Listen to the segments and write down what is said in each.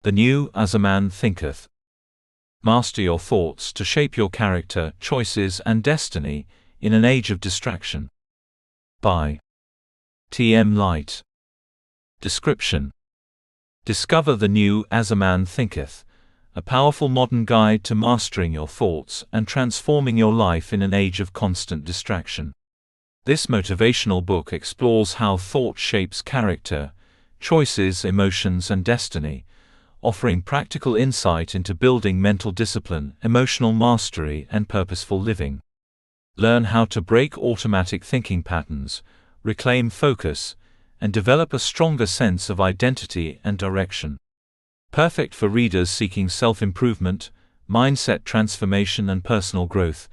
The New as a Man Thinketh. Master your thoughts to shape your character, choices, and destiny in an age of distraction. By T.M. Light. Description: Discover the New as a Man Thinketh, a powerful modern guide to mastering your thoughts and transforming your life in an age of constant distraction. This motivational book explores how thought shapes character, choices, emotions, and destiny, offering practical insight into building mental discipline, emotional mastery, and purposeful living. Learn how to break automatic thinking patterns, reclaim focus, and develop a stronger sense of identity and direction. Perfect for readers seeking self-improvement, mindset transformation, and personal growth,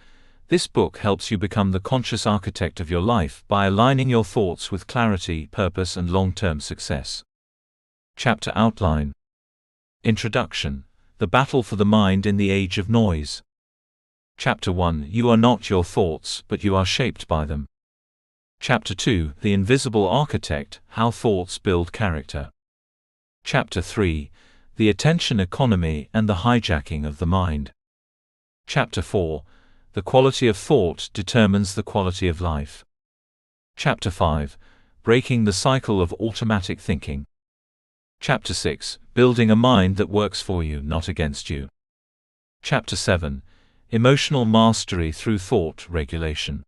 this book helps you become the conscious architect of your life by aligning your thoughts with clarity, purpose, and long-term success. Chapter Outline. Introduction: The Battle for the Mind in the Age of Noise. Chapter 1: You are not your thoughts, but you are shaped by them. Chapter 2: The Invisible Architect, How Thoughts Build Character. Chapter 3: The Attention Economy and the Hijacking of the Mind. Chapter 4: The Quality of Thought Determines the Quality of Life. Chapter 5: Breaking the Cycle of Automatic Thinking. Chapter 6: Building a Mind that Works for You, Not Against You. Chapter 7: Emotional Mastery Through Thought Regulation.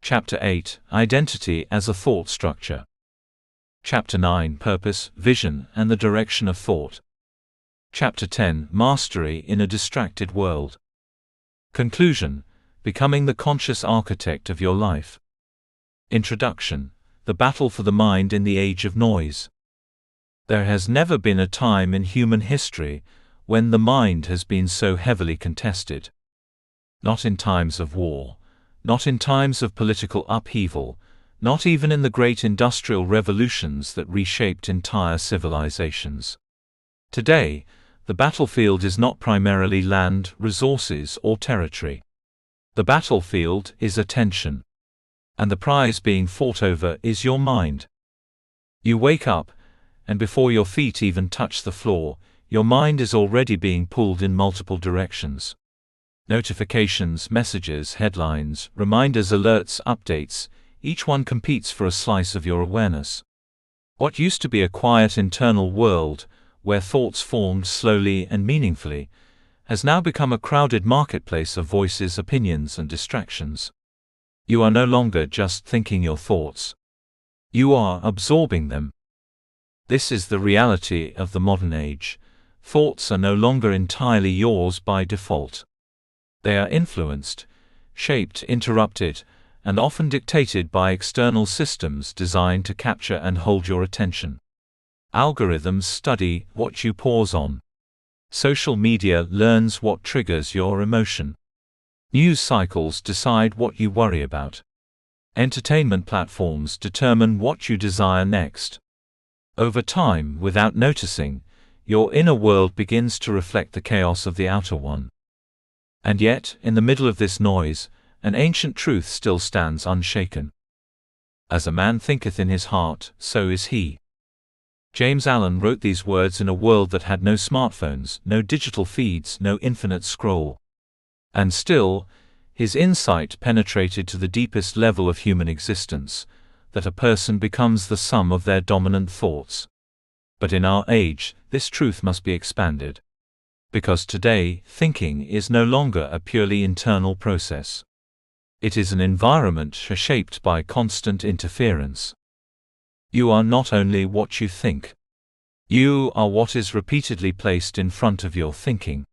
Chapter 8: Identity as a Thought Structure. Chapter 9: Purpose, Vision, and the Direction of Thought. Chapter 10: Mastery in a Distracted World. Conclusion: Becoming the Conscious Architect of Your Life. Introduction: The Battle for the Mind in the Age of Noise. There has never been a time in human history when the mind has been so heavily contested. Not in times of war, not in times of political upheaval, not even in the great industrial revolutions that reshaped entire civilizations. Today, the battlefield is not primarily land, resources, or territory. The battlefield is attention. And the prize being fought over is your mind. You wake up, and before your feet even touch the floor, your mind is already being pulled in multiple directions. Notifications, messages, headlines, reminders, alerts, updates, each one competes for a slice of your awareness. What used to be a quiet internal world, where thoughts formed slowly and meaningfully, has now become a crowded marketplace of voices, opinions, and distractions. You are no longer just thinking your thoughts. You are absorbing them. This is the reality of the modern age. Thoughts are no longer entirely yours by default. They are influenced, shaped, interrupted, and often dictated by external systems designed to capture and hold your attention. Algorithms study what you pause on. Social media learns what triggers your emotion. News cycles decide what you worry about. Entertainment platforms determine what you desire next. Over time, without noticing, your inner world begins to reflect the chaos of the outer one. And yet, in the middle of this noise, an ancient truth still stands unshaken. As a man thinketh in his heart, so is he. James Allen wrote these words in a world that had no smartphones, no digital feeds, no infinite scroll. And still, his insight penetrated to the deepest level of human existence, that a person becomes the sum of their dominant thoughts. But in our age, this truth must be expanded. Because today, thinking is no longer a purely internal process. It is an environment shaped by constant interference. You are not only what you think. You are what is repeatedly placed in front of your thinking.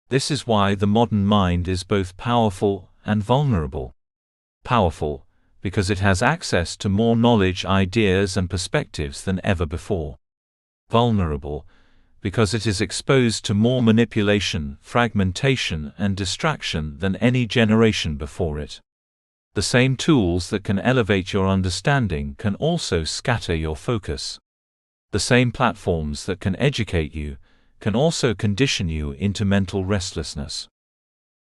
This is why the modern mind is both powerful and vulnerable. Powerful, because it has access to more knowledge, ideas, and perspectives than ever before. Vulnerable, because it is exposed to more manipulation, fragmentation, and distraction than any generation before it. The same tools that can elevate your understanding can also scatter your focus. The same platforms that can educate you can also condition you into mental restlessness.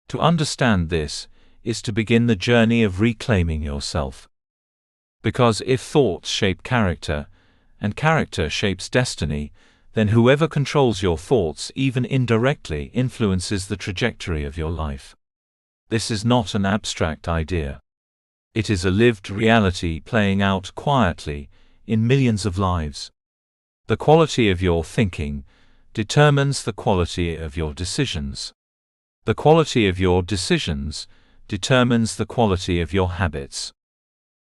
To understand this is to begin the journey of reclaiming yourself. Because if thoughts shape character, and character shapes destiny, then whoever controls your thoughts even indirectly influences the trajectory of your life. This is not an abstract idea. It is a lived reality playing out quietly in millions of lives. The quality of your thinking determines the quality of your decisions. The quality of your decisions determines the quality of your habits.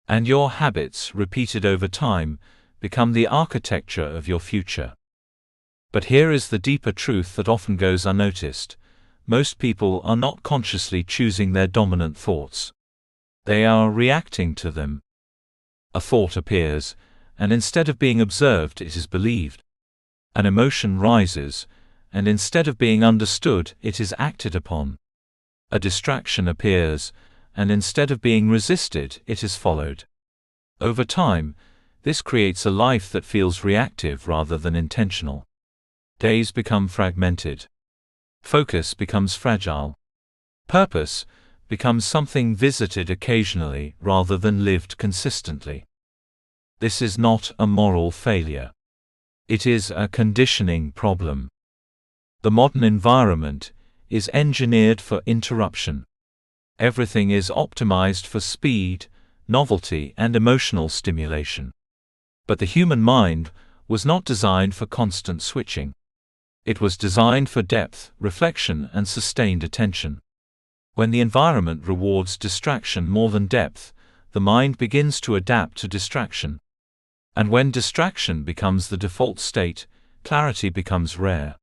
And your habits, repeated over time, become the architecture of your future. But here is the deeper truth that often goes unnoticed. Most people are not consciously choosing their dominant thoughts. They are reacting to them. A thought appears, and instead of being observed, it is believed. An emotion rises, and instead of being understood, it is acted upon. A distraction appears, and instead of being resisted, it is followed. Over time, this creates a life that feels reactive rather than intentional. Days become fragmented. Focus becomes fragile. Purpose becomes something visited occasionally rather than lived consistently. This is not a moral failure. It is a conditioning problem. The modern environment is engineered for interruption. Everything is optimized for speed, novelty, and emotional stimulation. But the human mind was not designed for constant switching. It was designed for depth, reflection, and sustained attention. When the environment rewards distraction more than depth, the mind begins to adapt to distraction. And when distraction becomes the default state, clarity becomes rare.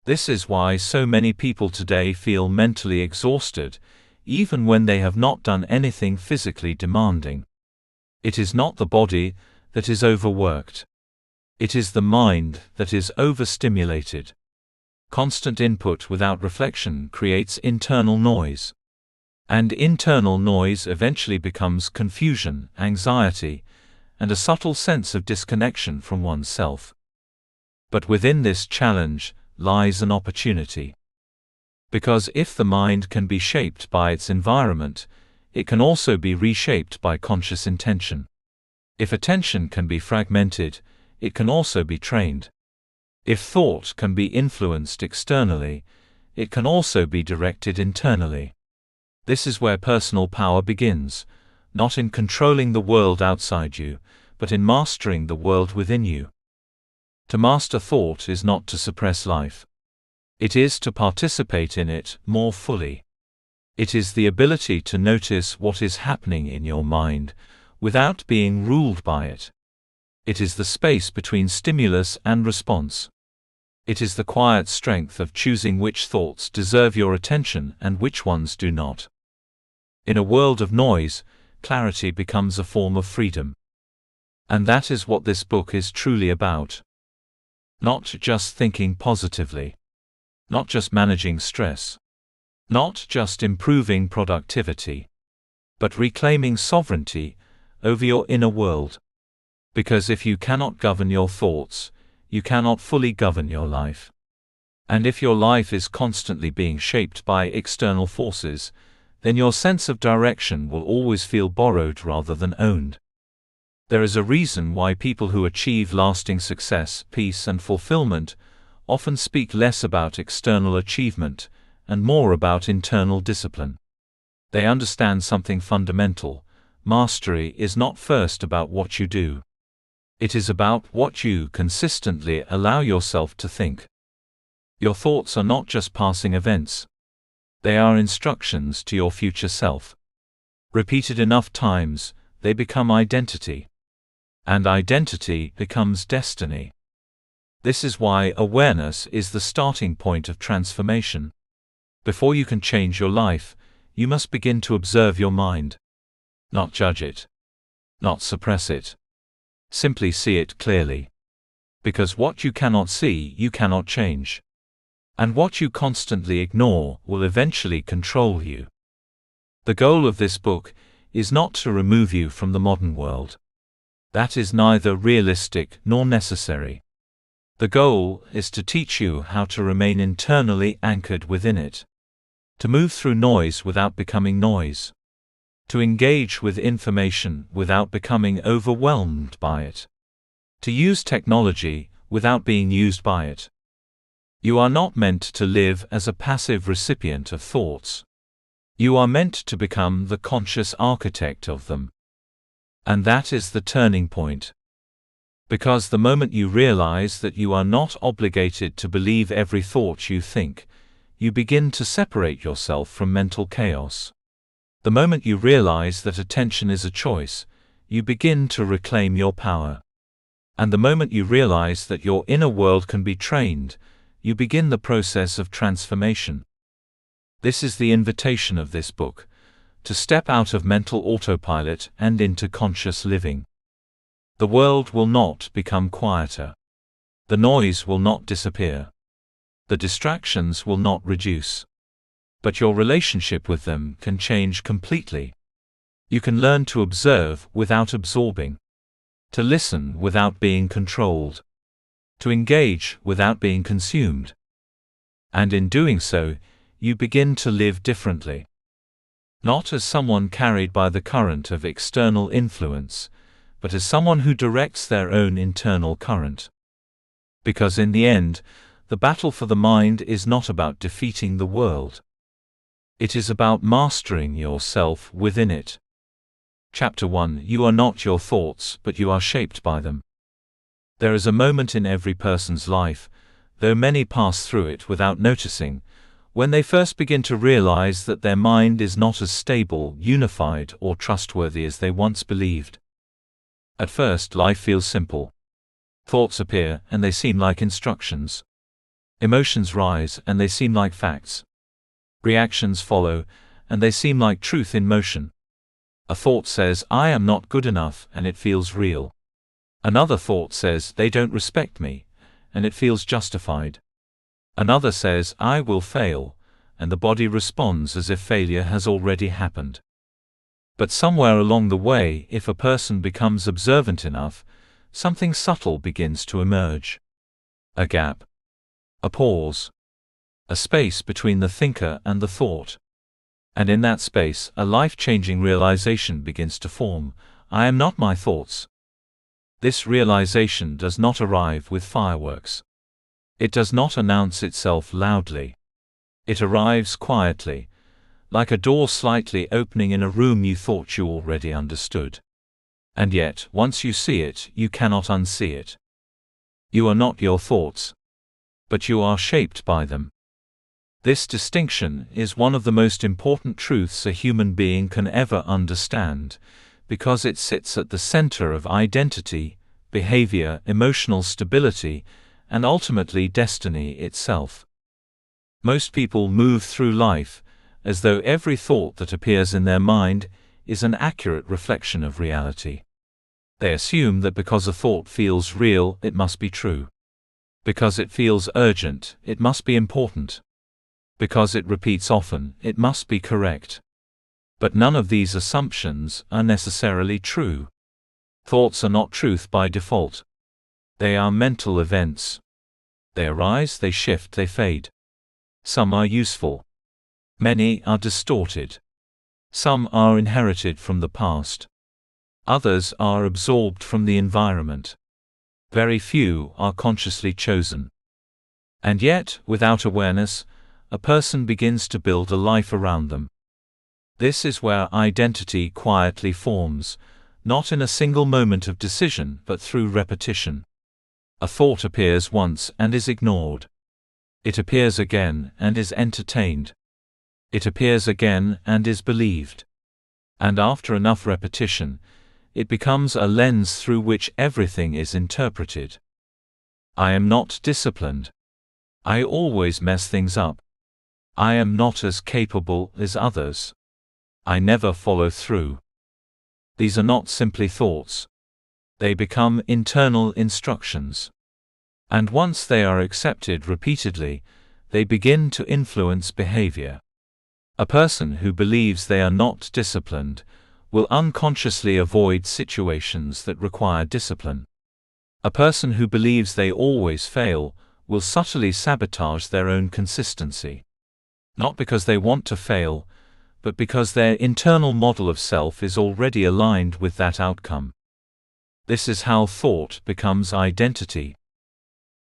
This is why so many people today feel mentally exhausted, even when they have not done anything physically demanding. It is not the body that is overworked. It is the mind that is overstimulated. Constant input without reflection creates internal noise. And internal noise eventually becomes confusion, anxiety, and a subtle sense of disconnection from oneself. But within this challenge lies an opportunity. Because if the mind can be shaped by its environment, it can also be reshaped by conscious intention. If attention can be fragmented, it can also be trained. If thought can be influenced externally, it can also be directed internally. This is where personal power begins, not in controlling the world outside you, but in mastering the world within you. To master thought is not to suppress life. It is to participate in it more fully. It is the ability to notice what is happening in your mind without being ruled by it. It is the space between stimulus and response. It is the quiet strength of choosing which thoughts deserve your attention and which ones do not. In a world of noise, clarity becomes a form of freedom. And that is what this book is truly about. Not just thinking positively. Not just managing stress. Not just improving productivity. But reclaiming sovereignty over your inner world. Because if you cannot govern your thoughts, you cannot fully govern your life. And if your life is constantly being shaped by external forces, then your sense of direction will always feel borrowed rather than owned. There is a reason why people who achieve lasting success, peace, and fulfillment often speak less about external achievement and more about internal discipline. They understand something fundamental. Mastery is not first about what you do. It is about what you consistently allow yourself to think. Your thoughts are not just passing events. They are instructions to your future self. Repeated enough times, they become identity. And identity becomes destiny. This is why awareness is the starting point of transformation. Before you can change your life, you must begin to observe your mind. Not judge it. Not suppress it. Simply see it clearly. Because what you cannot see, you cannot change. And what you constantly ignore will eventually control you. The goal of this book is not to remove you from the modern world. That is neither realistic nor necessary. The goal is to teach you how to remain internally anchored within it. To move through noise without becoming noise. To engage with information without becoming overwhelmed by it. To use technology without being used by it. You are not meant to live as a passive recipient of thoughts. You are meant to become the conscious architect of them. And that is the turning point. Because the moment you realize that you are not obligated to believe every thought you think, you begin to separate yourself from mental chaos. The moment you realize that attention is a choice, you begin to reclaim your power. And the moment you realize that your inner world can be trained, you begin the process of transformation. This is the invitation of this book, to step out of mental autopilot and into conscious living. The world will not become quieter. The noise will not disappear. The distractions will not reduce. But your relationship with them can change completely. You can learn to observe without absorbing, to listen without being controlled, to engage without being consumed. And in doing so, you begin to live differently. Not as someone carried by the current of external influence, but as someone who directs their own internal current. Because in the end, the battle for the mind is not about defeating the world. It is about mastering yourself within it. Chapter 1: You are not your thoughts, but you are shaped by them. There is a moment in every person's life, though many pass through it without noticing, when they first begin to realize that their mind is not as stable, unified, or trustworthy as they once believed. At first, life feels simple. Thoughts appear, and they seem like instructions. Emotions rise, and they seem like facts. Reactions follow, and they seem like truth in motion. A thought says, "I am not good enough," and it feels real. Another thought says, "They don't respect me," and it feels justified. Another says, "I will fail," and the body responds as if failure has already happened. But somewhere along the way, if a person becomes observant enough, something subtle begins to emerge. A gap. A pause. A space between the thinker and the thought. And in that space, a life-changing realization begins to form: I am not my thoughts. This realization does not arrive with fireworks. It does not announce itself loudly. It arrives quietly, like a door slightly opening in a room you thought you already understood. And yet, once you see it, you cannot unsee it. You are not your thoughts, but you are shaped by them. This distinction is one of the most important truths a human being can ever understand, because it sits at the center of identity, behavior, emotional stability, and ultimately destiny itself. Most people move through life as though every thought that appears in their mind is an accurate reflection of reality. They assume that because a thought feels real, it must be true. Because it feels urgent, it must be important. Because it repeats often, it must be correct. But none of these assumptions are necessarily true. Thoughts are not truth by default. They are mental events. They arise, they shift, they fade. Some are useful. Many are distorted. Some are inherited from the past. Others are absorbed from the environment. Very few are consciously chosen. And yet, without awareness, a person begins to build a life around them. This is where identity quietly forms, not in a single moment of decision but through repetition. A thought appears once and is ignored. It appears again and is entertained. It appears again and is believed. And after enough repetition, it becomes a lens through which everything is interpreted. I am not disciplined. I always mess things up. I am not as capable as others. I never follow through. These are not simply thoughts. They become internal instructions. And once they are accepted repeatedly, they begin to influence behavior. A person who believes they are not disciplined will unconsciously avoid situations that require discipline. A person who believes they always fail will subtly sabotage their own consistency. Not because they want to fail, but because their internal model of self is already aligned with that outcome. This is how thought becomes identity.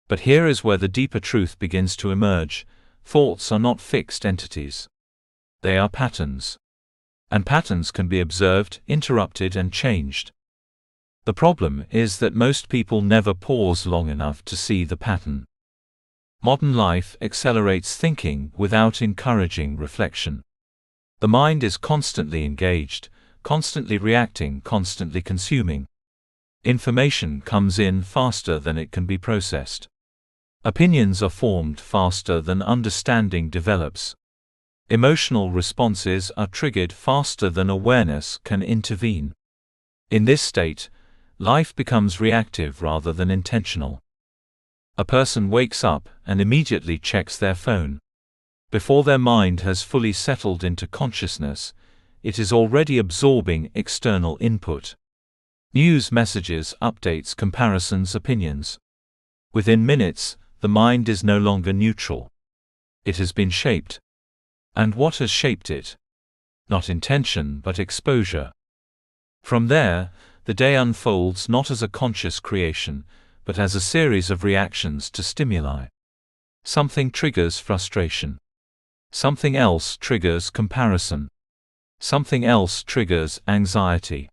But here is where the deeper truth begins to emerge. Thoughts are not fixed entities. They are patterns. And patterns can be observed, interrupted, and changed. The problem is that most people never pause long enough to see the pattern. Modern life accelerates thinking without encouraging reflection. The mind is constantly engaged, constantly reacting, constantly consuming. Information comes in faster than it can be processed. Opinions are formed faster than understanding develops. Emotional responses are triggered faster than awareness can intervene. In this state, life becomes reactive rather than intentional. A person wakes up and immediately checks their phone. Before their mind has fully settled into consciousness, it is already absorbing external input. News, messages, updates, comparisons, opinions. Within minutes, the mind is no longer neutral. It has been shaped. And what has shaped it? Not intention, but exposure. From there, the day unfolds not as a conscious creation, but as a series of reactions to stimuli. Something triggers frustration. Something else triggers comparison. Something else triggers anxiety.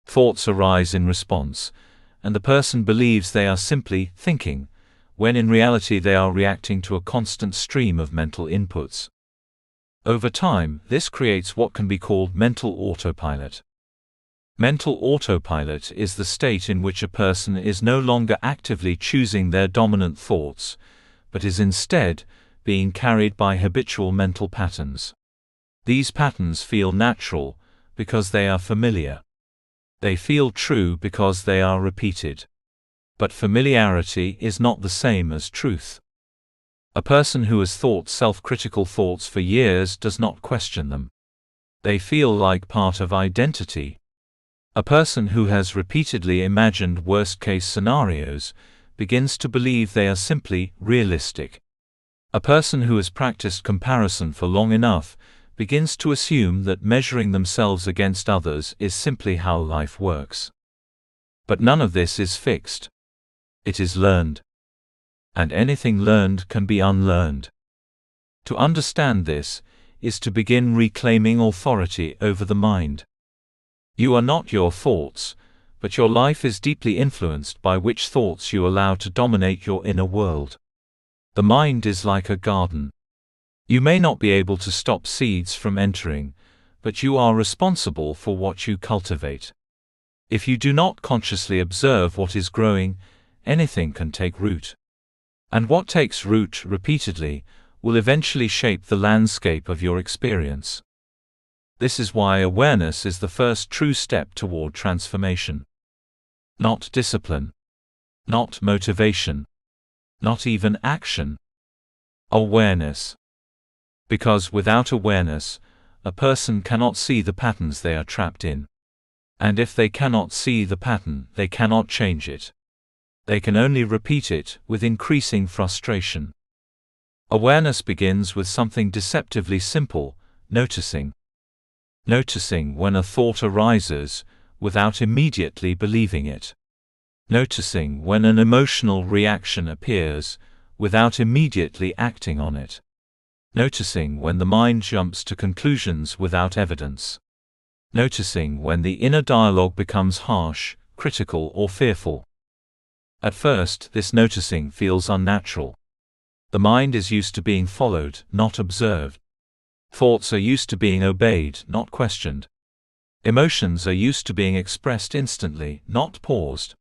Thoughts arise in response, and the person believes they are simply thinking, when in reality they are reacting to a constant stream of mental inputs. Over time, this creates what can be called mental autopilot. Mental autopilot is the state in which a person is no longer actively choosing their dominant thoughts, but is instead being carried by habitual mental patterns. These patterns feel natural because they are familiar. They feel true because they are repeated. But familiarity is not the same as truth. A person who has thought self-critical thoughts for years does not question them. They feel like part of identity. A person who has repeatedly imagined worst-case scenarios begins to believe they are simply realistic. A person who has practiced comparison for long enough begins to assume that measuring themselves against others is simply how life works. But none of this is fixed. It is learned. And anything learned can be unlearned. To understand this is to begin reclaiming authority over the mind. You are not your thoughts, but your life is deeply influenced by which thoughts you allow to dominate your inner world. The mind is like a garden. You may not be able to stop seeds from entering, but you are responsible for what you cultivate. If you do not consciously observe what is growing, anything can take root. And what takes root repeatedly will eventually shape the landscape of your experience. This is why awareness is the first true step toward transformation. Not discipline. Not motivation. Not even action. Awareness. Because without awareness, a person cannot see the patterns they are trapped in. And if they cannot see the pattern, they cannot change it. They can only repeat it with increasing frustration. Awareness begins with something deceptively simple: noticing. Noticing when a thought arises, without immediately believing it. Noticing when an emotional reaction appears, without immediately acting on it. Noticing when the mind jumps to conclusions without evidence. Noticing when the inner dialogue becomes harsh, critical, or fearful. At first, this noticing feels unnatural. The mind is used to being followed, not observed. Thoughts are used to being obeyed, not questioned. Emotions are used to being expressed instantly, not paused.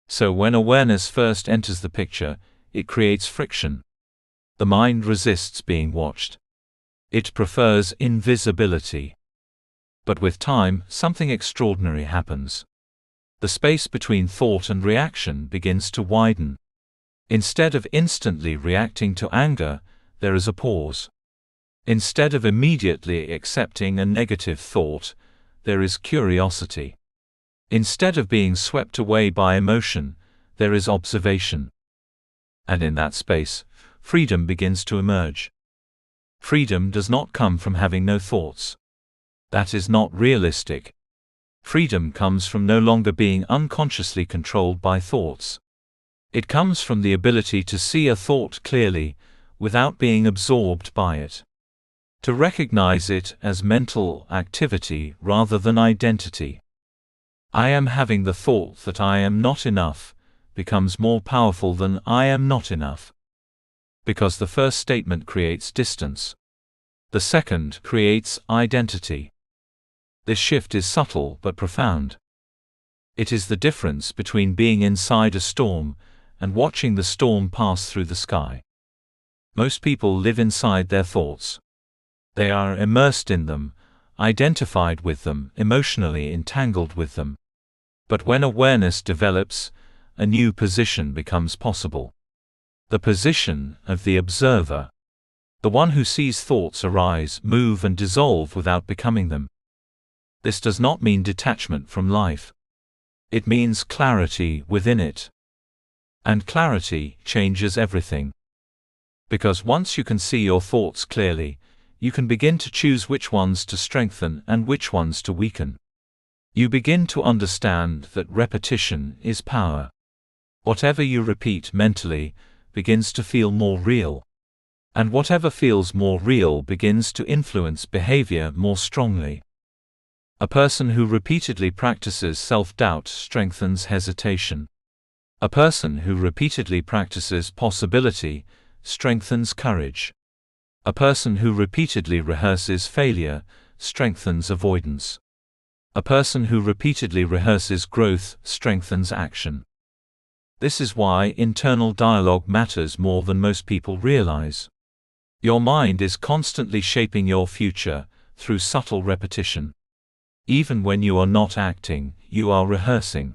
So when awareness first enters the picture, it creates friction. The mind resists being watched. It prefers invisibility. But with time, something extraordinary happens. The space between thought and reaction begins to widen. Instead of instantly reacting to anger, there is a pause. Instead of immediately accepting a negative thought, there is curiosity. Instead of being swept away by emotion, there is observation. And in that space, freedom begins to emerge. Freedom does not come from having no thoughts. That is not realistic. Freedom comes from no longer being unconsciously controlled by thoughts. It comes from the ability to see a thought clearly, without being absorbed by it. To recognize it as mental activity rather than identity. I am having the thought that I am not enough becomes more powerful than I am not enough. Because the first statement creates distance. The second creates identity. This shift is subtle but profound. It is the difference between being inside a storm and watching the storm pass through the sky. Most people live inside their thoughts. They are immersed in them, identified with them, emotionally entangled with them. But when awareness develops, a new position becomes possible. The position of the observer. The one who sees thoughts arise, move and dissolve without becoming them. This does not mean detachment from life. It means clarity within it. And clarity changes everything. Because once you can see your thoughts clearly, you can begin to choose which ones to strengthen and which ones to weaken. You begin to understand that repetition is power. Whatever you repeat mentally begins to feel more real. And whatever feels more real begins to influence behavior more strongly. A person who repeatedly practices self-doubt strengthens hesitation. A person who repeatedly practices possibility strengthens courage. A person who repeatedly rehearses failure strengthens avoidance. A person who repeatedly rehearses growth strengthens action. This is why internal dialogue matters more than most people realize. Your mind is constantly shaping your future through subtle repetition. Even when you are not acting, you are rehearsing.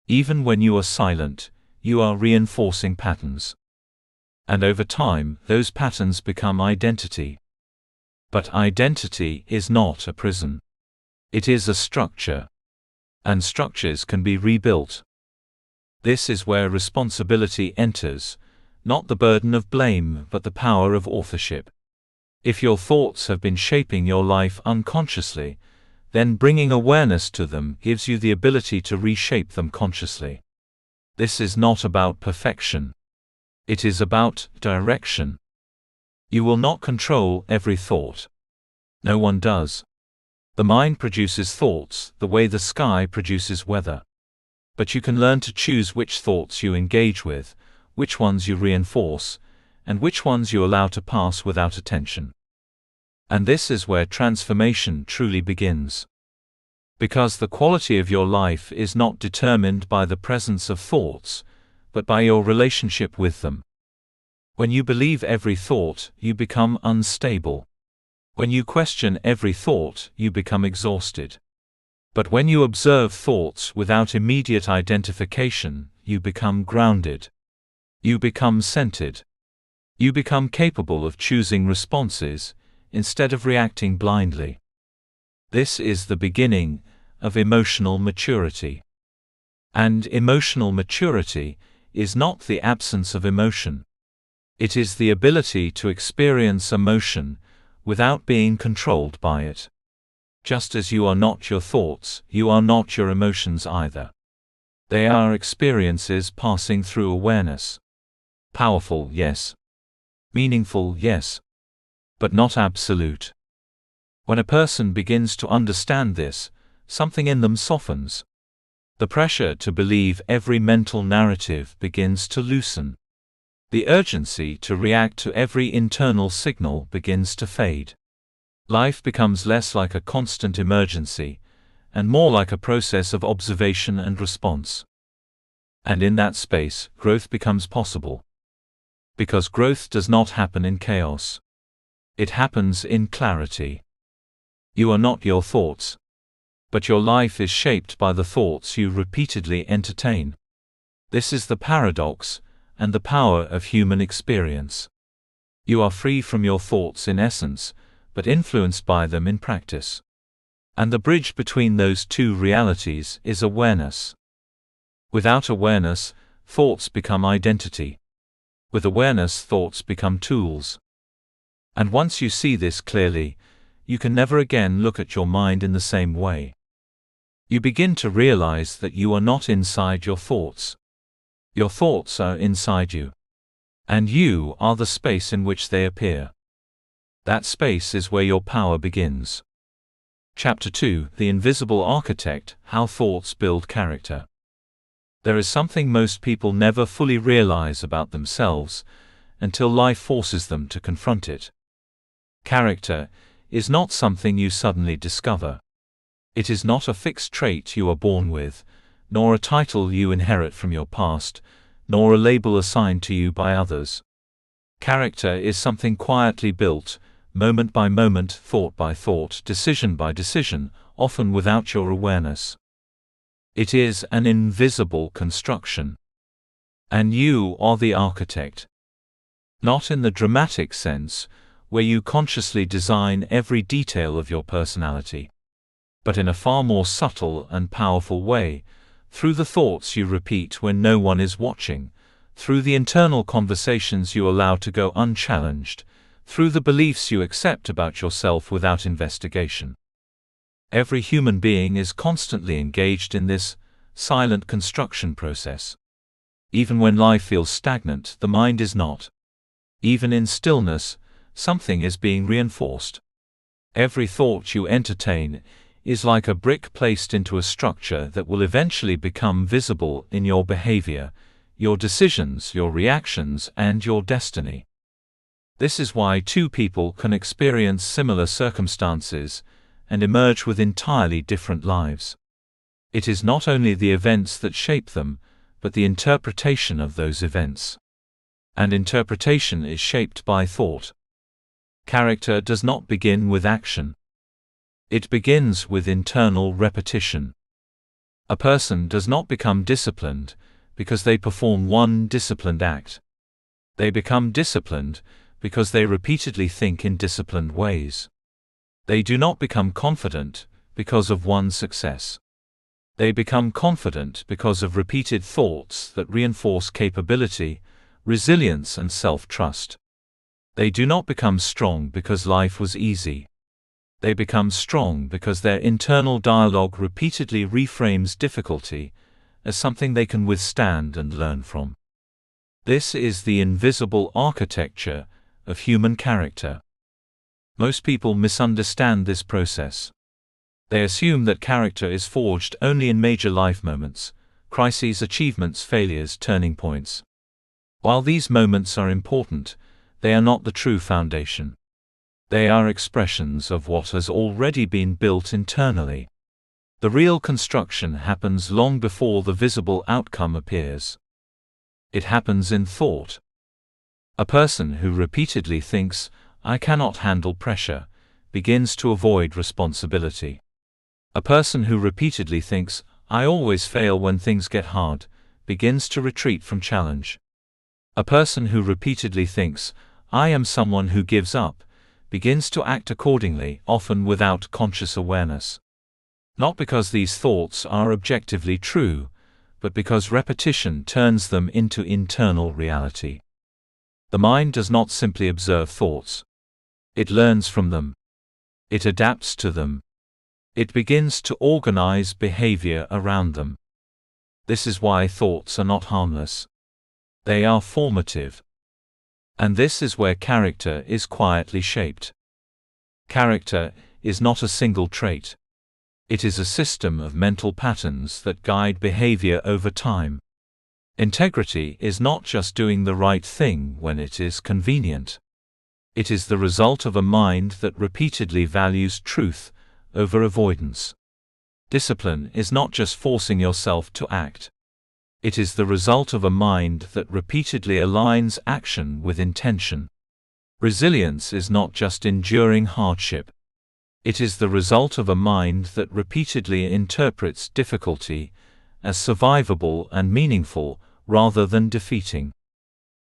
Even when you are silent, you are reinforcing patterns. And over time, those patterns become identity. But identity is not a prison. It is a structure. And structures can be rebuilt. This is where responsibility enters, not the burden of blame but the power of authorship. If your thoughts have been shaping your life unconsciously, then bringing awareness to them gives you the ability to reshape them consciously. This is not about perfection. It is about direction. You will not control every thought. No one does. The mind produces thoughts the way the sky produces weather. But you can learn to choose which thoughts you engage with, which ones you reinforce, and which ones you allow to pass without attention. And this is where transformation truly begins. Because the quality of your life is not determined by the presence of thoughts, but by your relationship with them. When you believe every thought, you become unstable. When you question every thought, you become exhausted. But when you observe thoughts without immediate identification, you become grounded. You become centered. You become capable of choosing responses, instead of reacting blindly. This is the beginning of emotional maturity. And emotional maturity is not the absence of emotion. It is the ability to experience emotion without being controlled by it. Just as you are not your thoughts, you are not your emotions either. They are experiences passing through awareness. Powerful, yes. Meaningful, yes. But not absolute. When a person begins to understand this, something in them softens. The pressure to believe every mental narrative begins to loosen. The urgency to react to every internal signal begins to fade. Life becomes less like a constant emergency, and more like a process of observation and response. And in that space, growth becomes possible. Because growth does not happen in chaos. It happens in clarity. You are not your thoughts. But your life is shaped by the thoughts you repeatedly entertain. This is the paradox and the power of human experience. You are free from your thoughts in essence, but influenced by them in practice. And the bridge between those two realities is awareness. Without awareness, thoughts become identity. With awareness, thoughts become tools. And once you see this clearly, you can never again look at your mind in the same way. You begin to realize that you are not inside your thoughts. Your thoughts are inside you, and you are the space in which they appear. That space is where your power begins. Chapter 2: The Invisible Architect: How Thoughts Build Character. There is something most people never fully realize about themselves until life forces them to confront it. Character is not something you suddenly discover. It is not a fixed trait you are born with, nor a title you inherit from your past, nor a label assigned to you by others. Character is something quietly built, moment by moment, thought by thought, decision by decision, often without your awareness. It is an invisible construction. And you are the architect. Not in the dramatic sense, where you consciously design every detail of your personality, but in a far more subtle and powerful way, through the thoughts you repeat when no one is watching, through the internal conversations you allow to go unchallenged, through the beliefs you accept about yourself without investigation. Every human being is constantly engaged in this silent construction process. Even when life feels stagnant, the mind is not. Even in stillness, something is being reinforced. Every thought you entertain is like a brick placed into a structure that will eventually become visible in your behavior, your decisions, your reactions, and your destiny. This is why two people can experience similar circumstances and emerge with entirely different lives. It is not only the events that shape them, but the interpretation of those events. And interpretation is shaped by thought. Character does not begin with action. It begins with internal repetition. A person does not become disciplined because they perform one disciplined act. They become disciplined because they repeatedly think in disciplined ways. They do not become confident because of one success. They become confident because of repeated thoughts that reinforce capability, resilience, and self-trust. They do not become strong because life was easy. They become strong because their internal dialogue repeatedly reframes difficulty as something they can withstand and learn from. This is the invisible architecture of human character. Most people misunderstand this process. They assume that character is forged only in major life moments, crises, achievements, failures, turning points. While these moments are important, they are not the true foundation. They are expressions of what has already been built internally. The real construction happens long before the visible outcome appears. It happens in thought. A person who repeatedly thinks, "I cannot handle pressure," begins to avoid responsibility. A person who repeatedly thinks, "I always fail when things get hard," begins to retreat from challenge. A person who repeatedly thinks, "I am someone who gives up," begins to act accordingly, often without conscious awareness. Not because these thoughts are objectively true, but because repetition turns them into internal reality. The mind does not simply observe thoughts. It learns from them. It adapts to them. It begins to organize behavior around them. This is why thoughts are not harmless. They are formative. And this is where character is quietly shaped. Character is not a single trait. It is a system of mental patterns that guide behavior over time. Integrity is not just doing the right thing when it is convenient. It is the result of a mind that repeatedly values truth over avoidance. Discipline is not just forcing yourself to act. It is the result of a mind that repeatedly aligns action with intention. Resilience is not just enduring hardship. It is the result of a mind that repeatedly interprets difficulty as survivable and meaningful rather than defeating.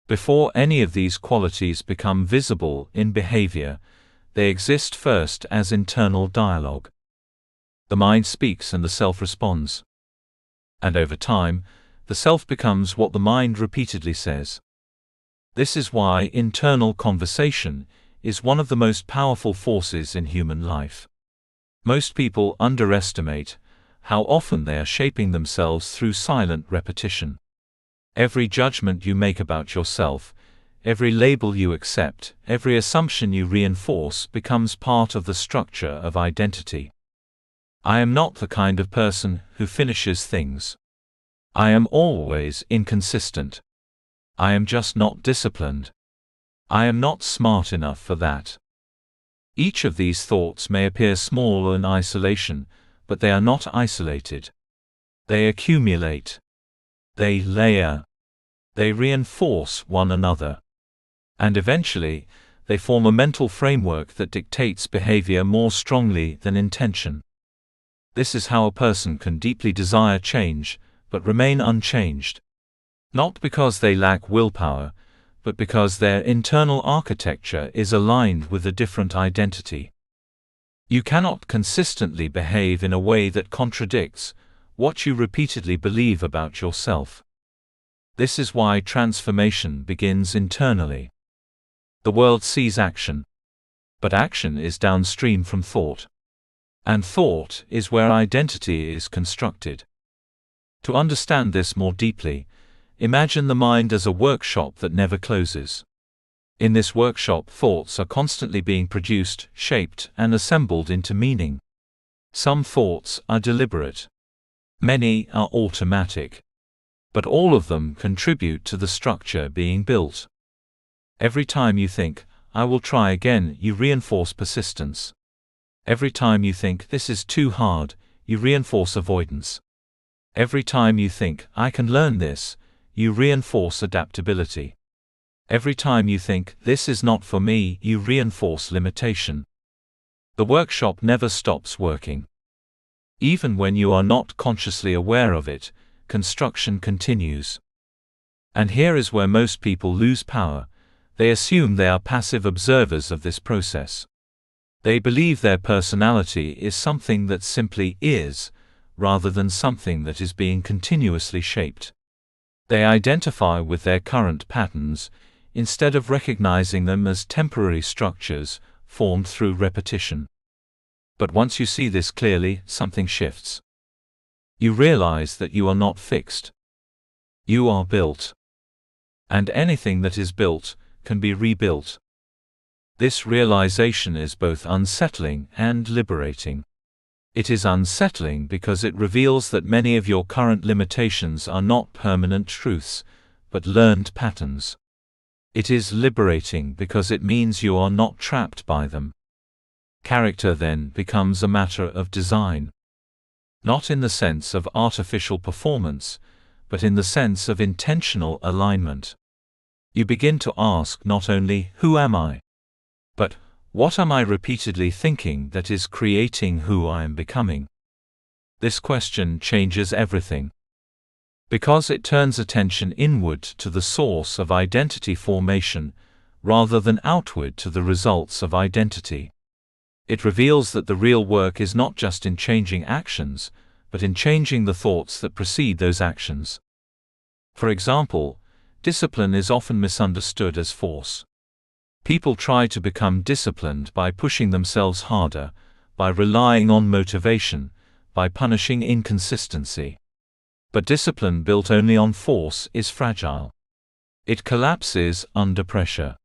Before any of these qualities become visible in behavior, they exist first as internal dialogue. The mind speaks and the self responds. And over time, the self becomes what the mind repeatedly says. This is why internal conversation is one of the most powerful forces in human life. Most people underestimate how often they are shaping themselves through silent repetition. Every judgment you make about yourself, every label you accept, every assumption you reinforce becomes part of the structure of identity. I am not the kind of person who finishes things. I am always inconsistent. I am just not disciplined. I am not smart enough for that. Each of these thoughts may appear small in isolation, but they are not isolated. They accumulate. They layer. They reinforce one another. And eventually, they form a mental framework that dictates behavior more strongly than intention. This is how a person can deeply desire change, but remain unchanged. Not because they lack willpower, but because their internal architecture is aligned with a different identity. You cannot consistently behave in a way that contradicts what you repeatedly believe about yourself. This is why transformation begins internally. The world sees action, but action is downstream from thought. And thought is where identity is constructed. To understand this more deeply, imagine the mind as a workshop that never closes. In this workshop, thoughts are constantly being produced, shaped, and assembled into meaning. Some thoughts are deliberate. Many are automatic. But all of them contribute to the structure being built. Every time you think, "I will try again," you reinforce persistence. Every time you think, "This is too hard," you reinforce avoidance. Every time you think, "I can learn this," you reinforce adaptability. Every time you think, "This is not for me," you reinforce limitation. The workshop never stops working. Even when you are not consciously aware of it, construction continues. And here is where most people lose power. They assume they are passive observers of this process. They believe their personality is something that simply is, rather than something that is being continuously shaped. They identify with their current patterns, instead of recognizing them as temporary structures, formed through repetition. But once you see this clearly, something shifts. You realize that you are not fixed. You are built. And anything that is built can be rebuilt. This realization is both unsettling and liberating. It is unsettling because it reveals that many of your current limitations are not permanent truths, but learned patterns. It is liberating because it means you are not trapped by them. Character then becomes a matter of design. Not in the sense of artificial performance, but in the sense of intentional alignment. You begin to ask not only, "Who am I?" but, "What am I repeatedly thinking that is creating who I am becoming?" This question changes everything. Because it turns attention inward to the source of identity formation, rather than outward to the results of identity. It reveals that the real work is not just in changing actions, but in changing the thoughts that precede those actions. For example, discipline is often misunderstood as force. People try to become disciplined by pushing themselves harder, by relying on motivation, by punishing inconsistency. But discipline built only on force is fragile. It collapses under pressure.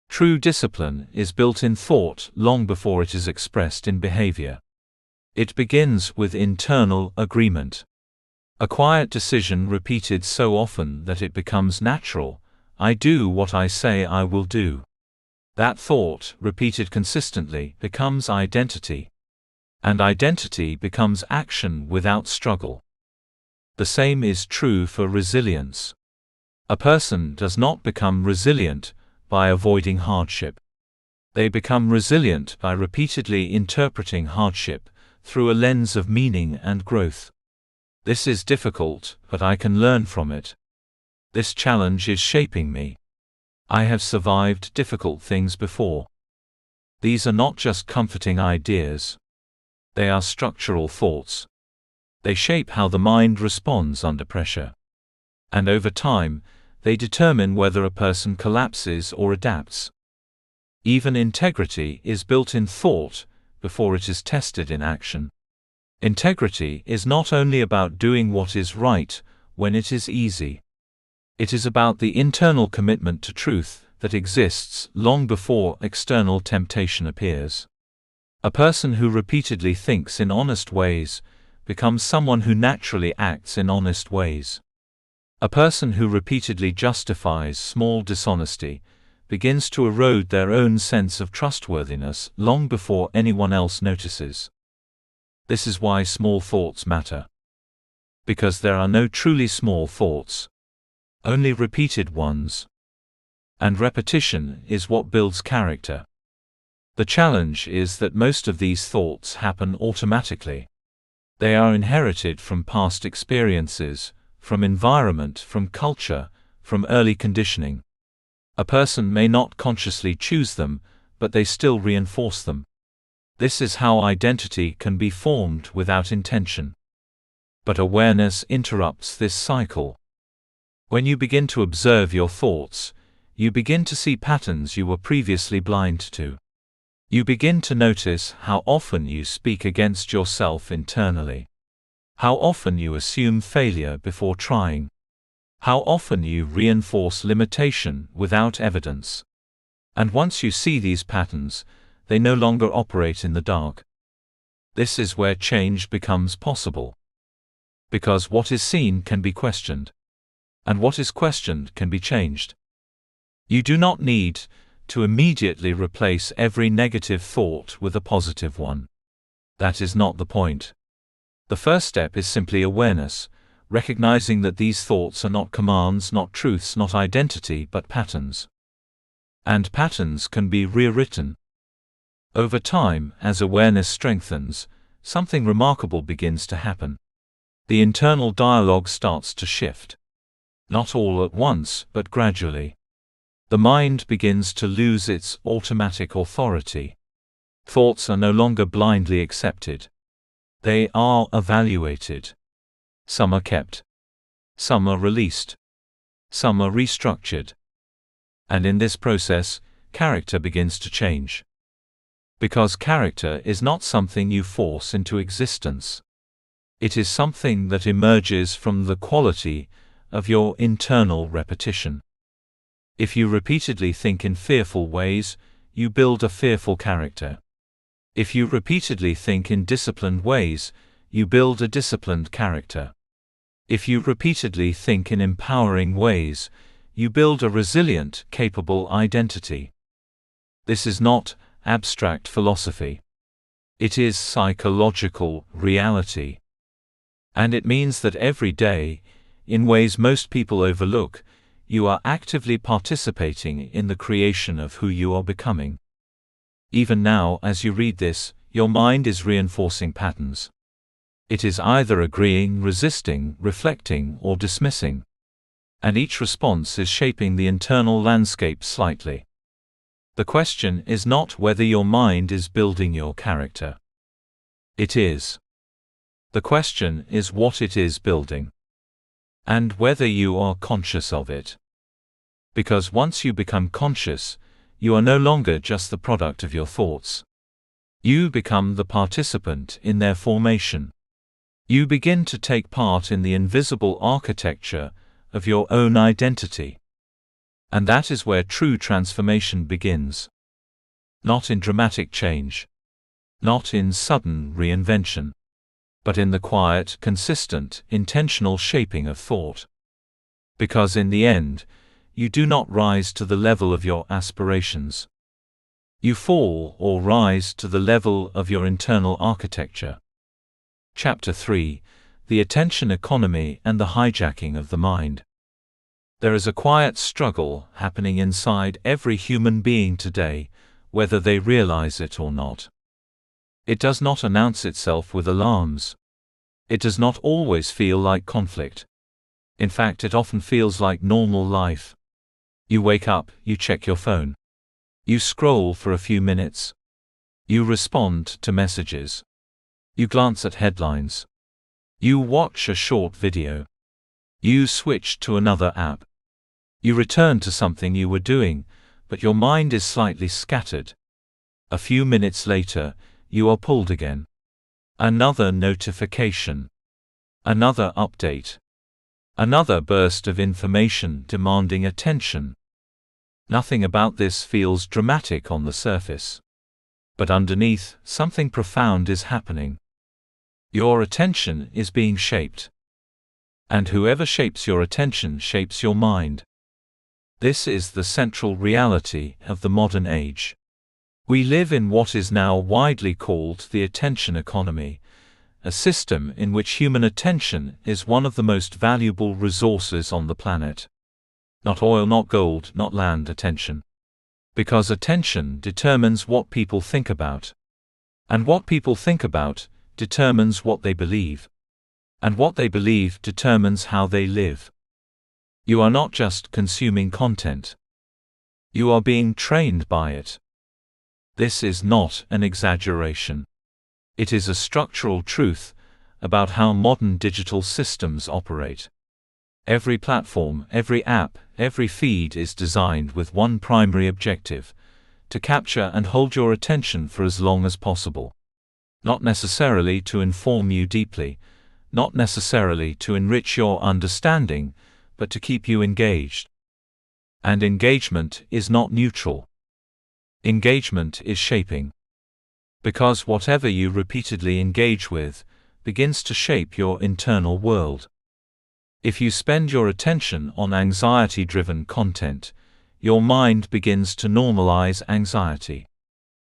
True discipline is built in thought long before it is expressed in behavior. It begins with internal agreement. A quiet decision repeated so often that it becomes natural: "I do what I say I will do." That thought, repeated consistently, becomes identity. And identity becomes action without struggle. The same is true for resilience. A person does not become resilient by avoiding hardship. They become resilient by repeatedly interpreting hardship through a lens of meaning and growth. This is difficult, but I can learn from it. This challenge is shaping me. I have survived difficult things before. These are not just comforting ideas. They are structural thoughts. They shape how the mind responds under pressure. And over time, they determine whether a person collapses or adapts. Even integrity is built in thought before it is tested in action. Integrity is not only about doing what is right when it is easy. It is about the internal commitment to truth that exists long before external temptation appears. A person who repeatedly thinks in honest ways becomes someone who naturally acts in honest ways. A person who repeatedly justifies small dishonesty begins to erode their own sense of trustworthiness long before anyone else notices. This is why small thoughts matter. Because there are no truly small thoughts, only repeated ones. And repetition is what builds character. The challenge is that most of these thoughts happen automatically. They are inherited from past experiences, from environment, from culture, from early conditioning. A person may not consciously choose them, but they still reinforce them. This is how identity can be formed without intention. But awareness interrupts this cycle. When you begin to observe your thoughts, you begin to see patterns you were previously blind to. You begin to notice how often you speak against yourself internally. How often you assume failure before trying. How often you reinforce limitation without evidence. And once you see these patterns, they no longer operate in the dark. This is where change becomes possible. Because what is seen can be questioned. And what is questioned can be changed. You do not need to immediately replace every negative thought with a positive one. That is not the point. The first step is simply awareness, recognizing that these thoughts are not commands, not truths, not identity, but patterns. And patterns can be rewritten. Over time, as awareness strengthens, something remarkable begins to happen. The internal dialogue starts to shift. Not all at once, but gradually. The mind begins to lose its automatic authority. Thoughts are no longer blindly accepted. They are evaluated. Some are kept. Some are released. Some are restructured. And in this process, character begins to change. Because character is not something you force into existence. It is something that emerges from the quality of your internal repetition. If you repeatedly think in fearful ways, you build a fearful character. If you repeatedly think in disciplined ways, you build a disciplined character. If you repeatedly think in empowering ways, you build a resilient, capable identity. This is not abstract philosophy. It is psychological reality. And it means that every day, in ways most people overlook, you are actively participating in the creation of who you are becoming. Even now, as you read this, your mind is reinforcing patterns. It is either agreeing, resisting, reflecting, or dismissing. And each response is shaping the internal landscape slightly. The question is not whether your mind is building your character. It is. The question is what it is building. And whether you are conscious of it. Because once you become conscious, you are no longer just the product of your thoughts. You become the participant in their formation. You begin to take part in the invisible architecture of your own identity. And that is where true transformation begins. Not in dramatic change. Not in sudden reinvention. But in the quiet, consistent, intentional shaping of thought. Because in the end, you do not rise to the level of your aspirations. You fall or rise to the level of your internal architecture. Chapter 3: The Attention Economy and the Hijacking of the Mind. There is a quiet struggle happening inside every human being today, whether they realize it or not. It does not announce itself with alarms. It does not always feel like conflict. In fact, it often feels like normal life. You wake up, you check your phone. You scroll for a few minutes. You respond to messages. You glance at headlines. You watch a short video. You switch to another app. You return to something you were doing, but your mind is slightly scattered. A few minutes later, you are pulled again. Another notification. Another update. Another burst of information demanding attention. Nothing about this feels dramatic on the surface. But underneath, something profound is happening. Your attention is being shaped. And whoever shapes your attention shapes your mind. This is the central reality of the modern age. We live in what is now widely called the attention economy, a system in which human attention is one of the most valuable resources on the planet. Not oil, not gold, not land attention. Because attention determines what people think about. And what people think about determines what they believe. And what they believe determines how they live. You are not just consuming content. You are being trained by it. This is not an exaggeration. It is a structural truth about how modern digital systems operate. Every platform, every app, every feed is designed with one primary objective: to capture and hold your attention for as long as possible. Not necessarily to inform you deeply, not necessarily to enrich your understanding, but to keep you engaged. And engagement is not neutral. Engagement is shaping. Because whatever you repeatedly engage with begins to shape your internal world. If you spend your attention on anxiety-driven content, your mind begins to normalize anxiety.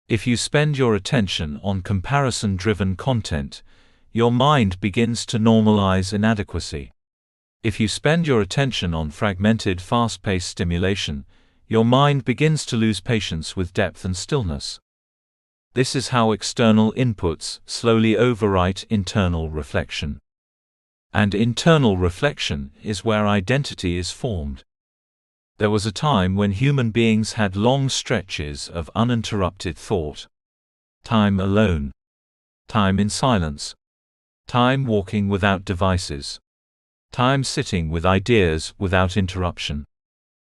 If you spend your attention on comparison-driven content, your mind begins to normalize inadequacy. If you spend your attention on fragmented, fast-paced stimulation, your mind begins to lose patience with depth and stillness. This is how external inputs slowly overwrite internal reflection. And internal reflection is where identity is formed. There was a time when human beings had long stretches of uninterrupted thought. Time alone. Time in silence. Time walking without devices. Time sitting with ideas without interruption.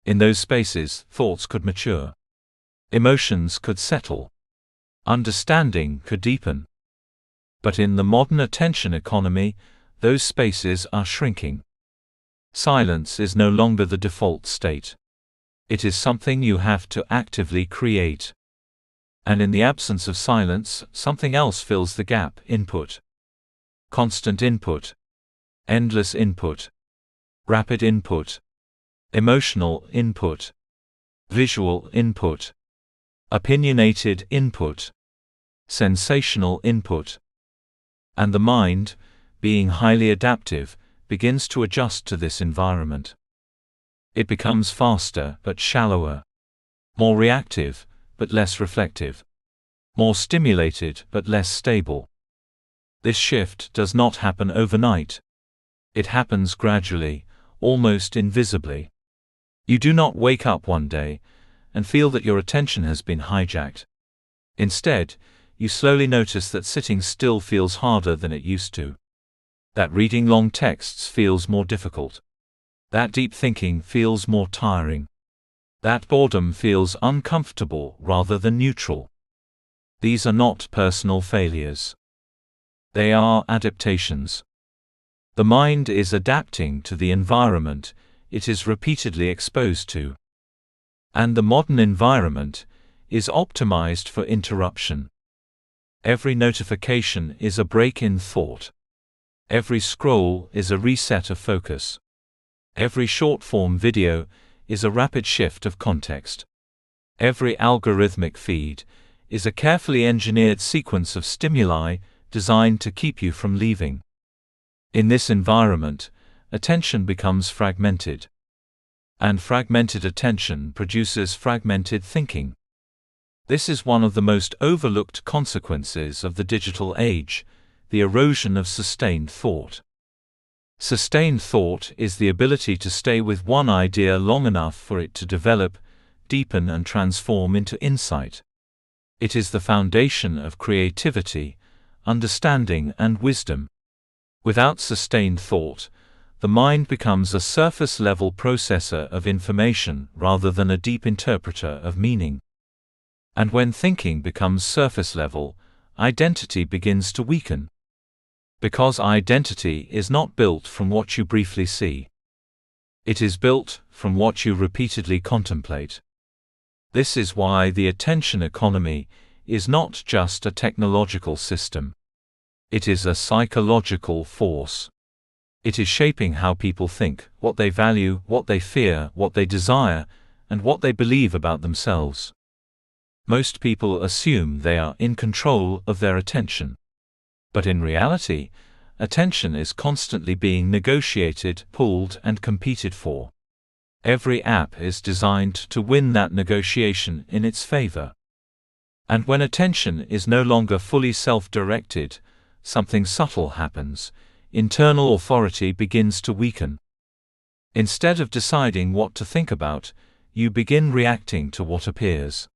In those spaces, thoughts could mature. Emotions could settle. Understanding could deepen. But in the modern attention economy, those spaces are shrinking. Silence is no longer the default state. It is something you have to actively create. And in the absence of silence, something else fills the gap: input. Constant input. Endless input. Rapid input. Emotional input. Visual input. Opinionated input. Sensational input. And the mind, being highly adaptive, begins to adjust to this environment. It becomes faster but shallower. More reactive but less reflective. More stimulated but less stable. This shift does not happen overnight. It happens gradually, almost invisibly. You do not wake up one day and feel that your attention has been hijacked. Instead, you slowly notice that sitting still feels harder than it used to. That reading long texts feels more difficult. That deep thinking feels more tiring. That boredom feels uncomfortable rather than neutral. These are not personal failures. They are adaptations. The mind is adapting to the environment it is repeatedly exposed to. And the modern environment is optimized for interruption. Every notification is a break in thought. Every scroll is a reset of focus. Every short-form video is a rapid shift of context. Every algorithmic feed is a carefully engineered sequence of stimuli designed to keep you from leaving. In this environment, attention becomes fragmented. And fragmented attention produces fragmented thinking. This is one of the most overlooked consequences of the digital age: the erosion of sustained thought. Sustained thought is the ability to stay with one idea long enough for it to develop, deepen and transform into insight. It is the foundation of creativity, understanding and wisdom. Without sustained thought, the mind becomes a surface-level processor of information rather than a deep interpreter of meaning. And when thinking becomes surface-level, identity begins to weaken. Because identity is not built from what you briefly see. It is built from what you repeatedly contemplate. This is why the attention economy is not just a technological system. It is a psychological force. It is shaping how people think, what they value, what they fear, what they desire, and what they believe about themselves. Most people assume they are in control of their attention. But in reality, attention is constantly being negotiated, pulled, and competed for. Every app is designed to win that negotiation in its favor. And when attention is no longer fully self-directed, something subtle happens. Internal authority begins to weaken. Instead of deciding what to think about, you begin reacting to what appears.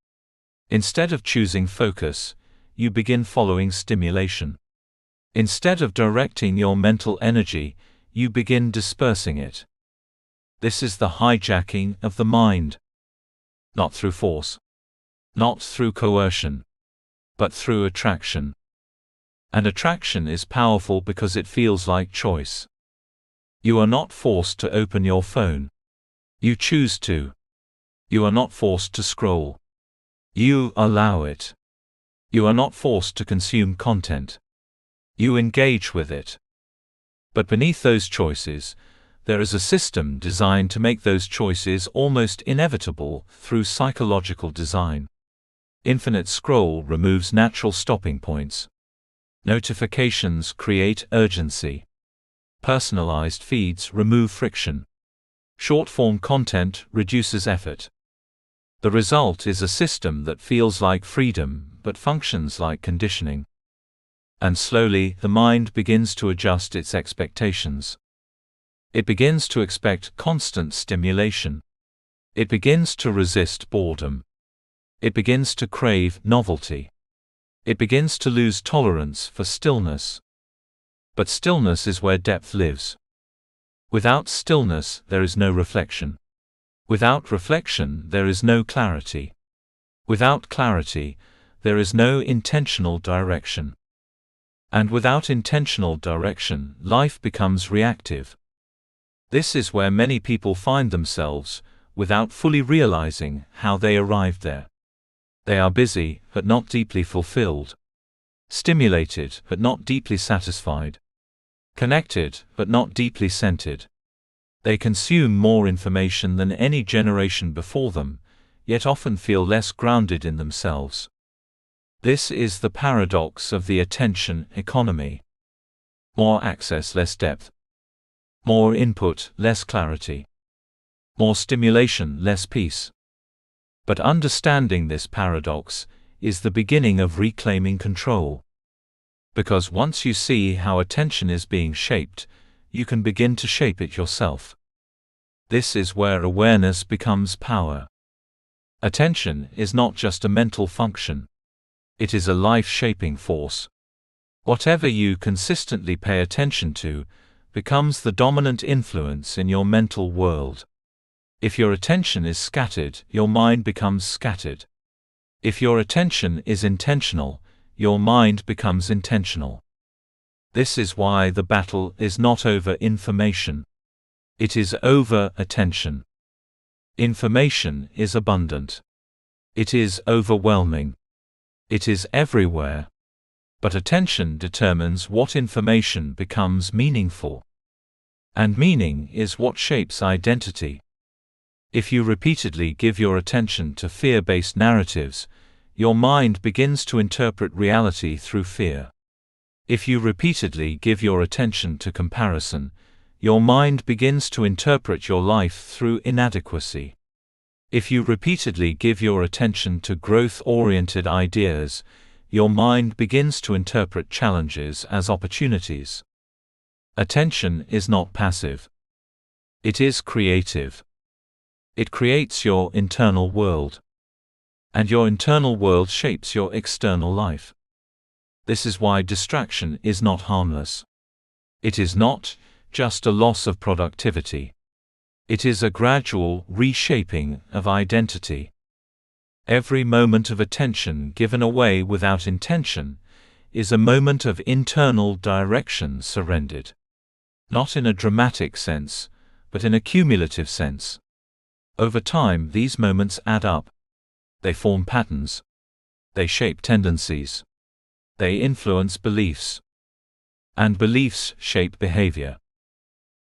Instead of choosing focus, you begin following stimulation. Instead of directing your mental energy, you begin dispersing it. This is the hijacking of the mind. Not through force, not through coercion, but through attraction. And attraction is powerful because it feels like choice. You are not forced to open your phone. You choose to. You are not forced to scroll. You allow it. You are not forced to consume content. You engage with it. But beneath those choices, there is a system designed to make those choices almost inevitable through psychological design. Infinite scroll removes natural stopping points. Notifications create urgency. Personalized feeds remove friction. Short-form content reduces effort. The result is a system that feels like freedom but functions like conditioning. And slowly, the mind begins to adjust its expectations. It begins to expect constant stimulation. It begins to resist boredom. It begins to crave novelty. It begins to lose tolerance for stillness. But stillness is where depth lives. Without stillness, there is no reflection. Without reflection, there is no clarity. Without clarity, there is no intentional direction. And without intentional direction, life becomes reactive. This is where many people find themselves, without fully realizing how they arrived there. They are busy, but not deeply fulfilled. Stimulated, but not deeply satisfied. Connected, but not deeply centered. They consume more information than any generation before them, yet often feel less grounded in themselves. This is the paradox of the attention economy. More access, less depth. More input, less clarity. More stimulation, less peace. But understanding this paradox is the beginning of reclaiming control. Because once you see how attention is being shaped, you can begin to shape it yourself. This is where awareness becomes power. Attention is not just a mental function. It is a life-shaping force. Whatever you consistently pay attention to becomes the dominant influence in your mental world. If your attention is scattered, your mind becomes scattered. If your attention is intentional, your mind becomes intentional. This is why the battle is not over information. It is over attention. Information is abundant. It is overwhelming. It is everywhere. But attention determines what information becomes meaningful. And meaning is what shapes identity. If you repeatedly give your attention to fear-based narratives, your mind begins to interpret reality through fear. If you repeatedly give your attention to comparison, your mind begins to interpret your life through inadequacy. If you repeatedly give your attention to growth-oriented ideas, your mind begins to interpret challenges as opportunities. Attention is not passive. It is creative. It creates your internal world. And your internal world shapes your external life. This is why distraction is not harmless. It is not just a loss of productivity. It is a gradual reshaping of identity. Every moment of attention given away without intention is a moment of internal direction surrendered. Not in a dramatic sense, but in a cumulative sense. Over time, these moments add up. They form patterns. They shape tendencies. They influence beliefs. And beliefs shape behavior.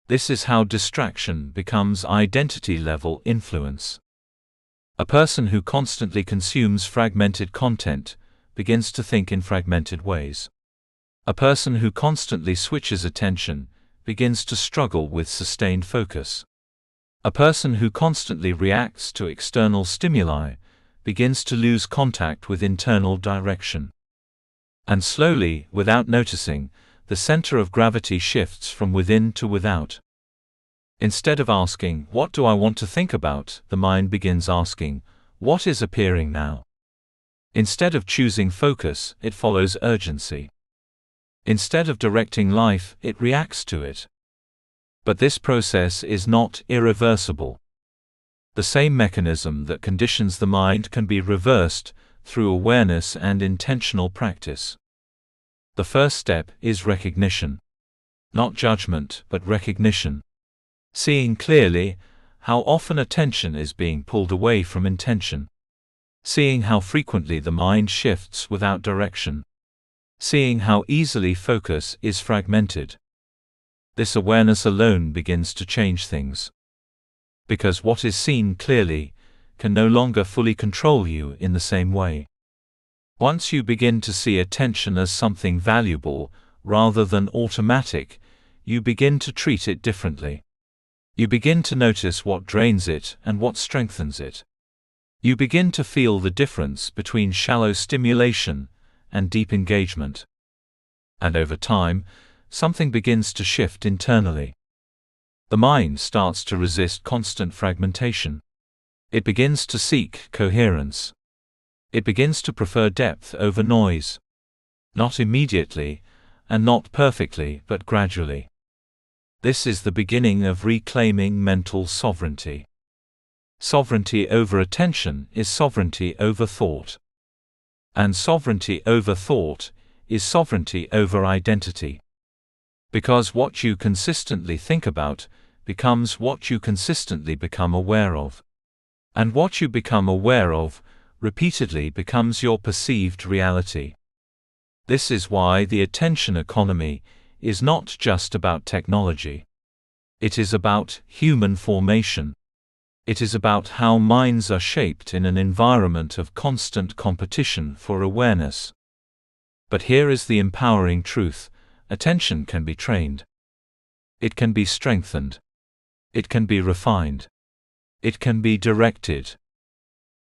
This is how distraction becomes identity-level influence. A person who constantly consumes fragmented content begins to think in fragmented ways. A person who constantly switches attention begins to struggle with sustained focus. A person who constantly reacts to external stimuli begins to lose contact with internal direction. And slowly, without noticing, the center of gravity shifts from within to without. Instead of asking, "What do I want to think about?" the mind begins asking, "What is appearing now?" Instead of choosing focus, it follows urgency. Instead of directing life, it reacts to it. But this process is not irreversible. The same mechanism that conditions the mind can be reversed through awareness and intentional practice. The first step is recognition. Not judgment, but recognition. Seeing clearly how often attention is being pulled away from intention. Seeing how frequently the mind shifts without direction. Seeing how easily focus is fragmented. This awareness alone begins to change things. Because what is seen clearly can no longer fully control you in the same way. Once you begin to see attention as something valuable, rather than automatic, you begin to treat it differently. You begin to notice what drains it and what strengthens it. You begin to feel the difference between shallow stimulation and deep engagement. And over time, something begins to shift internally. The mind starts to resist constant fragmentation. It begins to seek coherence. It begins to prefer depth over noise. Not immediately, and not perfectly, but gradually. This is the beginning of reclaiming mental sovereignty. Sovereignty over attention is sovereignty over thought. And sovereignty over thought is sovereignty over identity. Because what you consistently think about becomes what you consistently become aware of. And what you become aware of repeatedly becomes your perceived reality. This is why the attention economy is not just about technology. It is about human formation. It is about how minds are shaped in an environment of constant competition for awareness. But here is the empowering truth: attention can be trained. It can be strengthened. It can be refined. It can be directed.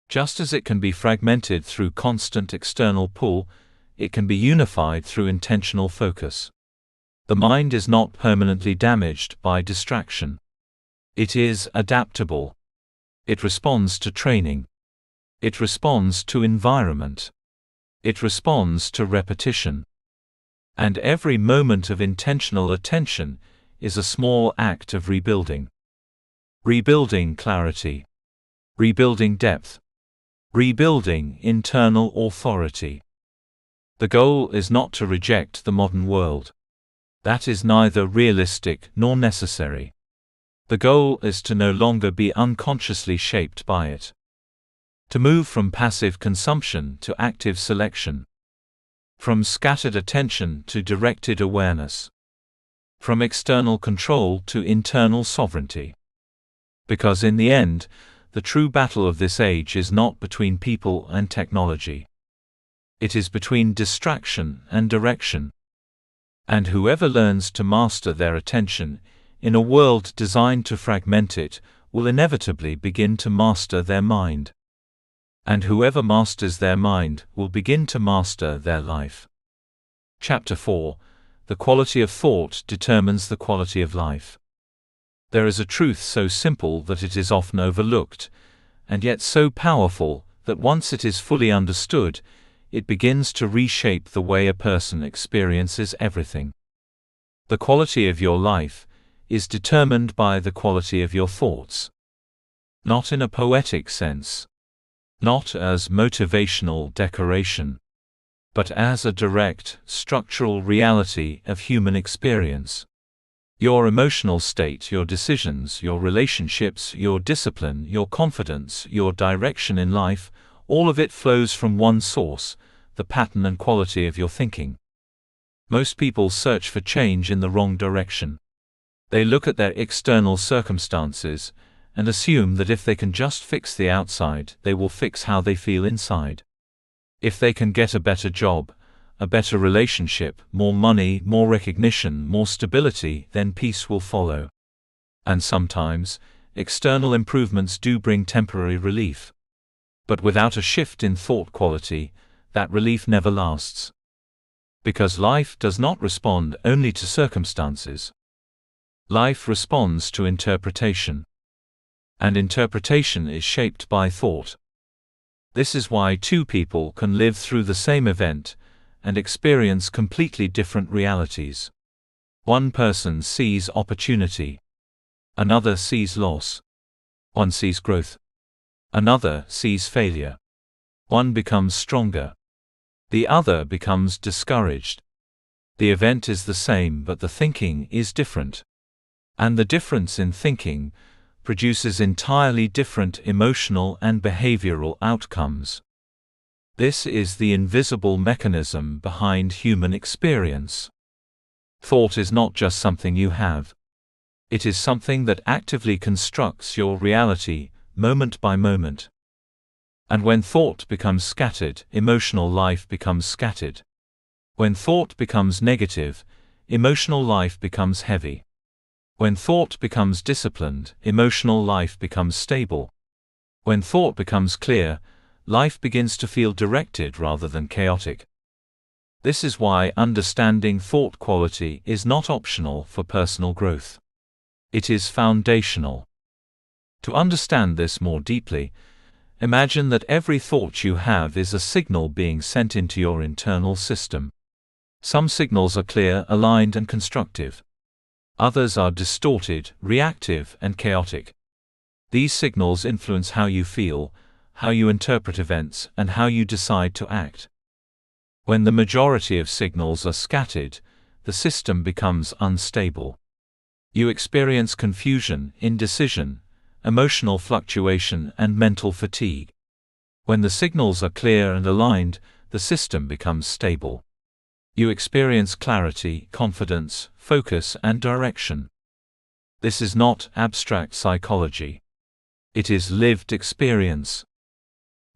Just as it can be fragmented through constant external pull, it can be unified through intentional focus. The mind is not permanently damaged by distraction. It is adaptable. It responds to training. It responds to environment. It responds to repetition. And every moment of intentional attention is a small act of rebuilding. Rebuilding clarity. Rebuilding depth. Rebuilding internal authority. The goal is not to reject the modern world. That is neither realistic nor necessary. The goal is to no longer be unconsciously shaped by it. To move from passive consumption to active selection. From scattered attention to directed awareness. From external control to internal sovereignty. Because in the end, the true battle of this age is not between people and technology. It is between distraction and direction. And whoever learns to master their attention, in a world designed to fragment it, will inevitably begin to master their mind. And whoever masters their mind will begin to master their life. Chapter 4: The quality of thought determines the quality of life. There is a truth so simple that it is often overlooked, and yet so powerful that once it is fully understood, it begins to reshape the way a person experiences everything. The quality of your life is determined by the quality of your thoughts. Not in a poetic sense. Not as motivational decoration. But as a direct, structural reality of human experience. Your emotional state, your decisions, your relationships, your discipline, your confidence, your direction in life, all of it flows from one source, the pattern and quality of your thinking. Most people search for change in the wrong direction. They look at their external circumstances and assume that if they can just fix the outside, they will fix how they feel inside. If they can get a better job, a better relationship, more money, more recognition, more stability, then peace will follow. And sometimes, external improvements do bring temporary relief. But without a shift in thought quality, that relief never lasts. Because life does not respond only to circumstances. Life responds to interpretation. And interpretation is shaped by thought. This is why two people can live through the same event and experience completely different realities. One person sees opportunity. Another sees loss. One sees growth. Another sees failure. One becomes stronger. The other becomes discouraged. The event is the same, but the thinking is different. And the difference in thinking produces entirely different emotional and behavioral outcomes. This is the invisible mechanism behind human experience. Thought is not just something you have. It is something that actively constructs your reality, moment by moment. And when thought becomes scattered, emotional life becomes scattered. When thought becomes negative, emotional life becomes heavy. When thought becomes disciplined, emotional life becomes stable. When thought becomes clear, life begins to feel directed rather than chaotic. This is why understanding thought quality is not optional for personal growth. It is foundational. To understand this more deeply, imagine that every thought you have is a signal being sent into your internal system. Some signals are clear, aligned, and constructive. Others are distorted, reactive, and chaotic. These signals influence how you feel, how you interpret events, and how you decide to act. When the majority of signals are scattered, the system becomes unstable. You experience confusion, indecision, emotional fluctuation, and mental fatigue. When the signals are clear and aligned, the system becomes stable. You experience clarity, confidence, focus, and direction. This is not abstract psychology. It is lived experience.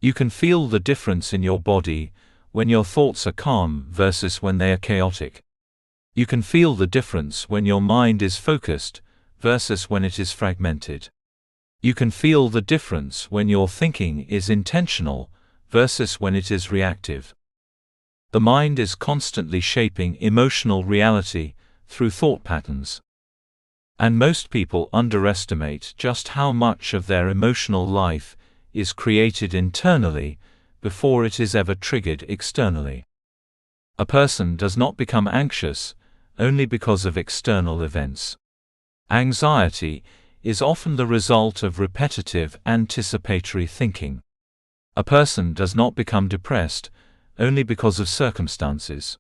You can feel the difference in your body when your thoughts are calm versus when they are chaotic. You can feel the difference when your mind is focused versus when it is fragmented. You can feel the difference when your thinking is intentional versus when it is reactive. The mind is constantly shaping emotional reality through thought patterns. And most people underestimate just how much of their emotional life is created internally before it is ever triggered externally. A person does not become anxious only because of external events. Anxiety is often the result of repetitive anticipatory thinking. A person does not become depressed only because of circumstances.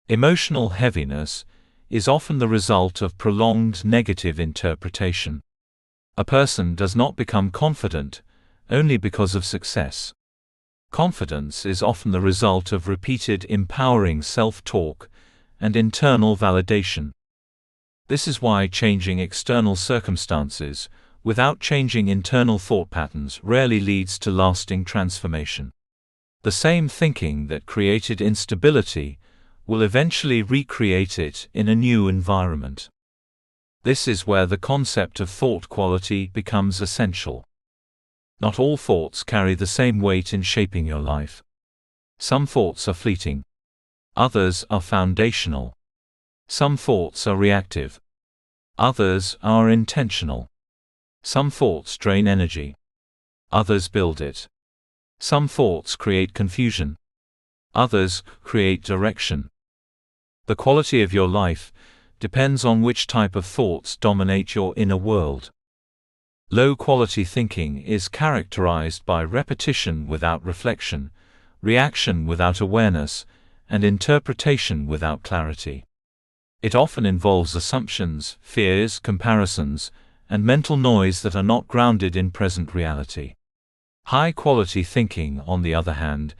Emotional heaviness is often the result of prolonged negative interpretation. A person does not become confident only because of success. Confidence is often the result of repeated empowering self-talk and internal validation. This is why changing external circumstances without changing internal thought patterns rarely leads to lasting transformation. The same thinking that created instability will eventually recreate it in a new environment. This is where the concept of thought quality becomes essential. Not all thoughts carry the same weight in shaping your life. Some thoughts are fleeting. Others are foundational. Some thoughts are reactive. Others are intentional. Some thoughts drain energy. Others build it. Some thoughts create confusion. Others create direction. The quality of your life depends on which type of thoughts dominate your inner world. Low-quality thinking is characterized by repetition without reflection, reaction without awareness, and interpretation without clarity. It often involves assumptions, fears, comparisons, and mental noise that are not grounded in present reality. High-quality thinking, on the other hand,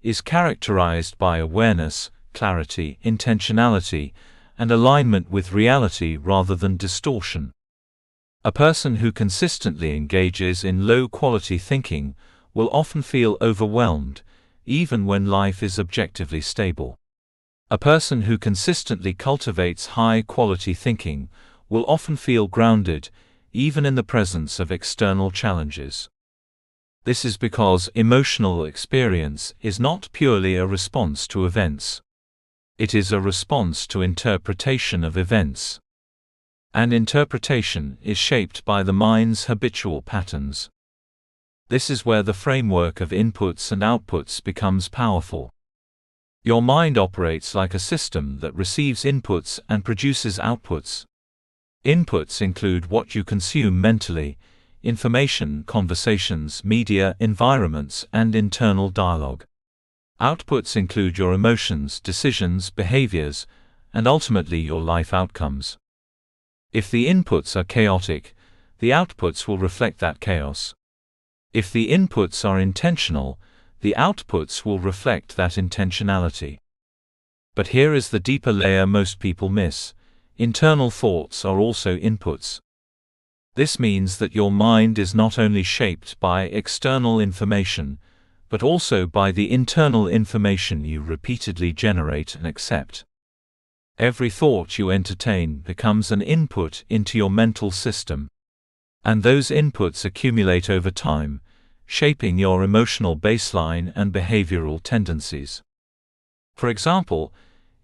is characterized by awareness, clarity, intentionality, and alignment with reality rather than distortion. A person who consistently engages in low-quality thinking will often feel overwhelmed, even when life is objectively stable. A person who consistently cultivates high-quality thinking will often feel grounded, even in the presence of external challenges. This is because emotional experience is not purely a response to events. It is a response to interpretation of events. And interpretation is shaped by the mind's habitual patterns. This is where the framework of inputs and outputs becomes powerful. Your mind operates like a system that receives inputs and produces outputs. Inputs include what you consume mentally: information, conversations, media, environments, and internal dialogue. Outputs include your emotions, decisions, behaviors, and ultimately your life outcomes. If the inputs are chaotic, the outputs will reflect that chaos. If the inputs are intentional, the outputs will reflect that intentionality. But here is the deeper layer most people miss: internal thoughts are also inputs. This means that your mind is not only shaped by external information, but also by the internal information you repeatedly generate and accept. Every thought you entertain becomes an input into your mental system. And those inputs accumulate over time, shaping your emotional baseline and behavioral tendencies. For example,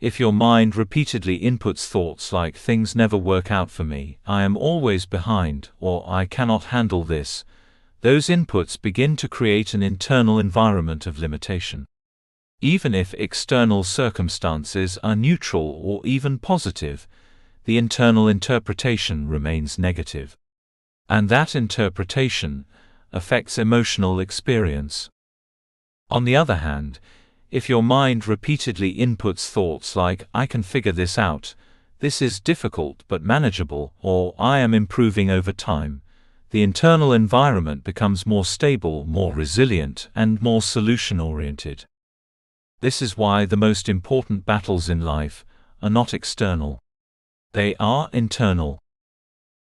if your mind repeatedly inputs thoughts like "things never work out for me," "I am always behind," or "I cannot handle this," those inputs begin to create an internal environment of limitation. Even if external circumstances are neutral or even positive, the internal interpretation remains negative. And that interpretation affects emotional experience. On the other hand, if your mind repeatedly inputs thoughts like "I can figure this out," "this is difficult but manageable," or "I am improving over time," the internal environment becomes more stable, more resilient, and more solution-oriented. This is why the most important battles in life are not external. They are internal.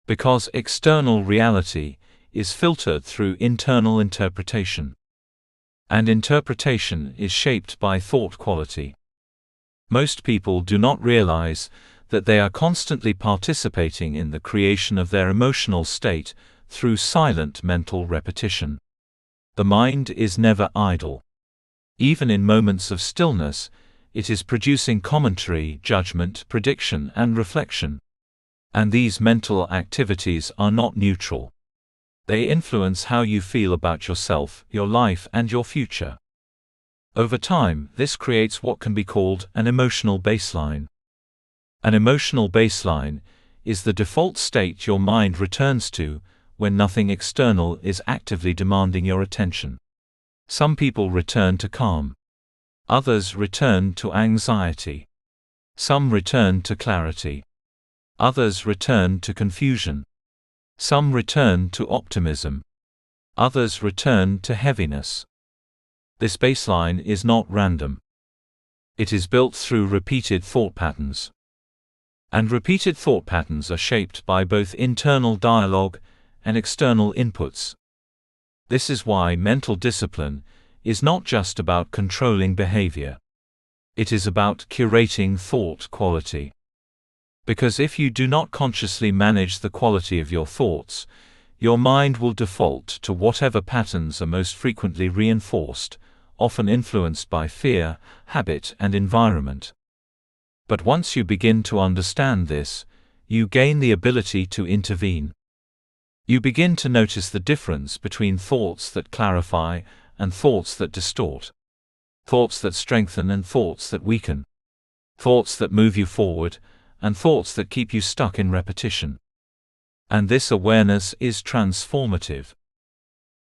Because external reality is filtered through internal interpretation. And interpretation is shaped by thought quality. Most people do not realize that they are constantly participating in the creation of their emotional state through silent mental repetition. The mind is never idle. Even in moments of stillness, it is producing commentary, judgment, prediction, and reflection. And these mental activities are not neutral. They influence how you feel about yourself, your life, and your future. Over time, this creates what can be called an emotional baseline. An emotional baseline is the default state your mind returns to when nothing external is actively demanding your attention. Some people return to calm. Others return to anxiety. Some return to clarity. Others return to confusion. Some return to optimism. Others return to heaviness. This baseline is not random. It is built through repeated thought patterns. And repeated thought patterns are shaped by both internal dialogue and external inputs. This is why mental discipline is not just about controlling behavior. It is about curating thought quality. Because if you do not consciously manage the quality of your thoughts, your mind will default to whatever patterns are most frequently reinforced, often influenced by fear, habit, and environment. But once you begin to understand this, you gain the ability to intervene. You begin to notice the difference between thoughts that clarify and thoughts that distort. Thoughts that strengthen and thoughts that weaken. Thoughts that move you forward and thoughts that keep you stuck in repetition. And this awareness is transformative.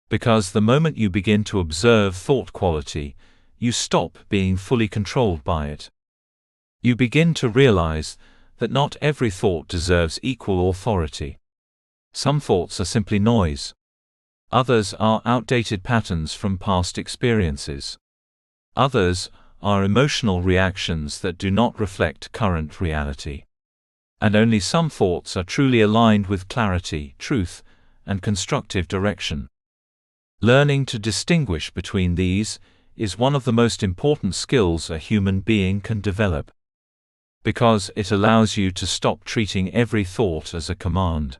Because the moment you begin to observe thought quality, you stop being fully controlled by it. You begin to realize that not every thought deserves equal authority. Some thoughts are simply noise. Others are outdated patterns from past experiences. Others are emotional reactions that do not reflect current reality. And only some thoughts are truly aligned with clarity, truth, and constructive direction. Learning to distinguish between these is one of the most important skills a human being can develop, because it allows you to stop treating every thought as a command.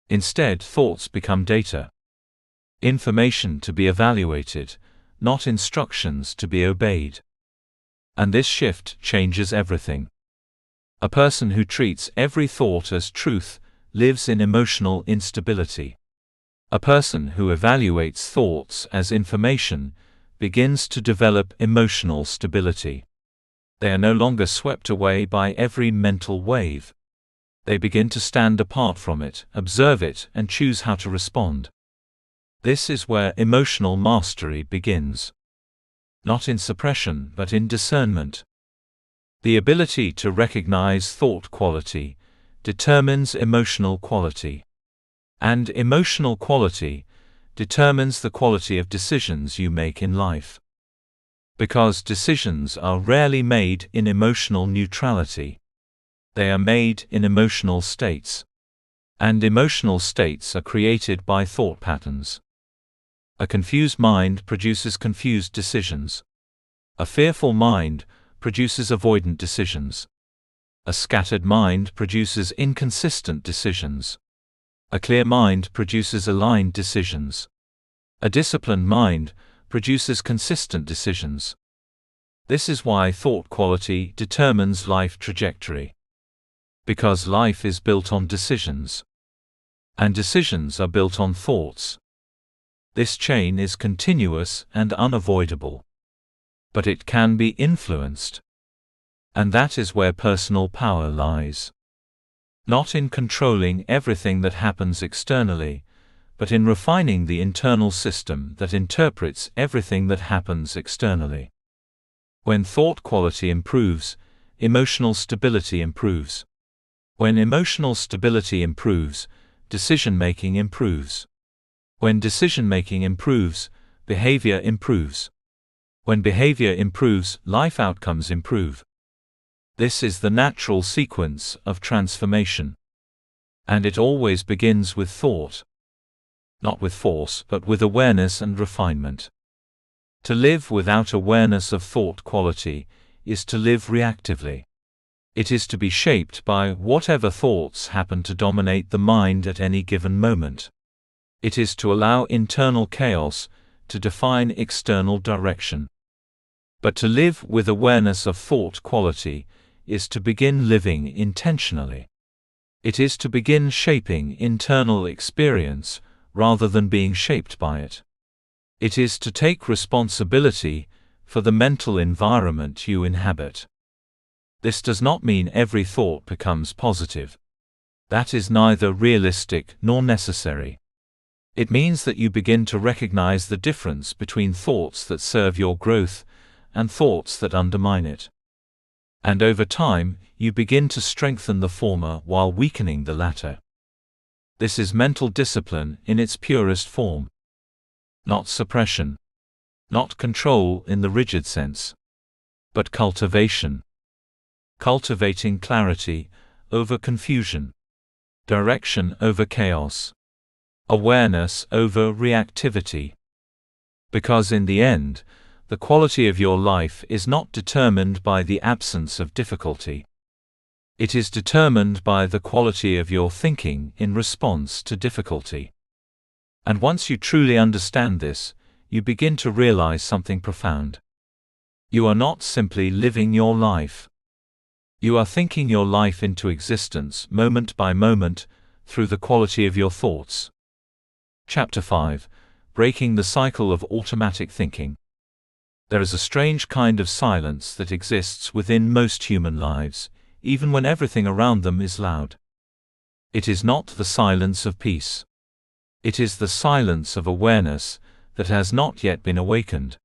Instead, thoughts become data. Information to be evaluated, not instructions to be obeyed. And this shift changes everything. A person who treats every thought as truth lives in emotional instability. A person who evaluates thoughts as information begins to develop emotional stability. They are no longer swept away by every mental wave. They begin to stand apart from it, observe it, and choose how to respond. This is where emotional mastery begins. Not in suppression, but in discernment. The ability to recognize thought quality determines emotional quality. And emotional quality determines the quality of decisions you make in life. Because decisions are rarely made in emotional neutrality. They are made in emotional states. And emotional states are created by thought patterns. A confused mind produces confused decisions. A fearful mind produces avoidant decisions. A scattered mind produces inconsistent decisions. A clear mind produces aligned decisions. A disciplined mind produces consistent decisions. This is why thought quality determines life trajectory. Because life is built on decisions. And decisions are built on thoughts. This chain is continuous and unavoidable. But it can be influenced. And that is where personal power lies. Not in controlling everything that happens externally, but in refining the internal system that interprets everything that happens externally. When thought quality improves, emotional stability improves. When emotional stability improves, decision-making improves. When decision-making improves, behavior improves. When behavior improves, life outcomes improve. This is the natural sequence of transformation. And it always begins with thought. Not with force, but with awareness and refinement. To live without awareness of thought quality is to live reactively. It is to be shaped by whatever thoughts happen to dominate the mind at any given moment. It is to allow internal chaos to define external direction. But to live with awareness of thought quality is to begin living intentionally. It is to begin shaping internal experience rather than being shaped by it. It is to take responsibility for the mental environment you inhabit. This does not mean every thought becomes positive. That is neither realistic nor necessary. It means that you begin to recognize the difference between thoughts that serve your growth and thoughts that undermine it. And over time, you begin to strengthen the former while weakening the latter. This is mental discipline in its purest form. Not suppression. Not control in the rigid sense. But cultivation. Cultivating clarity over confusion. Direction over chaos. Awareness over reactivity. Because in the end, the quality of your life is not determined by the absence of difficulty. It is determined by the quality of your thinking in response to difficulty. And once you truly understand this, you begin to realize something profound. You are not simply living your life. You are thinking your life into existence moment by moment through the quality of your thoughts. Chapter 5: Breaking the Cycle of Automatic Thinking. There is a strange kind of silence that exists within most human lives, even when everything around them is loud. It is not the silence of peace. It is the silence of awareness that has not yet been awakened.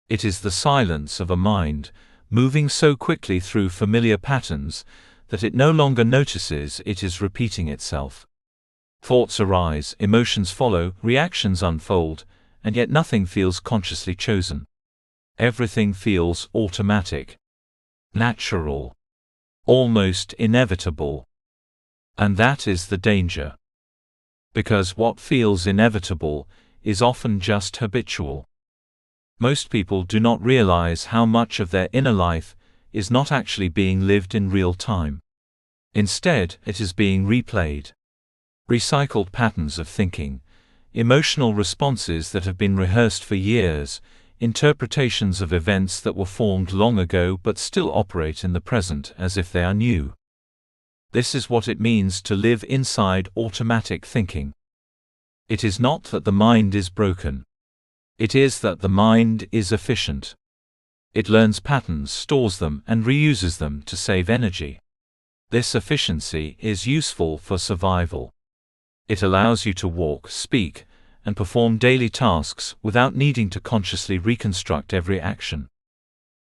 It is the silence of a mind moving so quickly through familiar patterns that it no longer notices it is repeating itself. Thoughts arise, emotions follow, reactions unfold, and yet nothing feels consciously chosen. Everything feels automatic, natural, almost inevitable. And that is the danger. Because what feels inevitable is often just habitual. Most people do not realize how much of their inner life is not actually being lived in real time. Instead, it is being replayed. Recycled patterns of thinking, emotional responses that have been rehearsed for years, interpretations of events that were formed long ago but still operate in the present as if they are new. This is what it means to live inside automatic thinking. It is not that the mind is broken. It is that the mind is efficient. It learns patterns, stores them, and reuses them to save energy. This efficiency is useful for survival. It allows you to walk, speak, and perform daily tasks without needing to consciously reconstruct every action.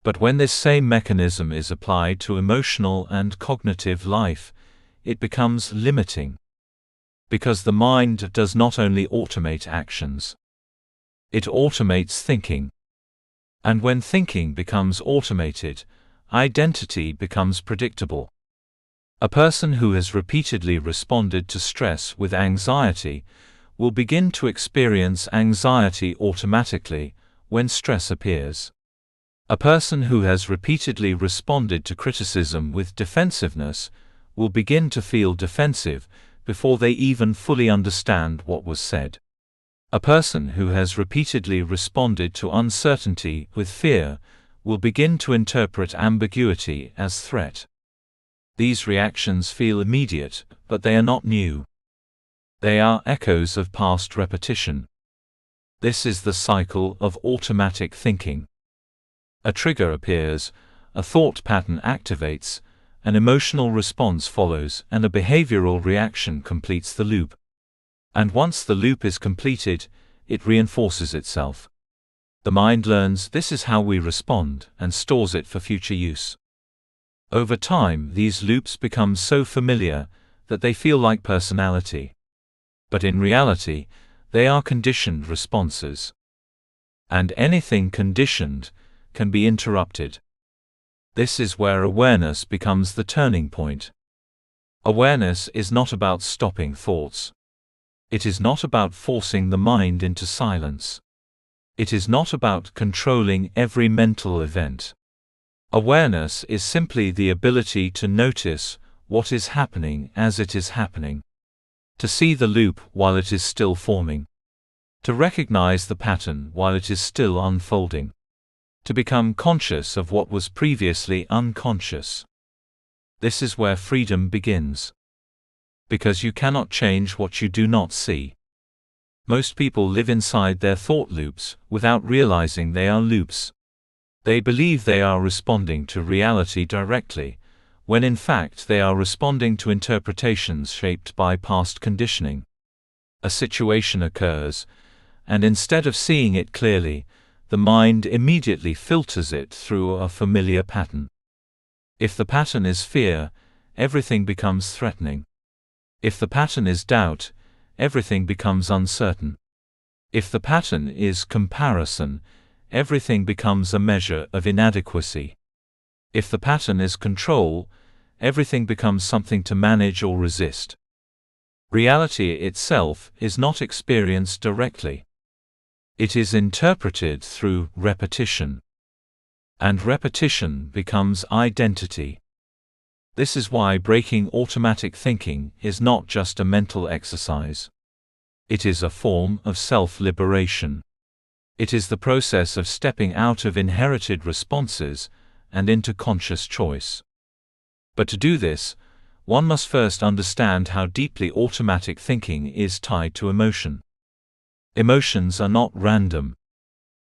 But when this same mechanism is applied to emotional and cognitive life, it becomes limiting. Because the mind does not only automate actions, it automates thinking. And when thinking becomes automated, identity becomes predictable. A person who has repeatedly responded to stress with anxiety will begin to experience anxiety automatically when stress appears. A person who has repeatedly responded to criticism with defensiveness will begin to feel defensive before they even fully understand what was said. A person who has repeatedly responded to uncertainty with fear will begin to interpret ambiguity as threat. These reactions feel immediate, but they are not new. They are echoes of past repetition. This is the cycle of automatic thinking. A trigger appears, a thought pattern activates, an emotional response follows, and a behavioral reaction completes the loop. And once the loop is completed, it reinforces itself. The mind learns this is how we respond and stores it for future use. Over time, these loops become so familiar that they feel like personality. But in reality, they are conditioned responses. And anything conditioned can be interrupted. This is where awareness becomes the turning point. Awareness is not about stopping thoughts. It is not about forcing the mind into silence. It is not about controlling every mental event. Awareness is simply the ability to notice what is happening as it is happening. To see the loop while it is still forming. To recognize the pattern while it is still unfolding. To become conscious of what was previously unconscious. This is where freedom begins. Because you cannot change what you do not see. Most people live inside their thought loops without realizing they are loops. They believe they are responding to reality directly, when in fact they are responding to interpretations shaped by past conditioning. A situation occurs, and instead of seeing it clearly, the mind immediately filters it through a familiar pattern. If the pattern is fear, everything becomes threatening. If the pattern is doubt, everything becomes uncertain. If the pattern is comparison, everything becomes a measure of inadequacy. If the pattern is control, everything becomes something to manage or resist. Reality itself is not experienced directly. It is interpreted through repetition. And repetition becomes identity. This is why breaking automatic thinking is not just a mental exercise. It is a form of self-liberation. It is the process of stepping out of inherited responses and into conscious choice. But to do this, one must first understand how deeply automatic thinking is tied to emotion. Emotions are not random.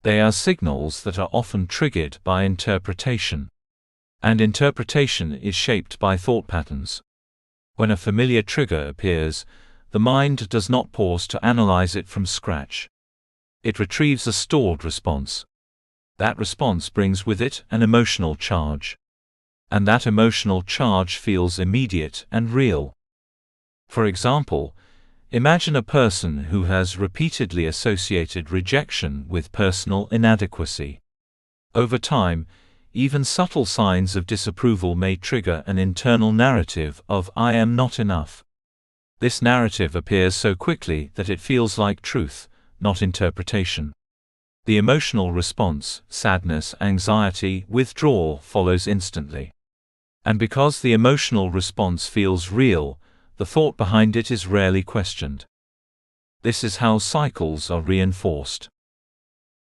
They are signals that are often triggered by interpretation. And interpretation is shaped by thought patterns. When a familiar trigger appears, the mind does not pause to analyze it from scratch. It retrieves a stored response. That response brings with it an emotional charge. and that emotional charge feels immediate and real. For example, imagine a person who has repeatedly associated rejection with personal inadequacy. Over time, even subtle signs of disapproval may trigger an internal narrative of "I am not enough." This narrative appears so quickly that it feels like truth, not interpretation. The emotional response, sadness, anxiety, withdrawal, follows instantly. And because the emotional response feels real, the thought behind it is rarely questioned. This is how cycles are reinforced.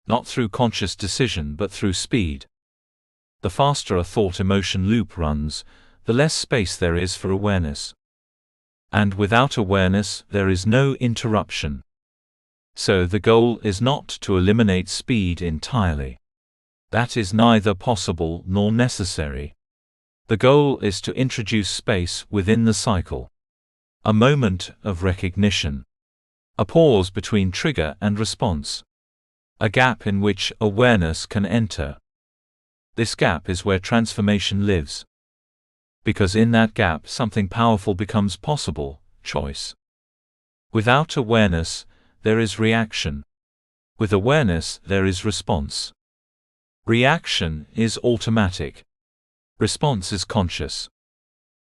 Not through conscious decision but through speed. The faster a thought-emotion loop runs, the less space there is for awareness. And without awareness, there is no interruption. So the goal is not to eliminate speed entirely. That is neither possible nor necessary. The goal is to introduce space within the cycle. A moment of recognition. A pause between trigger and response. A gap in which awareness can enter. This gap is where transformation lives. Because in that gap something powerful becomes possible: choice. Without awareness, there is reaction. With awareness, there is response. Reaction is automatic. Response is conscious.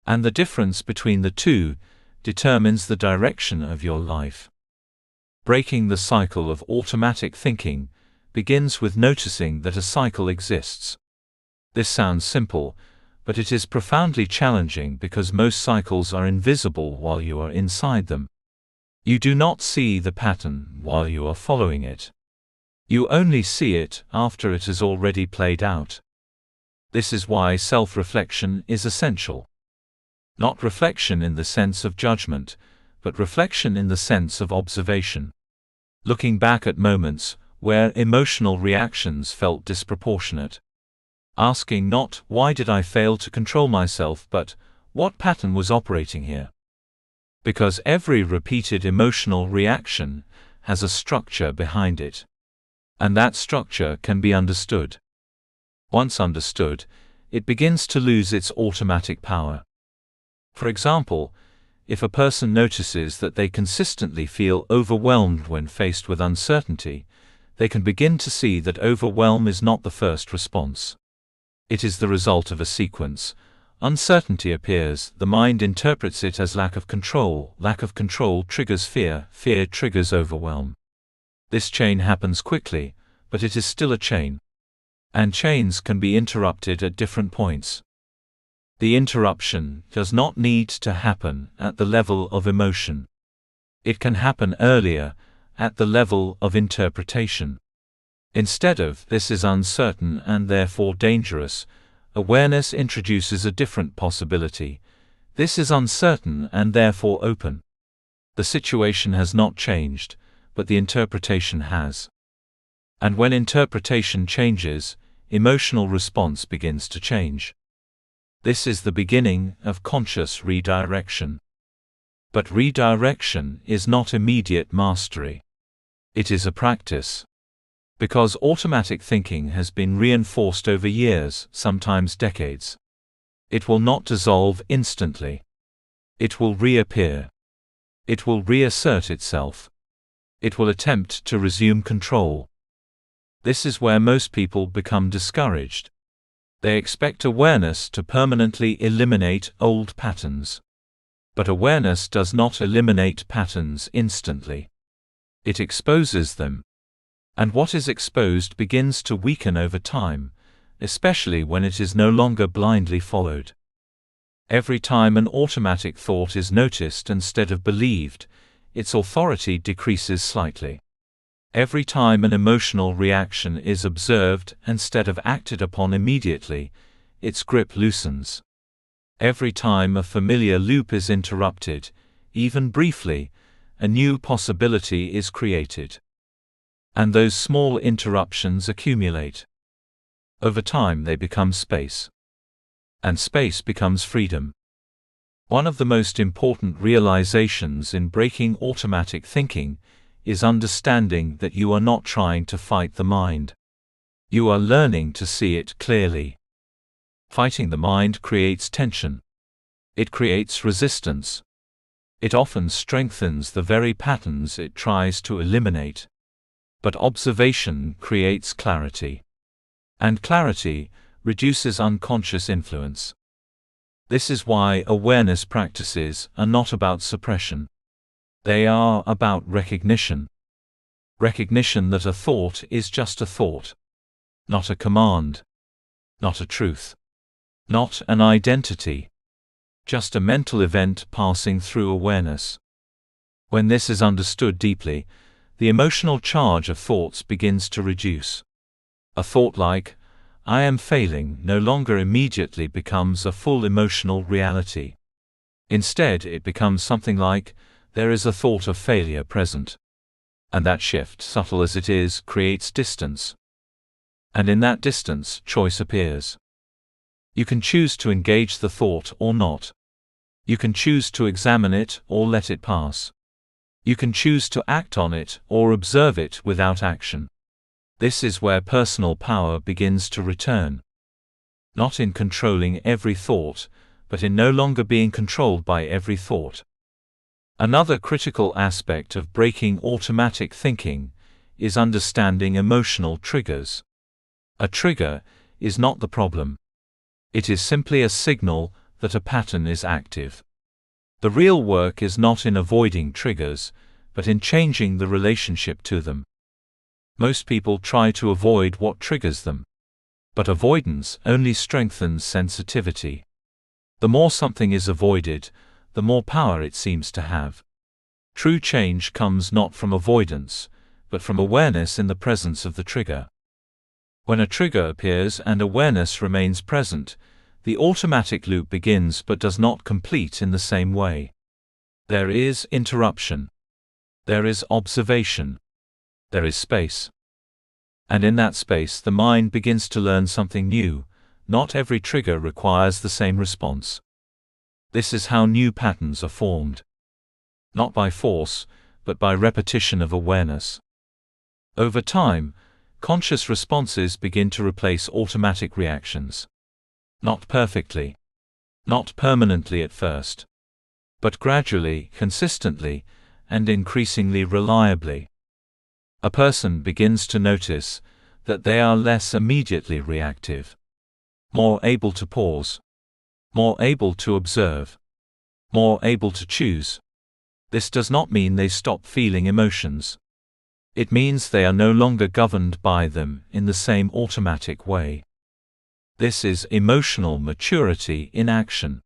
And the difference between the two determines the direction of your life. Breaking the cycle of automatic thinking begins with noticing that a cycle exists. This sounds simple, but it is profoundly challenging because most cycles are invisible while you are inside them. You do not see the pattern while you are following it. You only see it after it has already played out. This is why self-reflection is essential. Not reflection in the sense of judgment, but reflection in the sense of observation. Looking back at moments where emotional reactions felt disproportionate. Asking not, "Why did I fail to control myself?" but, "What pattern was operating here?" Because every repeated emotional reaction has a structure behind it. And that structure can be understood. Once understood, it begins to lose its automatic power. For example, if a person notices that they consistently feel overwhelmed when faced with uncertainty, they can begin to see that overwhelm is not the first response. It is the result of a sequence. Uncertainty appears, the mind interprets it as lack of control triggers fear, fear triggers overwhelm. This chain happens quickly, but it is still a chain. And chains can be interrupted at different points. The interruption does not need to happen at the level of emotion. It can happen earlier, at the level of interpretation. Instead of "this is uncertain and therefore dangerous," awareness introduces a different possibility: "this is uncertain and therefore open." The situation has not changed, but the interpretation has. And when interpretation changes, emotional response begins to change. This is the beginning of conscious redirection. But redirection is not immediate mastery. It is a practice. Because automatic thinking has been reinforced over years, sometimes decades. It will not dissolve instantly. It will reappear. It will reassert itself. It will attempt to resume control. This is where most people become discouraged. They expect awareness to permanently eliminate old patterns. But awareness does not eliminate patterns instantly. It exposes them. And what is exposed begins to weaken over time, especially when it is no longer blindly followed. Every time an automatic thought is noticed instead of believed, its authority decreases slightly. Every time an emotional reaction is observed instead of acted upon immediately, its grip loosens. Every time a familiar loop is interrupted, even briefly, a new possibility is created. And those small interruptions accumulate. Over time they become space. And space becomes freedom. One of the most important realizations in breaking automatic thinking is understanding that you are not trying to fight the mind. You are learning to see it clearly. Fighting the mind creates tension. It creates resistance. It often strengthens the very patterns it tries to eliminate. But observation creates clarity. And clarity reduces unconscious influence. This is why awareness practices are not about suppression. They are about recognition. Recognition that a thought is just a thought. Not a command. Not a truth. Not an identity. Just a mental event passing through awareness. When this is understood deeply, the emotional charge of thoughts begins to reduce. A thought like, "I am failing," no longer immediately becomes a full emotional reality. Instead, it becomes something like, "There is a thought of failure present." And that shift, subtle as it is, creates distance. And in that distance, choice appears. You can choose to engage the thought or not. You can choose to examine it or let it pass. You can choose to act on it or observe it without action. This is where personal power begins to return. Not in controlling every thought, but in no longer being controlled by every thought. Another critical aspect of breaking automatic thinking is understanding emotional triggers. A trigger is not the problem. It is simply a signal that a pattern is active. The real work is not in avoiding triggers, but in changing the relationship to them. Most people try to avoid what triggers them. But avoidance only strengthens sensitivity. The more something is avoided, the more power it seems to have. True change comes not from avoidance, but from awareness in the presence of the trigger. When a trigger appears and awareness remains present, the automatic loop begins but does not complete in the same way. There is interruption. There is observation. There is space. And in that space the mind begins to learn something new. Not every trigger requires the same response. This is how new patterns are formed. Not by force, but by repetition of awareness. Over time, conscious responses begin to replace automatic reactions. Not perfectly. Not permanently at first. But gradually, consistently, and increasingly reliably. A person begins to notice that they are less immediately reactive. More able to pause. More able to observe. More able to choose. This does not mean they stop feeling emotions. It means they are no longer governed by them in the same automatic way. This is emotional maturity in action.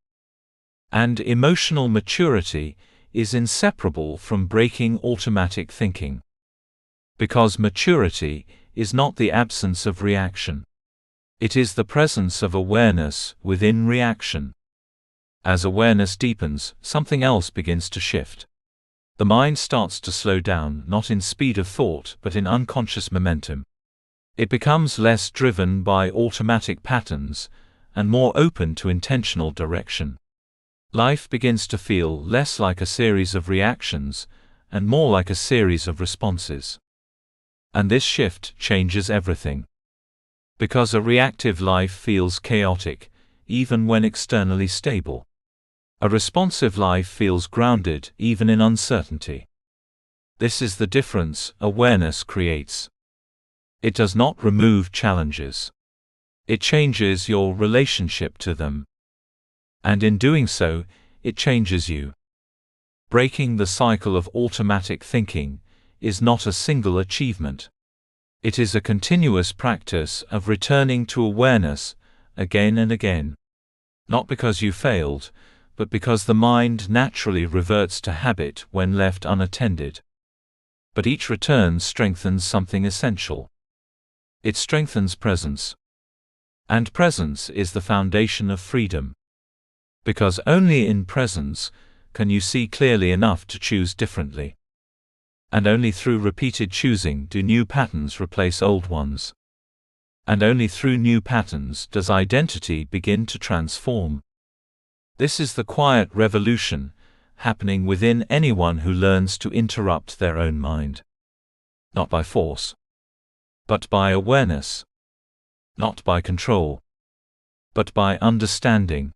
And emotional maturity is inseparable from breaking automatic thinking. Because maturity is not the absence of reaction. It is the presence of awareness within reaction. As awareness deepens, something else begins to shift. The mind starts to slow down, not in speed of thought, but in unconscious momentum. It becomes less driven by automatic patterns, and more open to intentional direction. Life begins to feel less like a series of reactions, and more like a series of responses. And this shift changes everything. Because a reactive life feels chaotic, even when externally stable. A responsive life feels grounded, even in uncertainty. This is the difference awareness creates. It does not remove challenges. It changes your relationship to them. And in doing so, it changes you. Breaking the cycle of automatic thinking is not a single achievement. It is a continuous practice of returning to awareness, again and again. Not because you failed, but because the mind naturally reverts to habit when left unattended. But each return strengthens something essential. It strengthens presence. And presence is the foundation of freedom. Because only in presence can you see clearly enough to choose differently. And only through repeated choosing do new patterns replace old ones. And only through new patterns does identity begin to transform. This is the quiet revolution happening within anyone who learns to interrupt their own mind. Not by force, but by awareness. Not by control, but by understanding.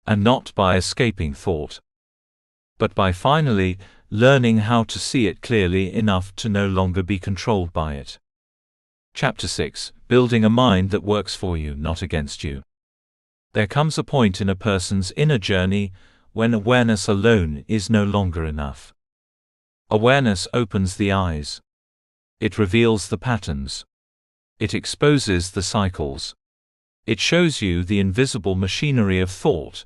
And not by escaping thought, but by finally learning how to see it clearly enough to no longer be controlled by it. Chapter 6: Building a Mind That Works for You, Not Against You. There comes a point in a person's inner journey when awareness alone is no longer enough. Awareness opens the eyes. It reveals the patterns. It exposes the cycles. It shows you the invisible machinery of thought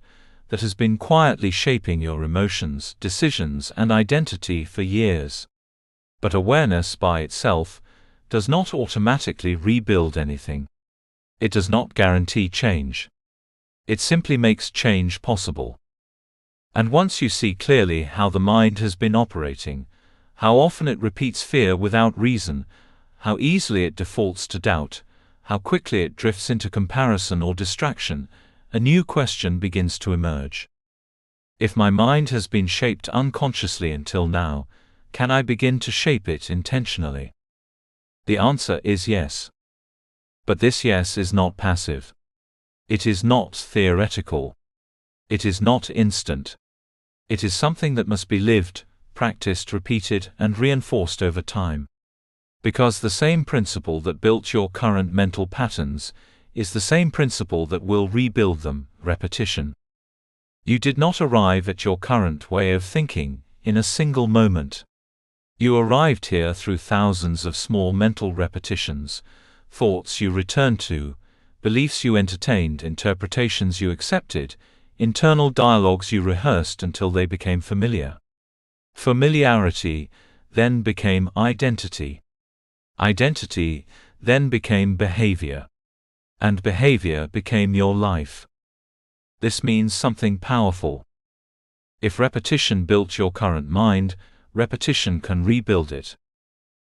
that has been quietly shaping your emotions, decisions, and identity for years. But awareness by itself does not automatically rebuild anything. It does not guarantee change. It simply makes change possible. And once you see clearly how the mind has been operating, how often it repeats fear without reason, how easily it defaults to doubt, how quickly it drifts into comparison or distraction, a new question begins to emerge. If my mind has been shaped unconsciously until now, can I begin to shape it intentionally? The answer is yes. But this yes is not passive. It is not theoretical. It is not instant. It is something that must be lived, practiced, repeated, and reinforced over time. Because the same principle that built your current mental patterns is the same principle that will rebuild them: repetition. You did not arrive at your current way of thinking in a single moment. You arrived here through thousands of small mental repetitions, thoughts you returned to, beliefs you entertained, interpretations you accepted, internal dialogues you rehearsed until they became familiar. Familiarity then became identity. Identity then became behavior. And behavior became your life. This means something powerful. If repetition built your current mind, repetition can rebuild it.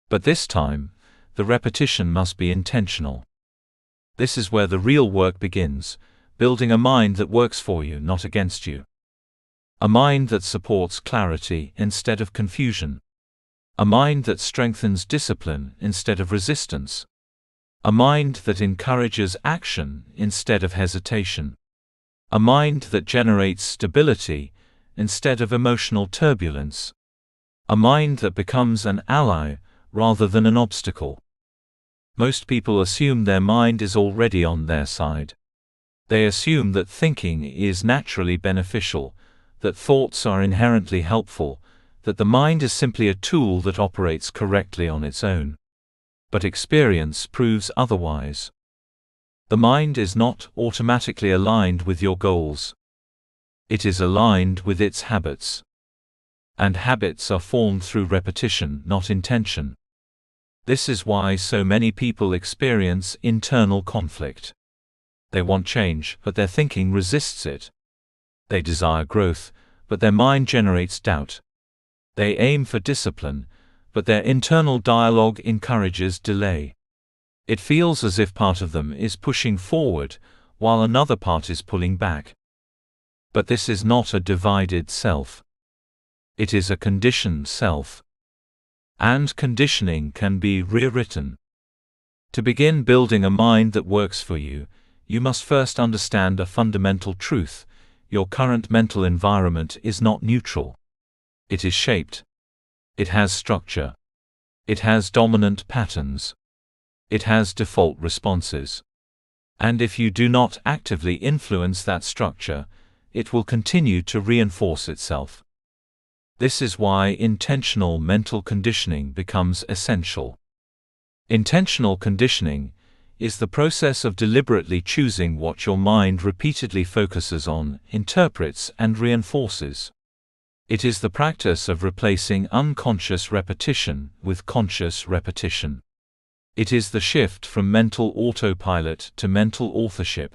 But this time, the repetition must be intentional. This is where the real work begins, building a mind that works for you, not against you. A mind that supports clarity instead of confusion. A mind that strengthens discipline instead of resistance. A mind that encourages action instead of hesitation. A mind that generates stability instead of emotional turbulence. A mind that becomes an ally rather than an obstacle. Most people assume their mind is already on their side. They assume that thinking is naturally beneficial, that thoughts are inherently helpful, that the mind is simply a tool that operates correctly on its own. But experience proves otherwise. The mind is not automatically aligned with your goals. It is aligned with its habits. And habits are formed through repetition, not intention. This is why so many people experience internal conflict. They want change, but their thinking resists it. They desire growth, but their mind generates doubt. They aim for discipline, but their internal dialogue encourages delay. It feels as if part of them is pushing forward, while another part is pulling back. But this is not a divided self. It is a conditioned self. And conditioning can be rewritten. To begin building a mind that works for you, you must first understand a fundamental truth: your current mental environment is not neutral. It is shaped. It has structure. It has dominant patterns. It has default responses. And if you do not actively influence that structure, it will continue to reinforce itself. This is why intentional mental conditioning becomes essential. Intentional conditioning is the process of deliberately choosing what your mind repeatedly focuses on, interprets, and reinforces. It is the practice of replacing unconscious repetition with conscious repetition. It is the shift from mental autopilot to mental authorship.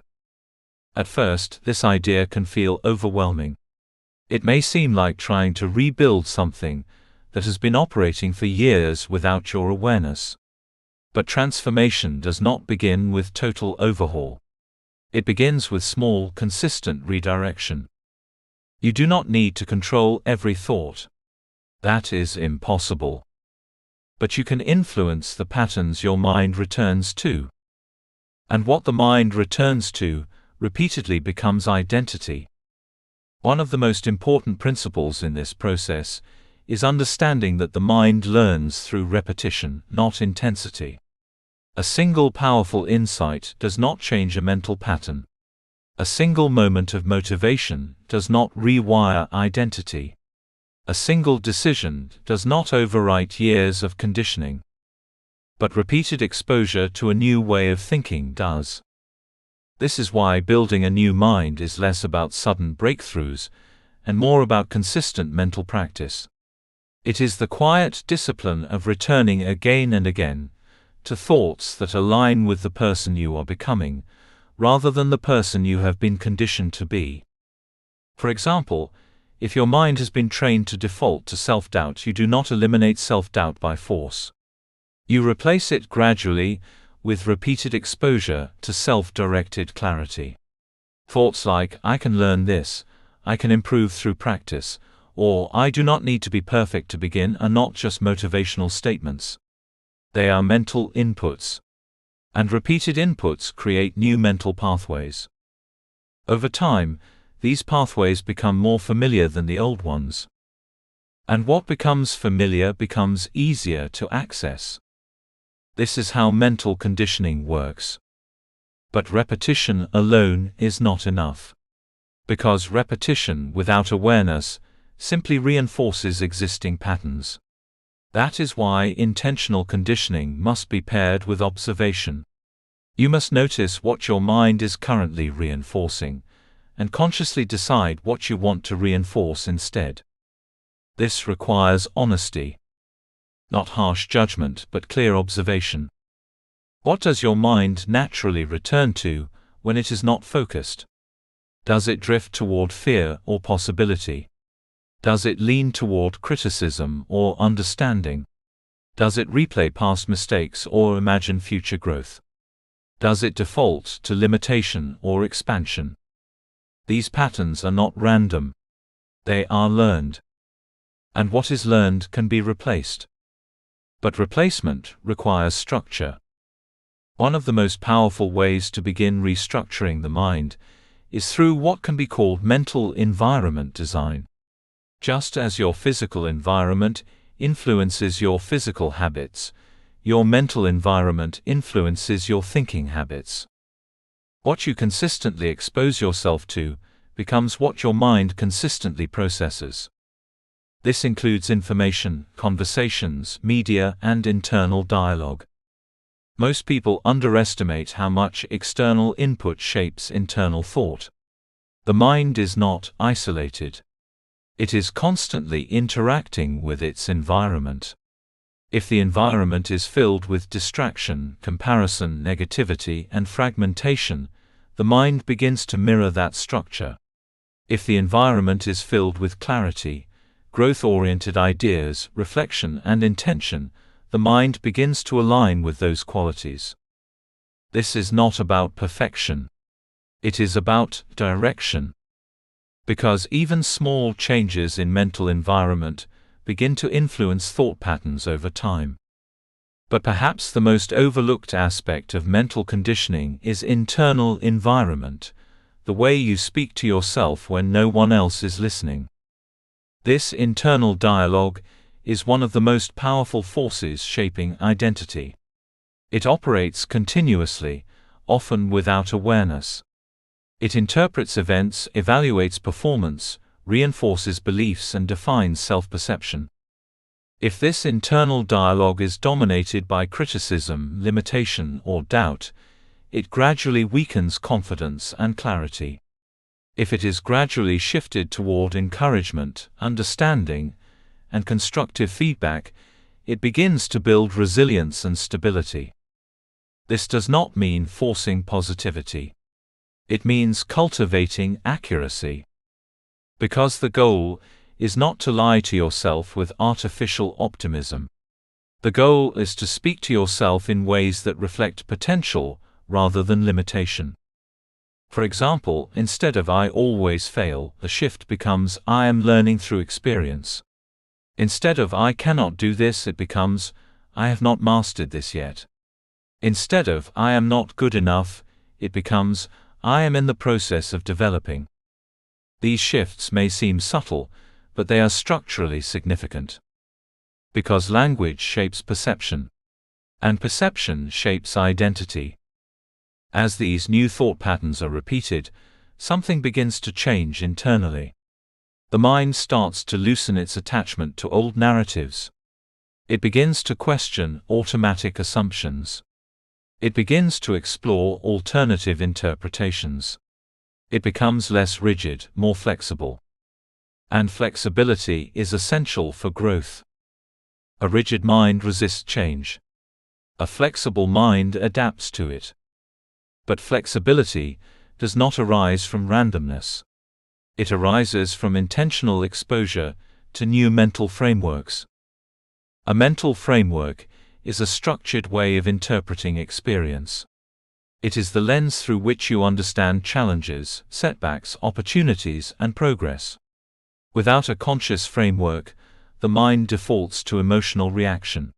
At first, this idea can feel overwhelming. It may seem like trying to rebuild something that has been operating for years without your awareness. But transformation does not begin with total overhaul. It begins with small, consistent redirection. You do not need to control every thought. That is impossible. But you can influence the patterns your mind returns to. And what the mind returns to repeatedly becomes identity. One of the most important principles in this process is understanding that the mind learns through repetition, not intensity. A single powerful insight does not change a mental pattern. A single moment of motivation does not rewire identity. A single decision does not overwrite years of conditioning. But repeated exposure to a new way of thinking does. This is why building a new mind is less about sudden breakthroughs and more about consistent mental practice. It is the quiet discipline of returning again and again to thoughts that align with the person you are becoming, rather than the person you have been conditioned to be. For example, if your mind has been trained to default to self-doubt, you do not eliminate self-doubt by force. You replace it gradually with repeated exposure to self-directed clarity. Thoughts like, "I can learn this," "I can improve through practice," or "I do not need to be perfect to begin," are not just motivational statements. They are mental inputs. And repeated inputs create new mental pathways. Over time, these pathways become more familiar than the old ones. And what becomes familiar becomes easier to access. This is how mental conditioning works. But repetition alone is not enough. Because repetition without awareness simply reinforces existing patterns. That is why intentional conditioning must be paired with observation. You must notice what your mind is currently reinforcing, and consciously decide what you want to reinforce instead. This requires honesty. Not harsh judgment, but clear observation. What does your mind naturally return to when it is not focused? Does it drift toward fear or possibility? Does it lean toward criticism or understanding? Does it replay past mistakes or imagine future growth? Does it default to limitation or expansion? These patterns are not random. They are learned. And what is learned can be replaced. But replacement requires structure. One of the most powerful ways to begin restructuring the mind is through what can be called mental environment design. Just as your physical environment influences your physical habits, your mental environment influences your thinking habits. What you consistently expose yourself to becomes what your mind consistently processes. This includes information, conversations, media, and internal dialogue. Most people underestimate how much external input shapes internal thought. The mind is not isolated. It is constantly interacting with its environment. If the environment is filled with distraction, comparison, negativity, and fragmentation, the mind begins to mirror that structure. If the environment is filled with clarity, growth-oriented ideas, reflection, and intention, the mind begins to align with those qualities. This is not about perfection. It is about direction. Because even small changes in mental environment begin to influence thought patterns over time. But perhaps the most overlooked aspect of mental conditioning is internal environment, the way you speak to yourself when no one else is listening. This internal dialogue is one of the most powerful forces shaping identity. It operates continuously, often without awareness. It interprets events, evaluates performance, reinforces beliefs, and defines self-perception. If this internal dialogue is dominated by criticism, limitation, or doubt, it gradually weakens confidence and clarity. If it is gradually shifted toward encouragement, understanding, and constructive feedback, it begins to build resilience and stability. This does not mean forcing positivity. It means cultivating accuracy. Because the goal is not to lie to yourself with artificial optimism. The goal is to speak to yourself in ways that reflect potential rather than limitation. For example, instead of "I always fail," the shift becomes "I am learning through experience." Instead of "I cannot do this," it becomes "I have not mastered this yet." Instead of "I am not good enough," it becomes I am in the process of developing. These shifts may seem subtle, but they are structurally significant. Because language shapes perception, and perception shapes identity. As these new thought patterns are repeated, something begins to change internally. The mind starts to loosen its attachment to old narratives. It begins to question automatic assumptions. It begins to explore alternative interpretations. It becomes less rigid, more flexible. And flexibility is essential for growth. A rigid mind resists change. A flexible mind adapts to it. But flexibility does not arise from randomness. It arises from intentional exposure to new mental frameworks. A mental framework is a structured way of interpreting experience. It is the lens through which you understand challenges, setbacks, opportunities, and progress. Without a conscious framework, the mind defaults to emotional reaction.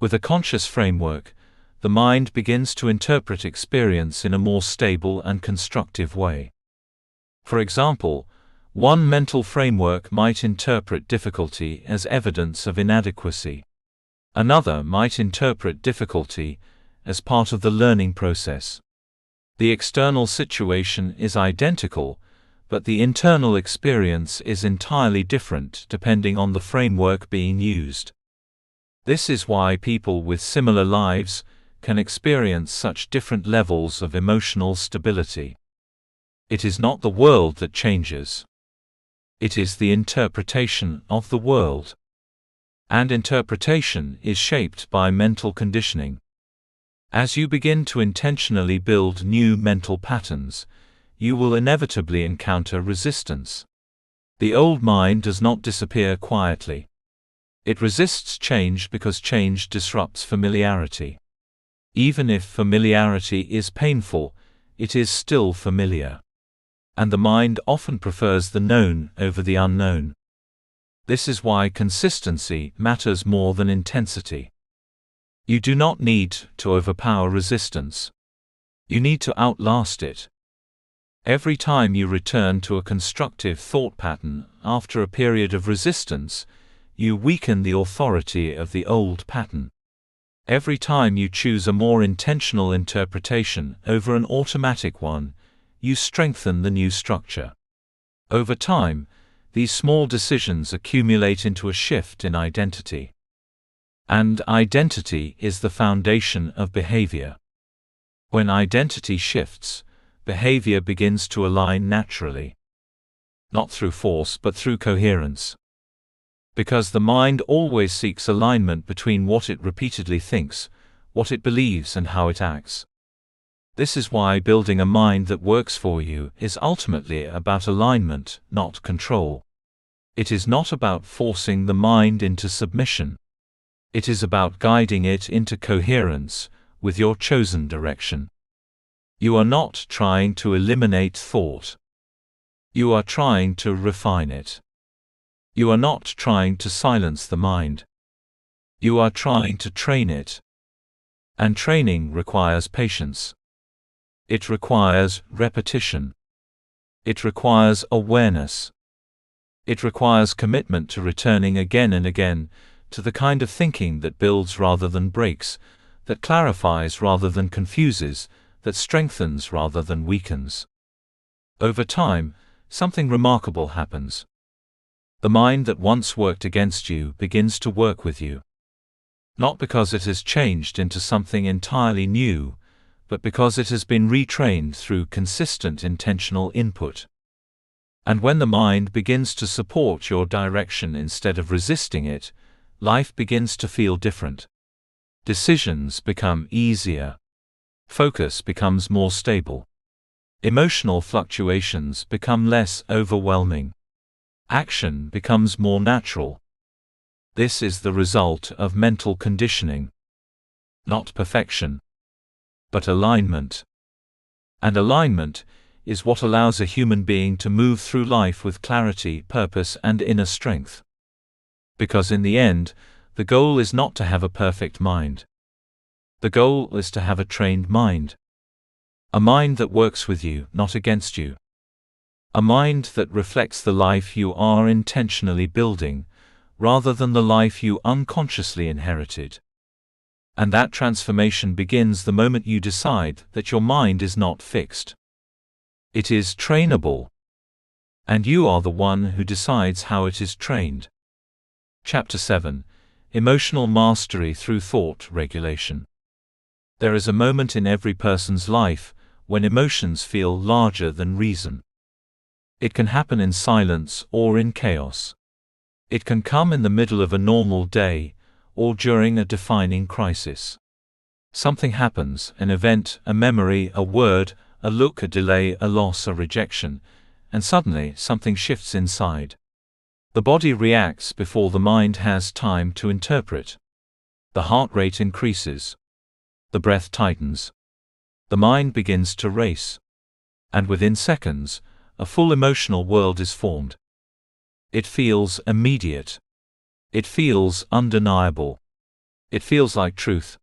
With a conscious framework, the mind begins to interpret experience in a more stable and constructive way. For example, one mental framework might interpret difficulty as evidence of inadequacy. Another might interpret difficulty as part of the learning process. The external situation is identical, but the internal experience is entirely different depending on the framework being used. This is why people with similar lives can experience such different levels of emotional stability. It is not the world that changes. It is the interpretation of the world. And interpretation is shaped by mental conditioning. As you begin to intentionally build new mental patterns, you will inevitably encounter resistance. The old mind does not disappear quietly. It resists change because change disrupts familiarity. Even if familiarity is painful, it is still familiar. And the mind often prefers the known over the unknown. This is why consistency matters more than intensity. You do not need to overpower resistance. You need to outlast it. Every time you return to a constructive thought pattern after a period of resistance, you weaken the authority of the old pattern. Every time you choose a more intentional interpretation over an automatic one, you strengthen the new structure. Over time, these small decisions accumulate into a shift in identity. And identity is the foundation of behavior. When identity shifts, behavior begins to align naturally. Not through force but through coherence. Because the mind always seeks alignment between what it repeatedly thinks, what it believes, and how it acts. This is why building a mind that works for you is ultimately about alignment, not control. It is not about forcing the mind into submission. It is about guiding it into coherence with your chosen direction. You are not trying to eliminate thought. You are trying to refine it. You are not trying to silence the mind. You are trying to train it. And training requires patience. It requires repetition. It requires awareness. It requires commitment to returning again and again to the kind of thinking that builds rather than breaks, that clarifies rather than confuses, that strengthens rather than weakens. Over time, something remarkable happens. The mind that once worked against you begins to work with you. Not because it has changed into something entirely new, but because it has been retrained through consistent intentional input. And when the mind begins to support your direction instead of resisting it, life begins to feel different. Decisions become easier. Focus becomes more stable. Emotional fluctuations become less overwhelming. Action becomes more natural. This is the result of mental conditioning. Not perfection, but alignment. And alignment is what allows a human being to move through life with clarity, purpose, and inner strength. Because in the end, the goal is not to have a perfect mind. The goal is to have a trained mind. A mind that works with you, not against you. A mind that reflects the life you are intentionally building, rather than the life you unconsciously inherited. And that transformation begins the moment you decide that your mind is not fixed. It is trainable. And you are the one who decides how it is trained. Chapter 7: Emotional Mastery Through Thought Regulation. There is a moment in every person's life when emotions feel larger than reason. It can happen in silence or in chaos. It can come in the middle of a normal day, or during a defining crisis. Something happens, an event, a memory, a word, a look, a delay, a loss, a rejection, and suddenly something shifts inside. The body reacts before the mind has time to interpret. The heart rate increases. The breath tightens. The mind begins to race. And within seconds, a full emotional world is formed. It feels immediate. It feels undeniable. It feels like truth.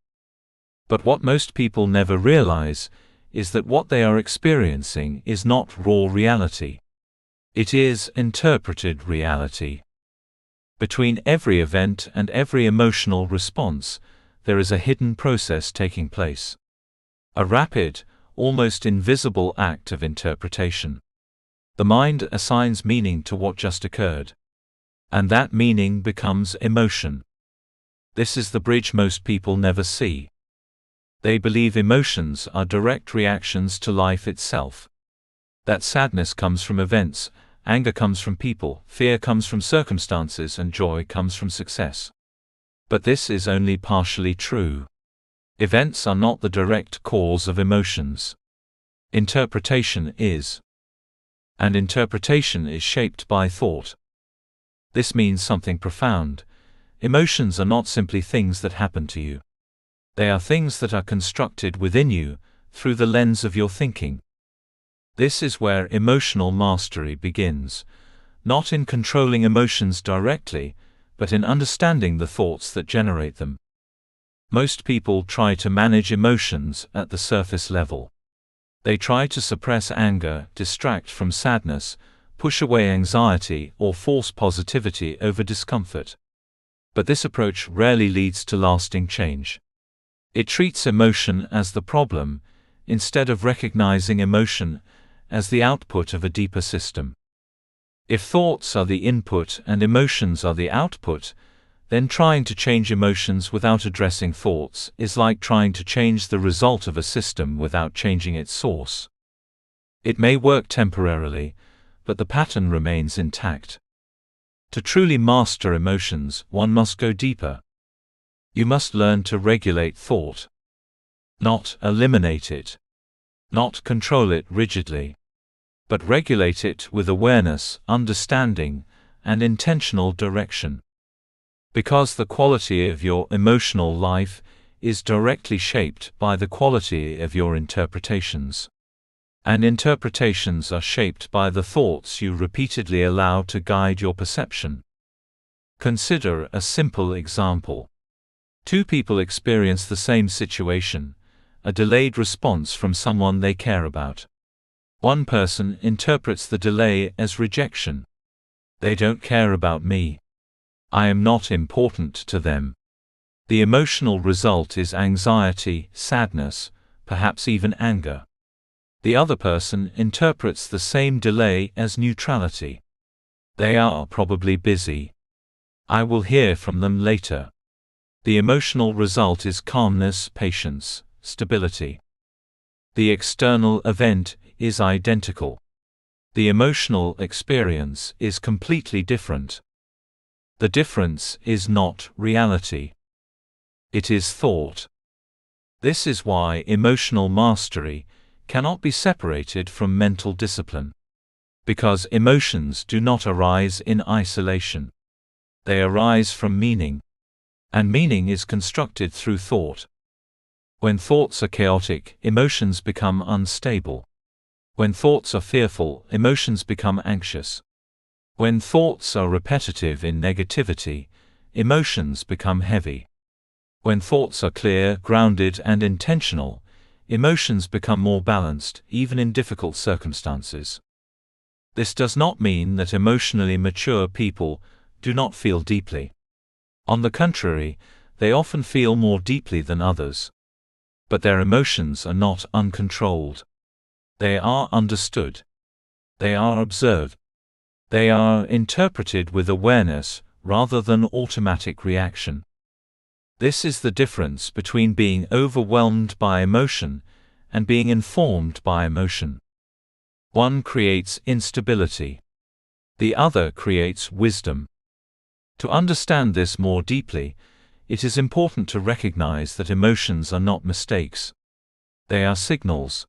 But what most people never realize is that what they are experiencing is not raw reality. It is interpreted reality. Between every event and every emotional response, there is a hidden process taking place. A rapid, almost invisible act of interpretation. The mind assigns meaning to what just occurred. And that meaning becomes emotion. This is the bridge most people never see. They believe emotions are direct reactions to life itself. That sadness comes from events, anger comes from people, fear comes from circumstances, and joy comes from success. But this is only partially true. Events are not the direct cause of emotions. Interpretation is. And interpretation is shaped by thought. This means something profound. Emotions are not simply things that happen to you. They are things that are constructed within you, through the lens of your thinking. This is where emotional mastery begins, not in controlling emotions directly, but in understanding the thoughts that generate them. Most people try to manage emotions at the surface level. They try to suppress anger, distract from sadness, push away anxiety, or force positivity over discomfort. But this approach rarely leads to lasting change. It treats emotion as the problem, instead of recognizing emotion as the output of a deeper system. If thoughts are the input and emotions are the output, then trying to change emotions without addressing thoughts is like trying to change the result of a system without changing its source. It may work temporarily, but the pattern remains intact. To truly master emotions, one must go deeper. You must learn to regulate thought. Not eliminate it. Not control it rigidly. But regulate it with awareness, understanding, and intentional direction. Because the quality of your emotional life is directly shaped by the quality of your interpretations. And interpretations are shaped by the thoughts you repeatedly allow to guide your perception. Consider a simple example. Two people experience the same situation, a delayed response from someone they care about. One person interprets the delay as rejection. They don't care about me. I am not important to them. The emotional result is anxiety, sadness, perhaps even anger. The other person interprets the same delay as neutrality. They are probably busy. I will hear from them later. The emotional result is calmness, patience, stability. The external event is identical. The emotional experience is completely different. The difference is not reality. It is thought. This is why emotional mastery cannot be separated from mental discipline. Because emotions do not arise in isolation. They arise from meaning. And meaning is constructed through thought. When thoughts are chaotic, emotions become unstable. When thoughts are fearful, emotions become anxious. When thoughts are repetitive in negativity, emotions become heavy. When thoughts are clear, grounded, and intentional, emotions become more balanced, even in difficult circumstances. This does not mean that emotionally mature people do not feel deeply. On the contrary, they often feel more deeply than others. But their emotions are not uncontrolled. They are understood. They are observed. They are interpreted with awareness rather than automatic reaction. This is the difference between being overwhelmed by emotion and being informed by emotion. One creates instability. The other creates wisdom. To understand this more deeply, it is important to recognize that emotions are not mistakes. They are signals.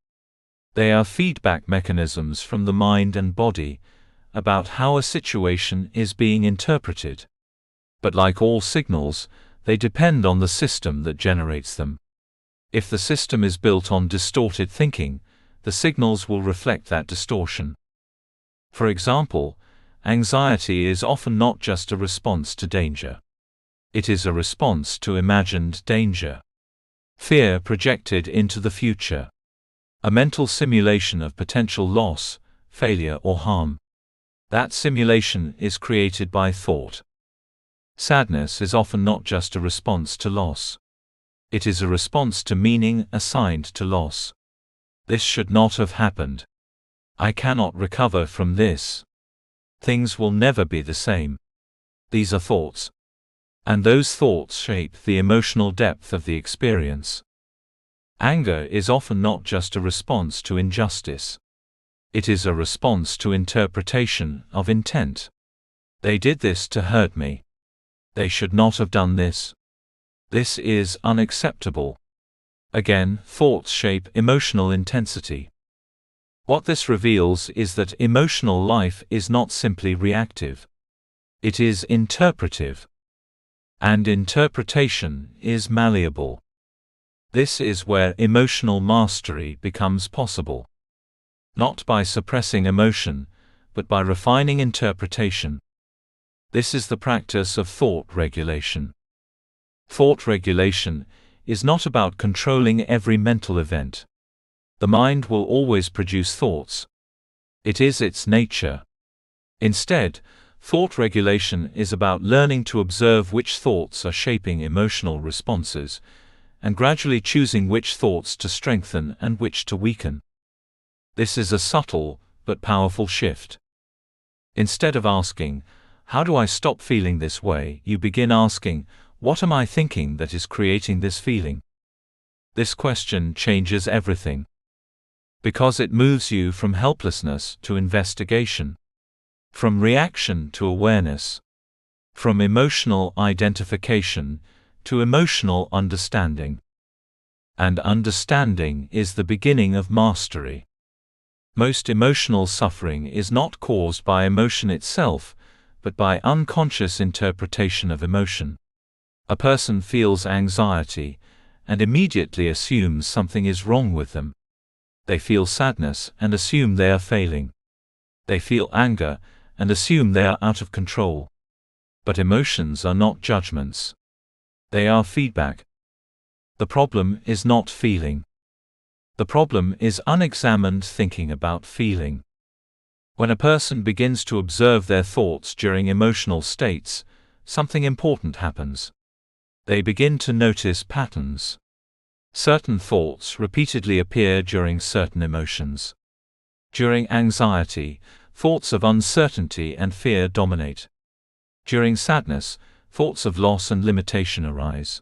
They are feedback mechanisms from the mind and body about how a situation is being interpreted. But like all signals, they depend on the system that generates them. If the system is built on distorted thinking, the signals will reflect that distortion. For example, anxiety is often not just a response to danger. It is a response to imagined danger. Fear projected into the future. A mental simulation of potential loss, failure or harm. That simulation is created by thought. Sadness is often not just a response to loss. It is a response to meaning assigned to loss. This should not have happened. I cannot recover from this. Things will never be the same. These are thoughts. And those thoughts shape the emotional depth of the experience. Anger is often not just a response to injustice. It is a response to interpretation of intent. They did this to hurt me. They should not have done this. This is unacceptable. Again, thoughts shape emotional intensity. What this reveals is that emotional life is not simply reactive. It is interpretive. And interpretation is malleable. This is where emotional mastery becomes possible. Not by suppressing emotion, but by refining interpretation. This is the practice of thought regulation. Thought regulation is not about controlling every mental event. The mind will always produce thoughts. It is its nature. Instead, thought regulation is about learning to observe which thoughts are shaping emotional responses, and gradually choosing which thoughts to strengthen and which to weaken. This is a subtle but powerful shift. Instead of asking, "How do I stop feeling this way?" you begin asking, "What am I thinking that is creating this feeling?" This question changes everything. Because it moves you from helplessness to investigation, from reaction to awareness, from emotional identification to emotional understanding. And understanding is the beginning of mastery. Most emotional suffering is not caused by emotion itself, but by unconscious interpretation of emotion. A person feels anxiety and immediately assumes something is wrong with them. They feel sadness and assume they are failing. They feel anger and assume they are out of control. But emotions are not judgments. They are feedback. The problem is not feeling. The problem is unexamined thinking about feeling. When a person begins to observe their thoughts during emotional states, something important happens. They begin to notice patterns. Certain thoughts repeatedly appear during certain emotions. During anxiety, thoughts of uncertainty and fear dominate. During sadness, thoughts of loss and limitation arise.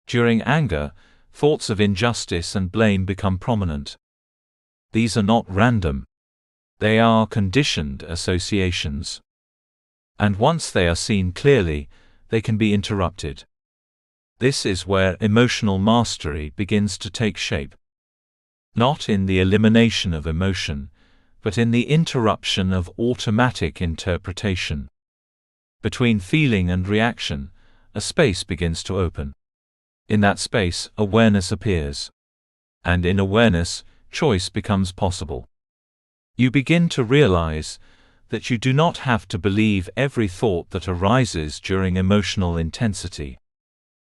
During anger, thoughts of injustice and blame become prominent. These are not random. They are conditioned associations. And once they are seen clearly, they can be interrupted. This is where emotional mastery begins to take shape. Not in the elimination of emotion, but in the interruption of automatic interpretation. Between feeling and reaction, a space begins to open. In that space, awareness appears. And in awareness, choice becomes possible. You begin to realize that you do not have to believe every thought that arises during emotional intensity.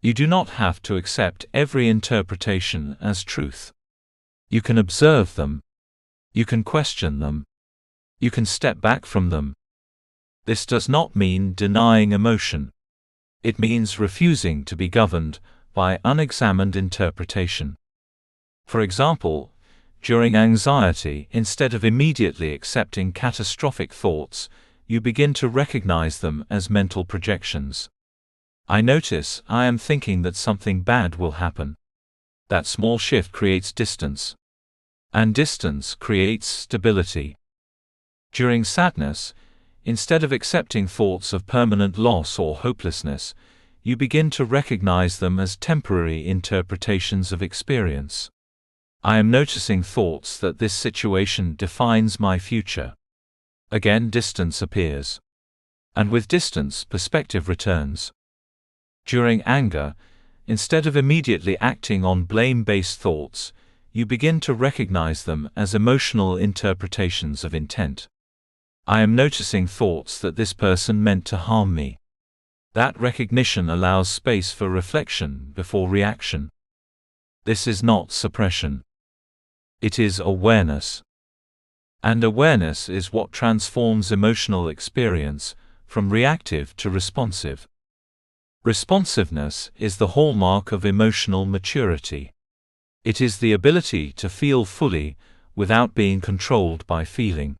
You do not have to accept every interpretation as truth. You can observe them. You can question them. You can step back from them. This does not mean denying emotion. It means refusing to be governed by unexamined interpretation. For example, during anxiety, instead of immediately accepting catastrophic thoughts, you begin to recognize them as mental projections. I notice I am thinking that something bad will happen. That small shift creates distance. And distance creates stability. During sadness, instead of accepting thoughts of permanent loss or hopelessness, you begin to recognize them as temporary interpretations of experience. I am noticing thoughts that this situation defines my future. Again, distance appears. And with distance, perspective returns. During anger, instead of immediately acting on blame-based thoughts, you begin to recognize them as emotional interpretations of intent. I am noticing thoughts that this person meant to harm me. That recognition allows space for reflection before reaction. This is not suppression. It is awareness. And awareness is what transforms emotional experience from reactive to responsive. Responsiveness is the hallmark of emotional maturity. It is the ability to feel fully without being controlled by feeling.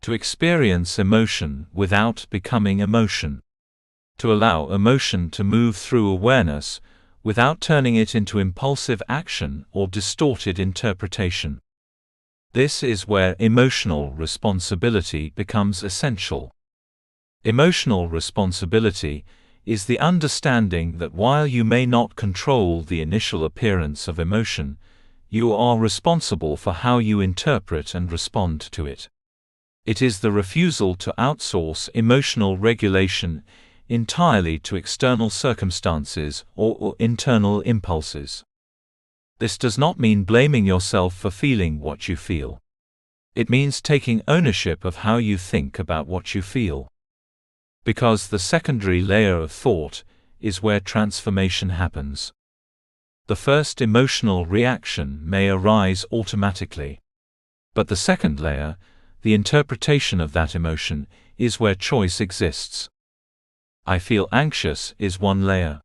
To experience emotion without becoming emotion. To allow emotion to move through awareness without turning it into impulsive action or distorted interpretation. This is where emotional responsibility becomes essential. Emotional responsibility is the understanding that while you may not control the initial appearance of emotion, you are responsible for how you interpret and respond to it. It is the refusal to outsource emotional regulation entirely to external circumstances or internal impulses. This does not mean blaming yourself for feeling what you feel. It means taking ownership of how you think about what you feel. Because the secondary layer of thought is where transformation happens. The first emotional reaction may arise automatically. But the second layer, the interpretation of that emotion, is where choice exists. I feel anxious is one layer.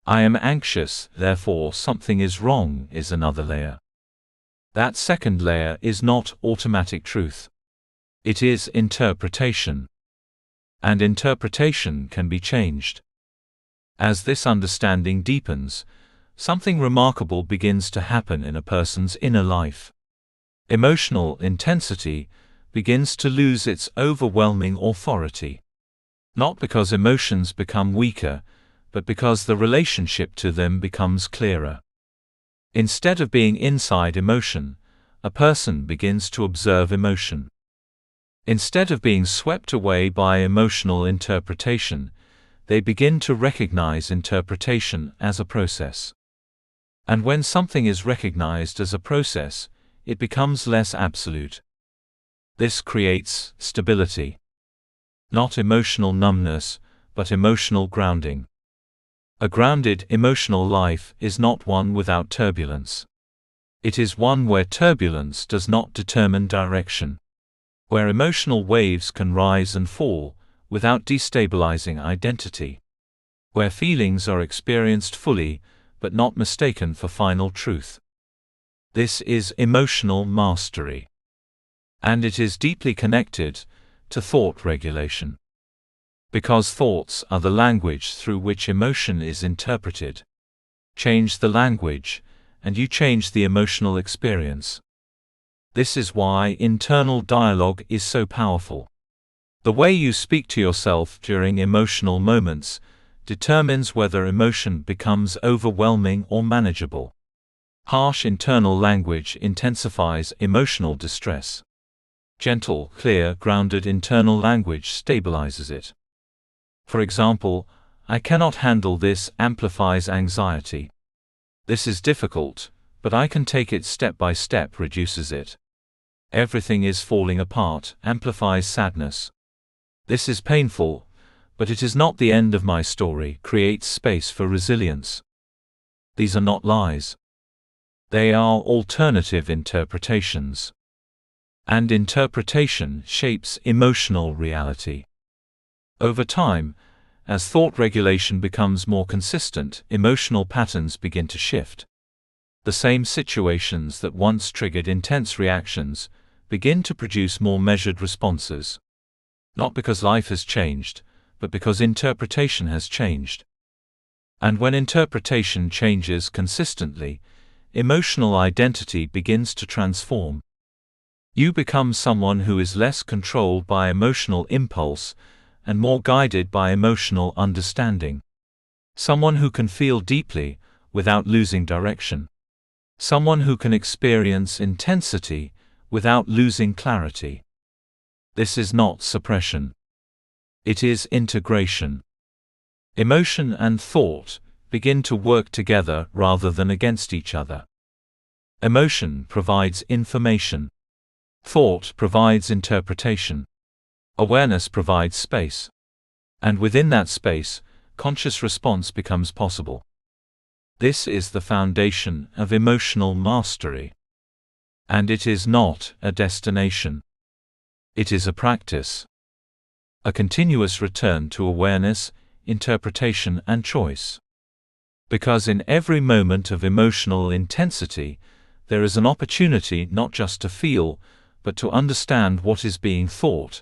I am anxious, therefore something is wrong is another layer. That second layer is not automatic truth. It is interpretation. And interpretation can be changed. As this understanding deepens, something remarkable begins to happen in a person's inner life. Emotional intensity begins to lose its overwhelming authority. Not because emotions become weaker, but because the relationship to them becomes clearer. Instead of being inside emotion, a person begins to observe emotion. Instead of being swept away by emotional interpretation, they begin to recognize interpretation as a process. And when something is recognized as a process, it becomes less absolute. This creates stability. Not emotional numbness, but emotional grounding. A grounded emotional life is not one without turbulence. It is one where turbulence does not determine direction. Where emotional waves can rise and fall without destabilizing identity. Where feelings are experienced fully, but not mistaken for final truth. This is emotional mastery. And it is deeply connected to thought regulation. Because thoughts are the language through which emotion is interpreted. Change the language, and you change the emotional experience. This is why internal dialogue is so powerful. The way you speak to yourself during emotional moments determines whether emotion becomes overwhelming or manageable. Harsh internal language intensifies emotional distress. Gentle, clear, grounded internal language stabilizes it. For example, I cannot handle this amplifies anxiety. This is difficult, but I can take it step by step reduces it. Everything is falling apart amplifies sadness. This is painful, but it is not the end of my story creates space for resilience. These are not lies. They are alternative interpretations. And interpretation shapes emotional reality. Over time, as thought regulation becomes more consistent, emotional patterns begin to shift. The same situations that once triggered intense reactions begin to produce more measured responses. Not because life has changed, but because interpretation has changed. And when interpretation changes consistently, emotional identity begins to transform. You become someone who is less controlled by emotional impulse and more guided by emotional understanding. Someone who can feel deeply without losing direction. Someone who can experience intensity without losing clarity. This is not suppression. It is integration. Emotion and thought begin to work together rather than against each other. Emotion provides information. Thought provides interpretation. Awareness provides space. And within that space, conscious response becomes possible. This is the foundation of emotional mastery. And it is not a destination. It is a practice. A continuous return to awareness, interpretation and choice. Because in every moment of emotional intensity, there is an opportunity not just to feel, but to understand what is being thought,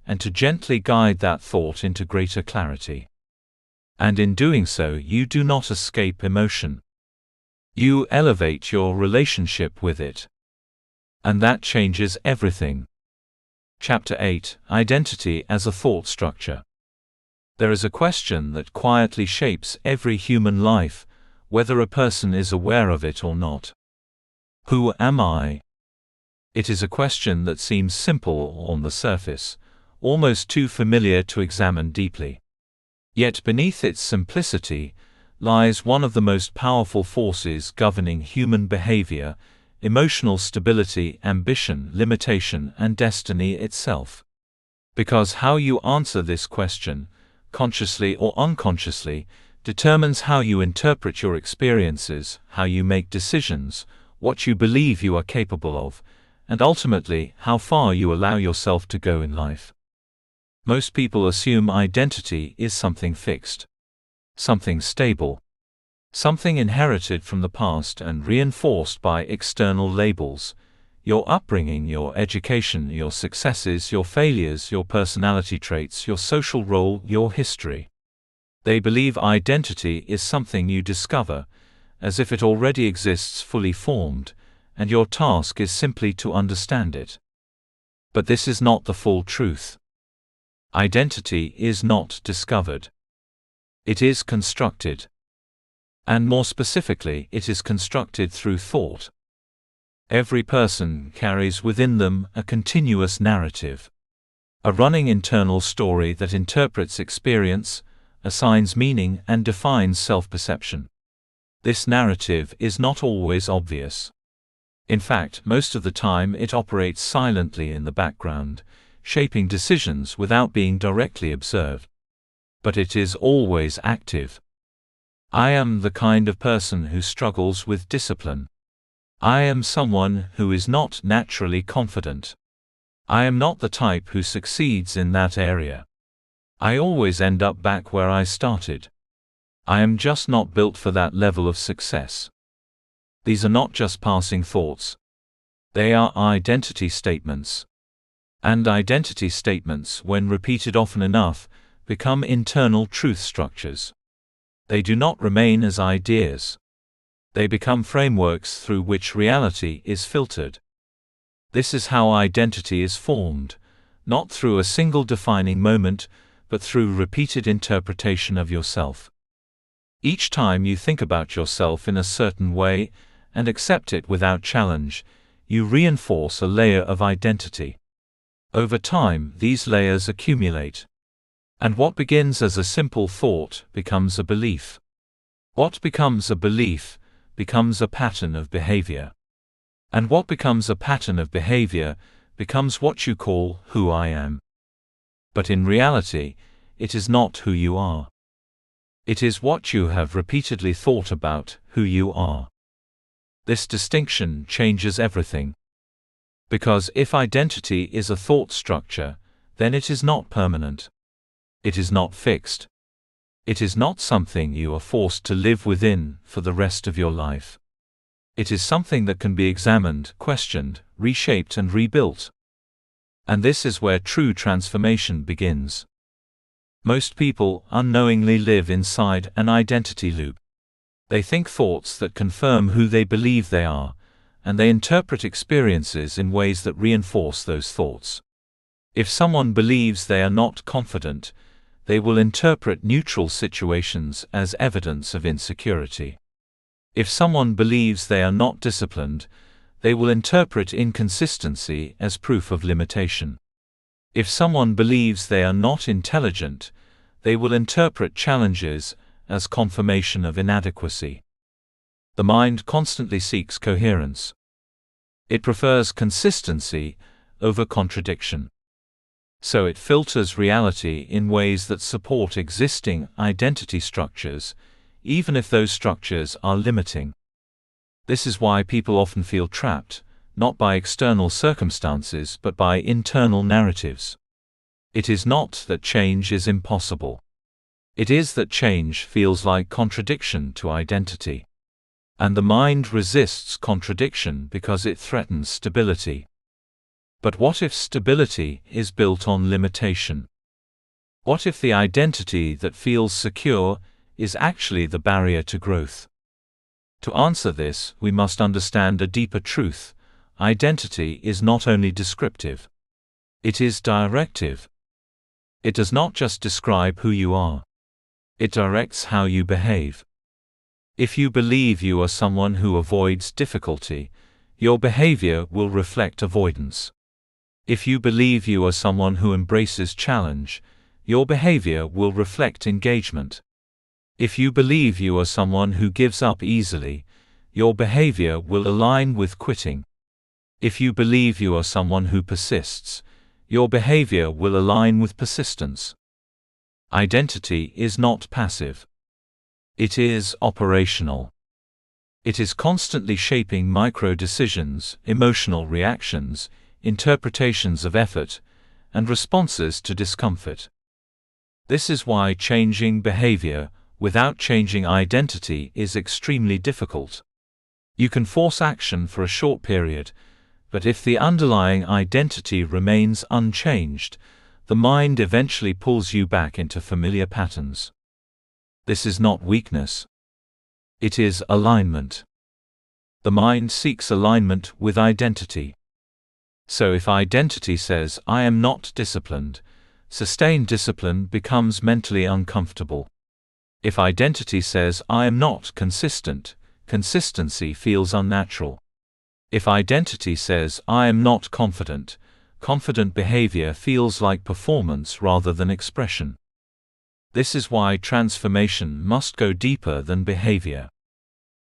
and to gently guide that thought into greater clarity. And in doing so, you do not escape emotion. You elevate your relationship with it. And that changes everything. Chapter 8: Identity as a Thought Structure. There is a question that quietly shapes every human life, whether a person is aware of it or not. Who am I? It is a question that seems simple on the surface, almost too familiar to examine deeply. Yet beneath its simplicity lies one of the most powerful forces governing human behavior, emotional stability, ambition, limitation, and destiny itself. Because how you answer this question, consciously or unconsciously, determines how you interpret your experiences, how you make decisions, what you believe you are capable of, and ultimately, how far you allow yourself to go in life. Most people assume identity is something fixed, something stable, something inherited from the past and reinforced by external labels: your upbringing, your education, your successes, your failures, your personality traits, your social role, your history. They believe identity is something you discover, as if it already exists fully formed, and your task is simply to understand it. But this is not the full truth. Identity is not discovered. It is constructed. And more specifically, it is constructed through thought. Every person carries within them a continuous narrative, a running internal story that interprets experience, assigns meaning, and defines self-perception. This narrative is not always obvious. In fact, most of the time it operates silently in the background, shaping decisions without being directly observed. But it is always active. I am the kind of person who struggles with discipline. I am someone who is not naturally confident. I am not the type who succeeds in that area. I always end up back where I started. I am just not built for that level of success. These are not just passing thoughts. They are identity statements. And identity statements, when repeated often enough, become internal truth structures. They do not remain as ideas. They become frameworks through which reality is filtered. This is how identity is formed, not through a single defining moment, but through repeated interpretation of yourself. Each time you think about yourself in a certain way, and accept it without challenge, you reinforce a layer of identity. Over time, these layers accumulate. And what begins as a simple thought becomes a belief. What becomes a belief becomes a pattern of behavior. And what becomes a pattern of behavior becomes what you call who I am. But in reality, it is not who you are. It is what you have repeatedly thought about who you are. This distinction changes everything. Because if identity is a thought structure, then it is not permanent. It is not fixed. It is not something you are forced to live within for the rest of your life. It is something that can be examined, questioned, reshaped and rebuilt. And this is where true transformation begins. Most people unknowingly live inside an identity loop. They think thoughts that confirm who they believe they are, and they interpret experiences in ways that reinforce those thoughts. If someone believes they are not confident, they will interpret neutral situations as evidence of insecurity. If someone believes they are not disciplined, they will interpret inconsistency as proof of limitation. If someone believes they are not intelligent, they will interpret challenges as confirmation of inadequacy. The mind constantly seeks coherence. It prefers consistency over contradiction. So it filters reality in ways that support existing identity structures, even if those structures are limiting. This is why people often feel trapped, not by external circumstances but by internal narratives. It is not that change is impossible. It is that change feels like contradiction to identity. And the mind resists contradiction because it threatens stability. But what if stability is built on limitation? What if the identity that feels secure is actually the barrier to growth? To answer this, we must understand a deeper truth. Identity is not only descriptive. It is directive. It does not just describe who you are. It directs how you behave. If you believe you are someone who avoids difficulty, your behavior will reflect avoidance. If you believe you are someone who embraces challenge, your behavior will reflect engagement. If you believe you are someone who gives up easily, your behavior will align with quitting. If you believe you are someone who persists, your behavior will align with persistence. Identity is not passive. It is operational. It is constantly shaping micro-decisions, emotional reactions, interpretations of effort, and responses to discomfort. This is why changing behavior without changing identity is extremely difficult. You can force action for a short period, but if the underlying identity remains unchanged, the mind eventually pulls you back into familiar patterns. This is not weakness. It is alignment. The mind seeks alignment with identity. So if identity says, "I am not disciplined," sustained discipline becomes mentally uncomfortable. If identity says, "I am not consistent," consistency feels unnatural. If identity says, "I am not confident," confident behavior feels like performance rather than expression. This is why transformation must go deeper than behavior.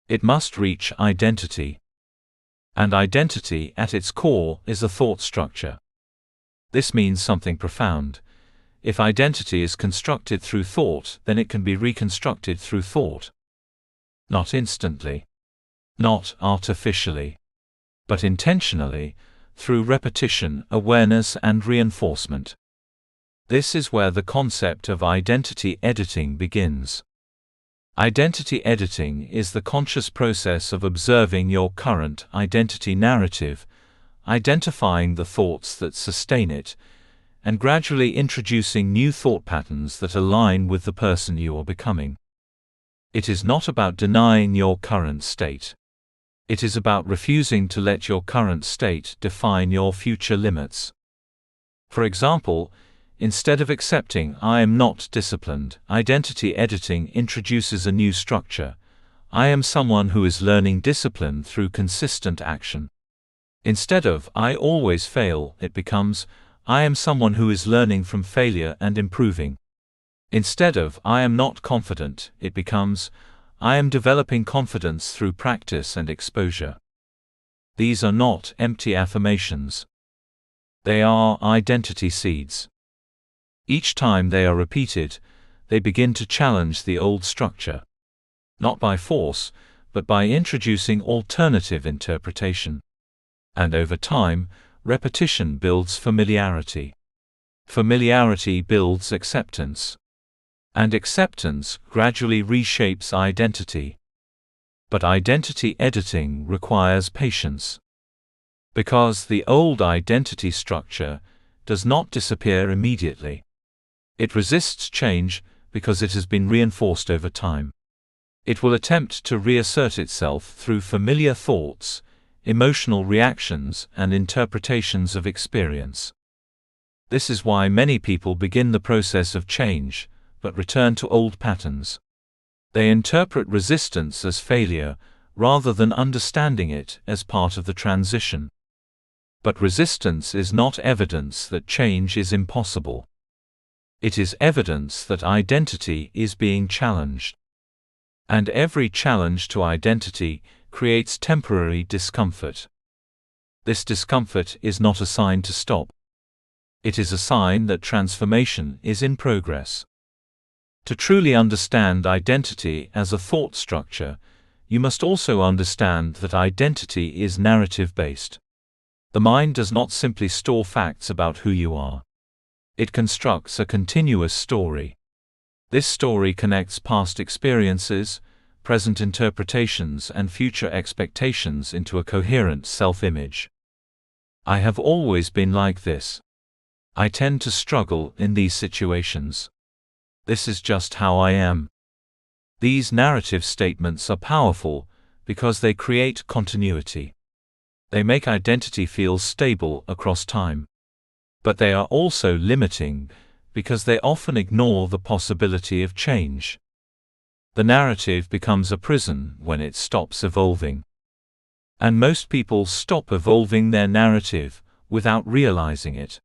It must reach identity. And identity, at its core, is a thought structure. This means something profound. If identity is constructed through thought, then it can be reconstructed through thought. Not instantly. Not artificially. But intentionally, through repetition, awareness and reinforcement. This is where the concept of identity editing begins. Identity editing is the conscious process of observing your current identity narrative, identifying the thoughts that sustain it, and gradually introducing new thought patterns that align with the person you are becoming. It is not about denying your current state. It is about refusing to let your current state define your future limits. For example, instead of accepting "I am not disciplined," identity editing introduces a new structure. I am someone who is learning discipline through consistent action. Instead of "I always fail," it becomes I am someone who is learning from failure and improving. Instead of "I am not confident," it becomes I am developing confidence through practice and exposure. These are not empty affirmations. They are identity seeds. Each time they are repeated, they begin to challenge the old structure. Not by force, but by introducing alternative interpretation. And over time, repetition builds familiarity. Familiarity builds acceptance. And acceptance gradually reshapes identity. But identity editing requires patience. Because the old identity structure does not disappear immediately. It resists change because it has been reinforced over time. It will attempt to reassert itself through familiar thoughts, emotional reactions, and interpretations of experience. This is why many people begin the process of change, but return to old patterns. They interpret resistance as failure, rather than understanding it as part of the transition. But resistance is not evidence that change is impossible. It is evidence that identity is being challenged. And every challenge to identity creates temporary discomfort. This discomfort is not a sign to stop. It is a sign that transformation is in progress. To truly understand identity as a thought structure, you must also understand that identity is narrative-based. The mind does not simply store facts about who you are. It constructs a continuous story. This story connects past experiences, present interpretations, and future expectations into a coherent self-image. I have always been like this. I tend to struggle in these situations. This is just how I am. These narrative statements are powerful because they create continuity. They make identity feel stable across time. But they are also limiting because they often ignore the possibility of change. The narrative becomes a prison when it stops evolving. And most people stop evolving their narrative without realizing it.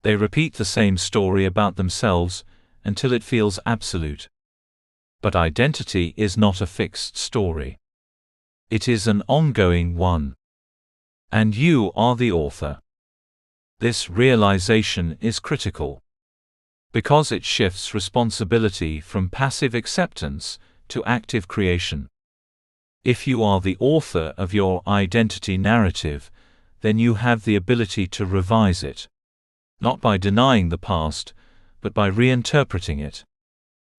They repeat the same story about themselves until it feels absolute. But identity is not a fixed story. It is an ongoing one. And you are the author. This realization is critical because it shifts responsibility from passive acceptance to active creation. If you are the author of your identity narrative, then you have the ability to revise it. Not by denying the past, but by reinterpreting it.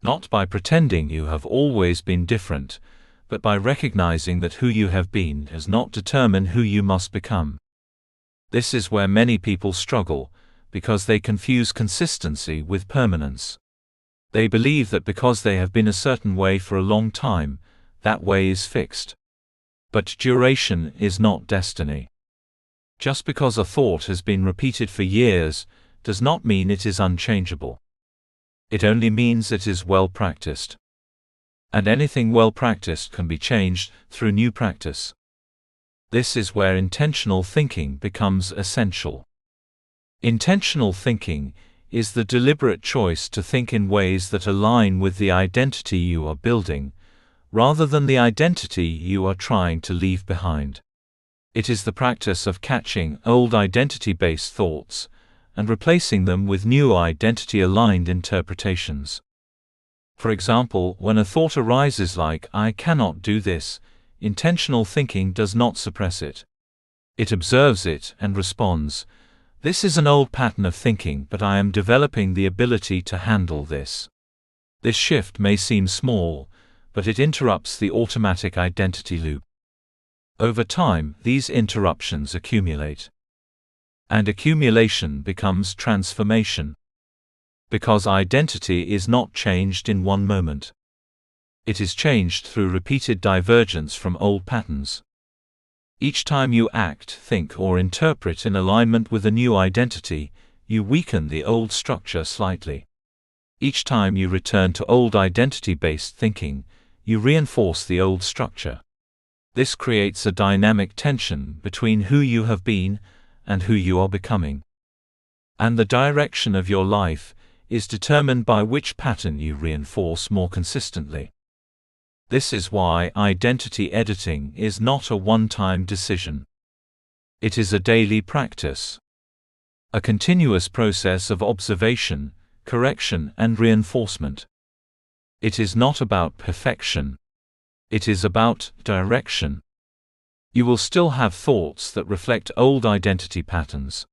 Not by pretending you have always been different, but by recognizing that who you have been does not determine who you must become. This is where many people struggle, because they confuse consistency with permanence. They believe that because they have been a certain way for a long time, that way is fixed. But duration is not destiny. Just because a thought has been repeated for years does not mean it is unchangeable. It only means it is well practiced. And anything well practiced can be changed through new practice. This is where intentional thinking becomes essential. Intentional thinking is the deliberate choice to think in ways that align with the identity you are building, rather than the identity you are trying to leave behind. It is the practice of catching old identity-based thoughts and replacing them with new identity-aligned interpretations. For example, when a thought arises like, "I cannot do this," intentional thinking does not suppress it. It observes it and responds, "This is an old pattern of thinking, but I am developing the ability to handle this." This shift may seem small, but it interrupts the automatic identity loop. Over time, these interruptions accumulate. And accumulation becomes transformation. Because identity is not changed in one moment. It is changed through repeated divergence from old patterns. Each time you act, think, or interpret in alignment with a new identity, you weaken the old structure slightly. Each time you return to old identity-based thinking, you reinforce the old structure. This creates a dynamic tension between who you have been and who you are becoming. And the direction of your life is determined by which pattern you reinforce more consistently. This is why identity editing is not a one-time decision. It is a daily practice. A continuous process of observation, correction, and reinforcement. It is not about perfection. It is about direction. You will still have thoughts that reflect old identity patterns.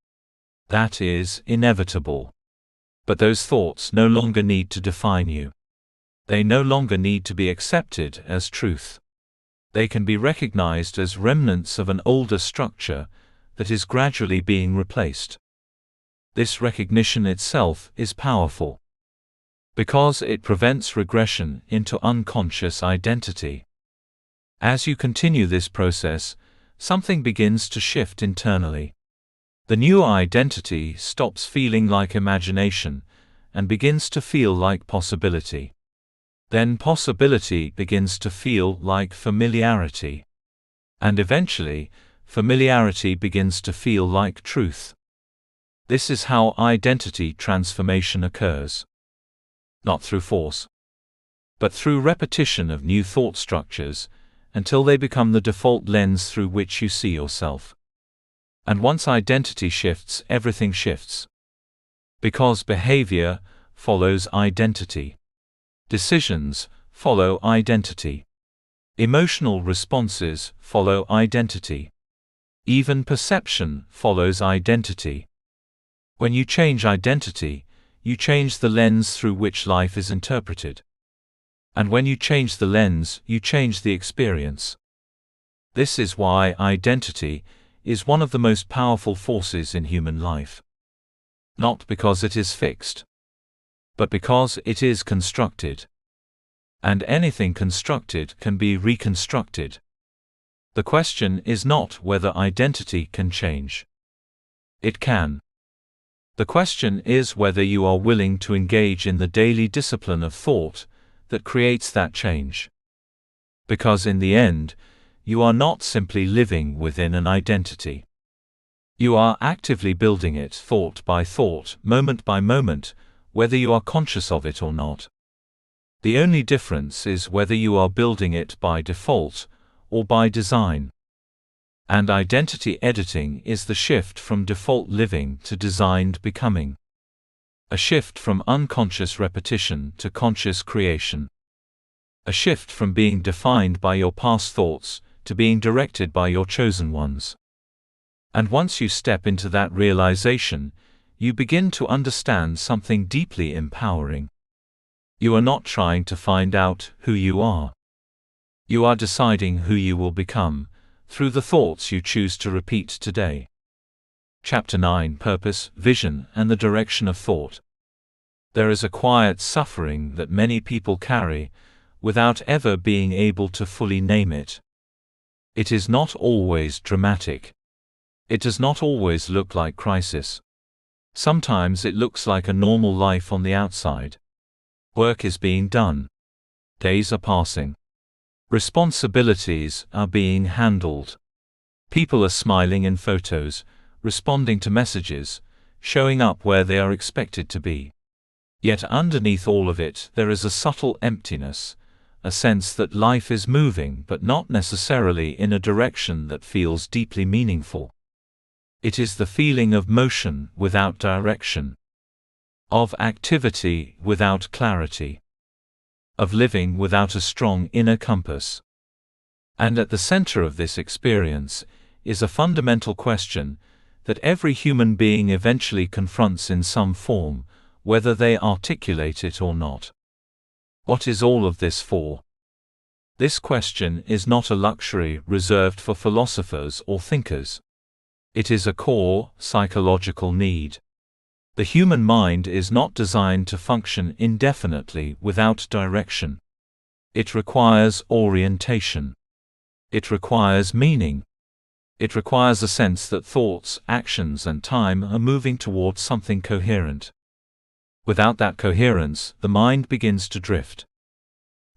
That is inevitable. But those thoughts no longer need to define you. They no longer need to be accepted as truth. They can be recognized as remnants of an older structure that is gradually being replaced. This recognition itself is powerful, because it prevents regression into unconscious identity. As you continue this process, something begins to shift internally. The new identity stops feeling like imagination and begins to feel like possibility. Then possibility begins to feel like familiarity. And eventually, familiarity begins to feel like truth. This is how identity transformation occurs. Not through force, but through repetition of new thought structures, until they become the default lens through which you see yourself. And once identity shifts, everything shifts. Because behavior follows identity. Decisions follow identity. Emotional responses follow identity. Even perception follows identity. When you change identity, you change the lens through which life is interpreted. And when you change the lens, you change the experience. This is why identity is one of the most powerful forces in human life. Not because it is fixed, but because it is constructed. And anything constructed can be reconstructed. The question is not whether identity can change. It can. The question is whether you are willing to engage in the daily discipline of thought that creates that change. Because in the end, you are not simply living within an identity. You are actively building it thought by thought, moment by moment, whether you are conscious of it or not. The only difference is whether you are building it by default or by design. And identity editing is the shift from default living to designed becoming. A shift from unconscious repetition to conscious creation. A shift from being defined by your past thoughts to being directed by your chosen ones. And once you step into that realization, you begin to understand something deeply empowering. You are not trying to find out who you are. You are deciding who you will become, through the thoughts you choose to repeat today. Chapter 9: Purpose, Vision, and the Direction of Thought. There is a quiet suffering that many people carry, without ever being able to fully name it. It is not always dramatic. It does not always look like crisis. Sometimes it looks like a normal life on the outside. Work is being done. Days are passing. Responsibilities are being handled. People are smiling in photos, responding to messages, showing up where they are expected to be. Yet underneath all of it there is a subtle emptiness, a sense that life is moving but not necessarily in a direction that feels deeply meaningful. It is the feeling of motion without direction, of activity without clarity, of living without a strong inner compass. And at the center of this experience is a fundamental question that every human being eventually confronts in some form, whether they articulate it or not. What is all of this for? This question is not a luxury reserved for philosophers or thinkers. It is a core, psychological need. The human mind is not designed to function indefinitely without direction. It requires orientation. It requires meaning. It requires a sense that thoughts, actions, and time are moving towards something coherent. Without that coherence, the mind begins to drift.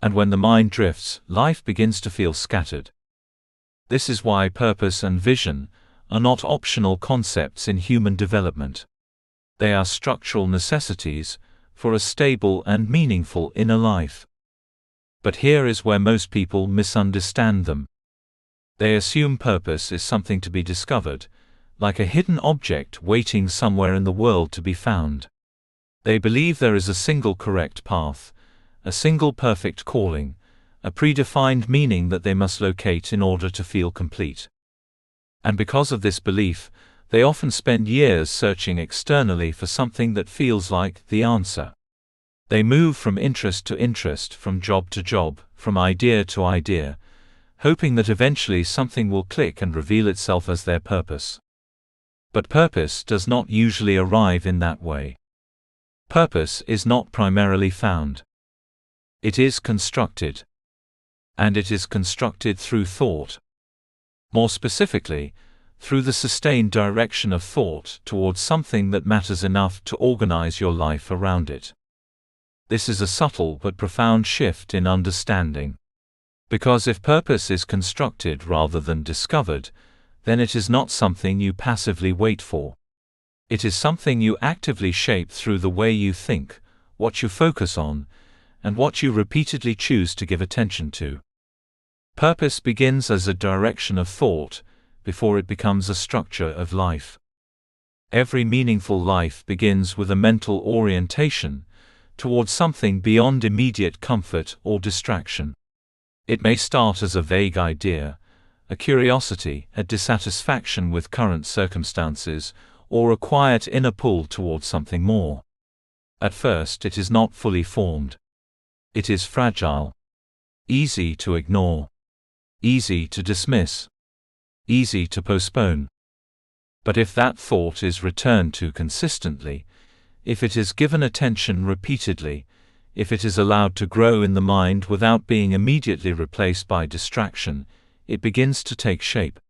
And when the mind drifts, life begins to feel scattered. This is why purpose and vision are not optional concepts in human development. They are structural necessities for a stable and meaningful inner life. But here is where most people misunderstand them. They assume purpose is something to be discovered, like a hidden object waiting somewhere in the world to be found. They believe there is a single correct path, a single perfect calling, a predefined meaning that they must locate in order to feel complete. And because of this belief, they often spend years searching externally for something that feels like the answer. They move from interest to interest, from job to job, from idea to idea, hoping that eventually something will click and reveal itself as their purpose. But purpose does not usually arrive in that way. Purpose is not primarily found. It is constructed. And it is constructed through thought. More specifically, through the sustained direction of thought towards something that matters enough to organize your life around it. This is a subtle but profound shift in understanding. Because if purpose is constructed rather than discovered, then it is not something you passively wait for. It is something you actively shape through the way you think, what you focus on, and what you repeatedly choose to give attention to. Purpose begins as a direction of thought, before it becomes a structure of life. Every meaningful life begins with a mental orientation towards something beyond immediate comfort or distraction. It may start as a vague idea, a curiosity, a dissatisfaction with current circumstances, or a quiet inner pull towards something more. At first it is not fully formed. It is fragile, easy to ignore, easy to dismiss, easy to postpone. But if that thought is returned to consistently, if it is given attention repeatedly, if it is allowed to grow in the mind without being immediately replaced by distraction, it begins to take shape.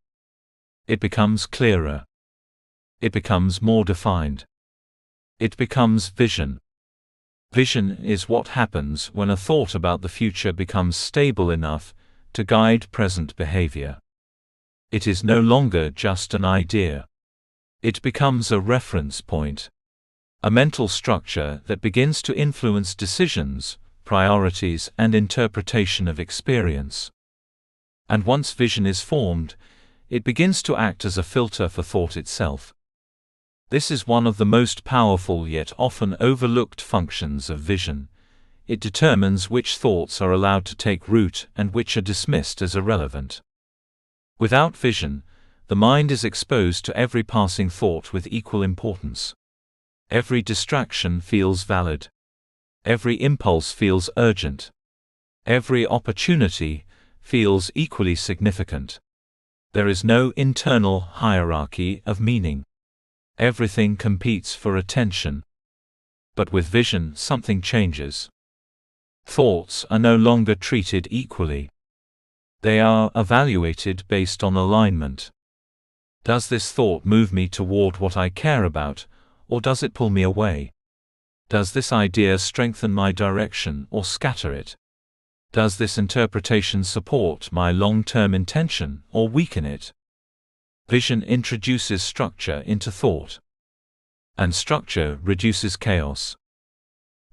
It becomes clearer. It becomes more defined. It becomes vision. Vision is what happens when a thought about the future becomes stable enough to guide present behavior. It is no longer just an idea. It becomes a reference point. A mental structure that begins to influence decisions, priorities, and interpretation of experience. And once vision is formed, it begins to act as a filter for thought itself. This is one of the most powerful yet often overlooked functions of vision. It determines which thoughts are allowed to take root and which are dismissed as irrelevant. Without vision, the mind is exposed to every passing thought with equal importance. Every distraction feels valid. Every impulse feels urgent. Every opportunity feels equally significant. There is no internal hierarchy of meaning. Everything competes for attention. But with vision, something changes. Thoughts are no longer treated equally. They are evaluated based on alignment. Does this thought move me toward what I care about, or does it pull me away? Does this idea strengthen my direction or scatter it? Does this interpretation support my long-term intention or weaken it? Vision introduces structure into thought. And structure reduces chaos.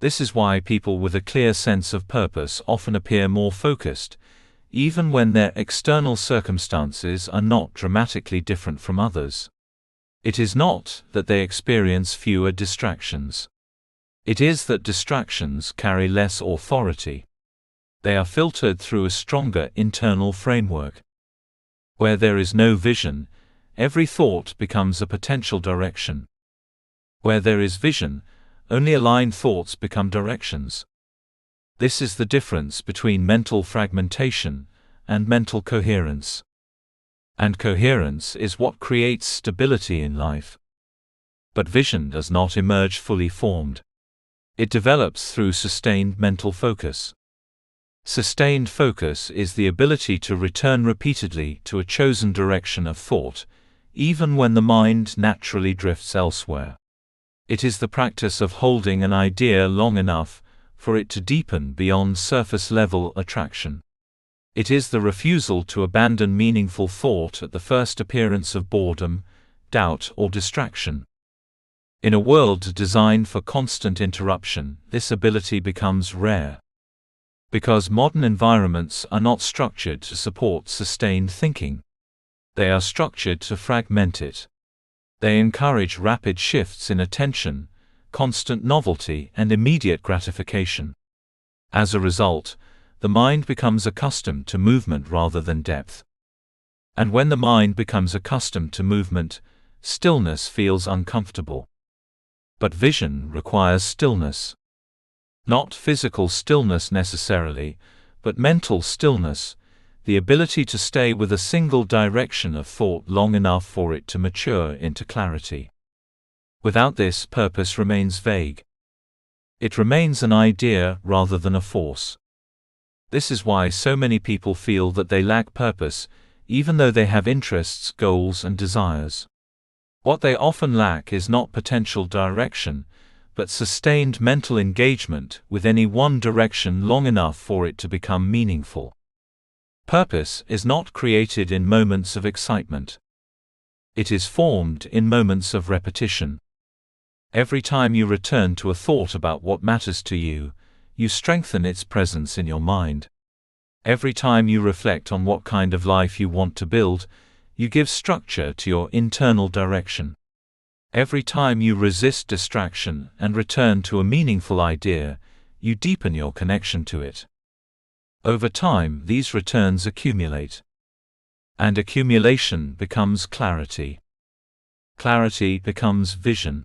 This is why people with a clear sense of purpose often appear more focused, even when their external circumstances are not dramatically different from others. It is not that they experience fewer distractions. It is that distractions carry less authority. They are filtered through a stronger internal framework. Where there is no vision, every thought becomes a potential direction. Where there is vision, only aligned thoughts become directions. This is the difference between mental fragmentation and mental coherence. And coherence is what creates stability in life. But vision does not emerge fully formed. It develops through sustained mental focus. Sustained focus is the ability to return repeatedly to a chosen direction of thought, even when the mind naturally drifts elsewhere. It is the practice of holding an idea long enough for it to deepen beyond surface-level attraction. It is the refusal to abandon meaningful thought at the first appearance of boredom, doubt, or distraction. In a world designed for constant interruption, this ability becomes rare. Because modern environments are not structured to support sustained thinking. They are structured to fragment it. They encourage rapid shifts in attention, constant novelty, and immediate gratification. As a result, the mind becomes accustomed to movement rather than depth. And when the mind becomes accustomed to movement, stillness feels uncomfortable. But vision requires stillness. Not physical stillness necessarily, but mental stillness, the ability to stay with a single direction of thought long enough for it to mature into clarity. Without this, purpose remains vague. It remains an idea rather than a force. This is why so many people feel that they lack purpose, even though they have interests, goals, and desires. What they often lack is not potential direction, but sustained mental engagement with any one direction long enough for it to become meaningful. Purpose is not created in moments of excitement. It is formed in moments of repetition. Every time you return to a thought about what matters to you, you strengthen its presence in your mind. Every time you reflect on what kind of life you want to build, you give structure to your internal direction. Every time you resist distraction and return to a meaningful idea, you deepen your connection to it. Over time, these returns accumulate. And accumulation becomes clarity. Clarity becomes vision.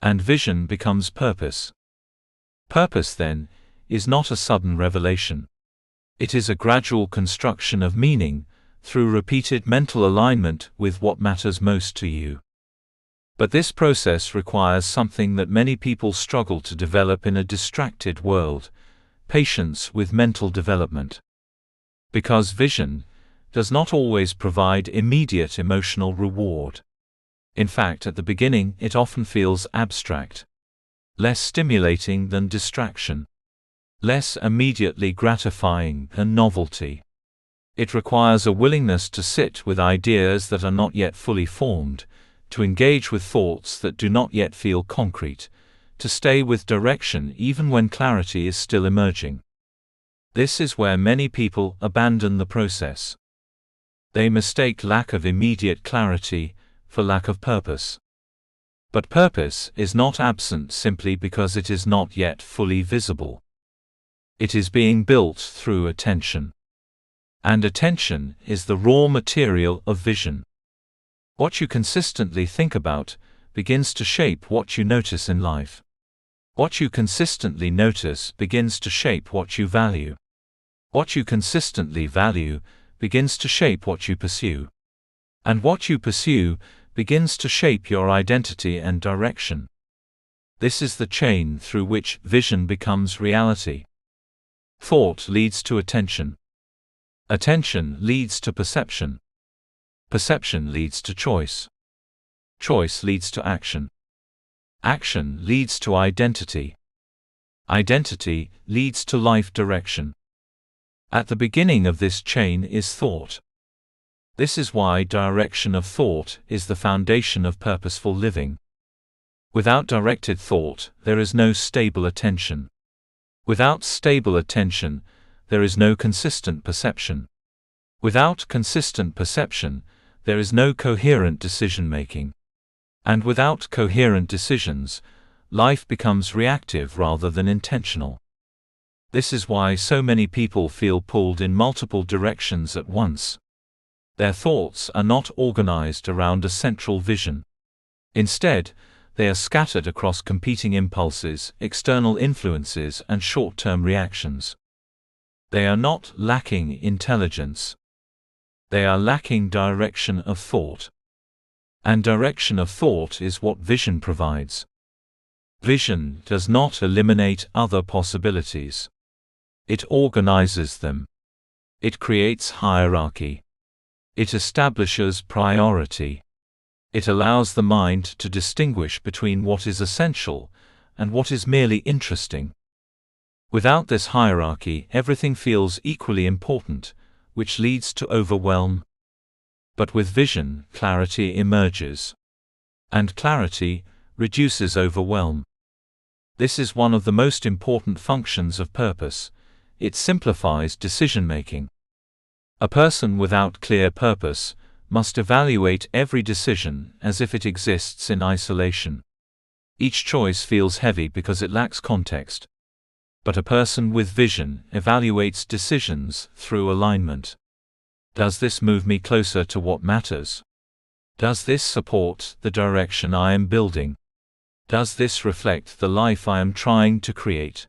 And vision becomes purpose. Purpose, then, is not a sudden revelation. It is a gradual construction of meaning, through repeated mental alignment with what matters most to you. But this process requires something that many people struggle to develop in a distracted world: patience with mental development. Because vision does not always provide immediate emotional reward. In fact, at the beginning, it often feels abstract, less stimulating than distraction, less immediately gratifying than novelty. It requires a willingness to sit with ideas that are not yet fully formed, to engage with thoughts that do not yet feel concrete, to stay with direction even when clarity is still emerging. This is where many people abandon the process. They mistake lack of immediate clarity for lack of purpose. But purpose is not absent simply because it is not yet fully visible. It is being built through attention. And attention is the raw material of vision. What you consistently think about begins to shape what you notice in life. What you consistently notice begins to shape what you value. What you consistently value begins to shape what you pursue. And what you pursue begins to shape your identity and direction. This is the chain through which vision becomes reality. Thought leads to attention. Attention leads to perception. Perception leads to choice. Choice leads to action. Action leads to identity. Identity leads to life direction. At the beginning of this chain is thought. This is why direction of thought is the foundation of purposeful living. Without directed thought, there is no stable attention. Without stable attention, there is no consistent perception. Without consistent perception, there is no coherent decision-making. And without coherent decisions, life becomes reactive rather than intentional. This is why so many people feel pulled in multiple directions at once. Their thoughts are not organized around a central vision. Instead, they are scattered across competing impulses, external influences, and short-term reactions. They are not lacking intelligence. They are lacking direction of thought. And direction of thought is what vision provides. Vision does not eliminate other possibilities. It organizes them. It creates hierarchy. It establishes priority. It allows the mind to distinguish between what is essential and what is merely interesting. Without this hierarchy, everything feels equally important, which leads to overwhelm. But with vision, clarity emerges. And clarity reduces overwhelm. This is one of the most important functions of purpose. It simplifies decision-making. A person without clear purpose must evaluate every decision as if it exists in isolation. Each choice feels heavy because it lacks context. But a person with vision evaluates decisions through alignment. Does this move me closer to what matters? Does this support the direction I am building? Does this reflect the life I am trying to create?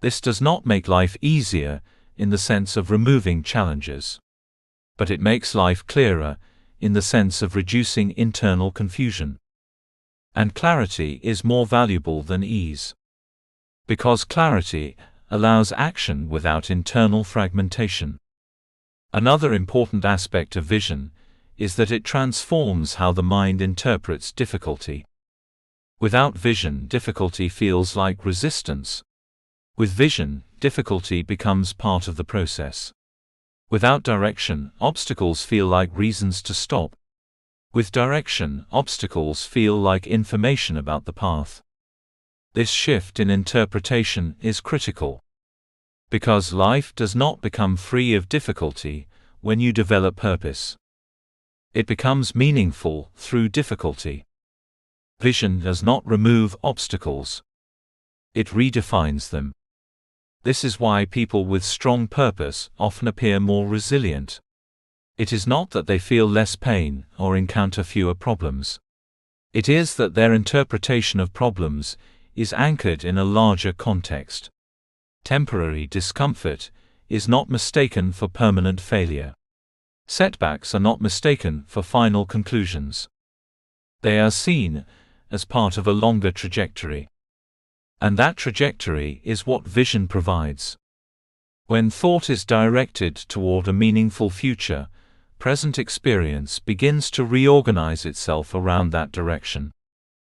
This does not make life easier in the sense of removing challenges. But it makes life clearer in the sense of reducing internal confusion. And clarity is more valuable than ease. Because clarity allows action without internal fragmentation. Another important aspect of vision is that it transforms how the mind interprets difficulty. Without vision, difficulty feels like resistance. With vision, difficulty becomes part of the process. Without direction, obstacles feel like reasons to stop. With direction, obstacles feel like information about the path. This shift in interpretation is critical. Because life does not become free of difficulty when you develop purpose. It becomes meaningful through difficulty. Vision does not remove obstacles. It redefines them. This is why people with strong purpose often appear more resilient. It is not that they feel less pain or encounter fewer problems. It is that their interpretation of problems is anchored in a larger context. Temporary discomfort is not mistaken for permanent failure. Setbacks are not mistaken for final conclusions. They are seen as part of a longer trajectory. And that trajectory is what vision provides. When thought is directed toward a meaningful future, present experience begins to reorganize itself around that direction.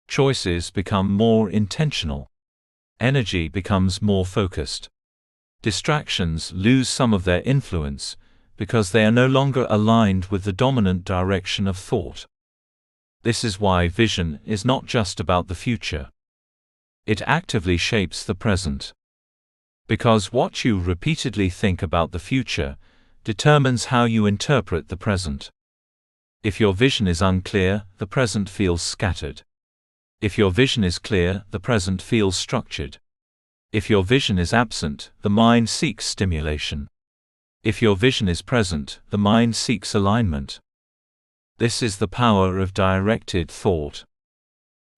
Choices become more intentional. Energy becomes more focused. Distractions lose some of their influence because they are no longer aligned with the dominant direction of thought. This is why vision is not just about the future. It actively shapes the present. Because what you repeatedly think about the future determines how you interpret the present. If your vision is unclear, the present feels scattered. If your vision is clear, the present feels structured. If your vision is absent, the mind seeks stimulation. If your vision is present, the mind seeks alignment. This is the power of directed thought.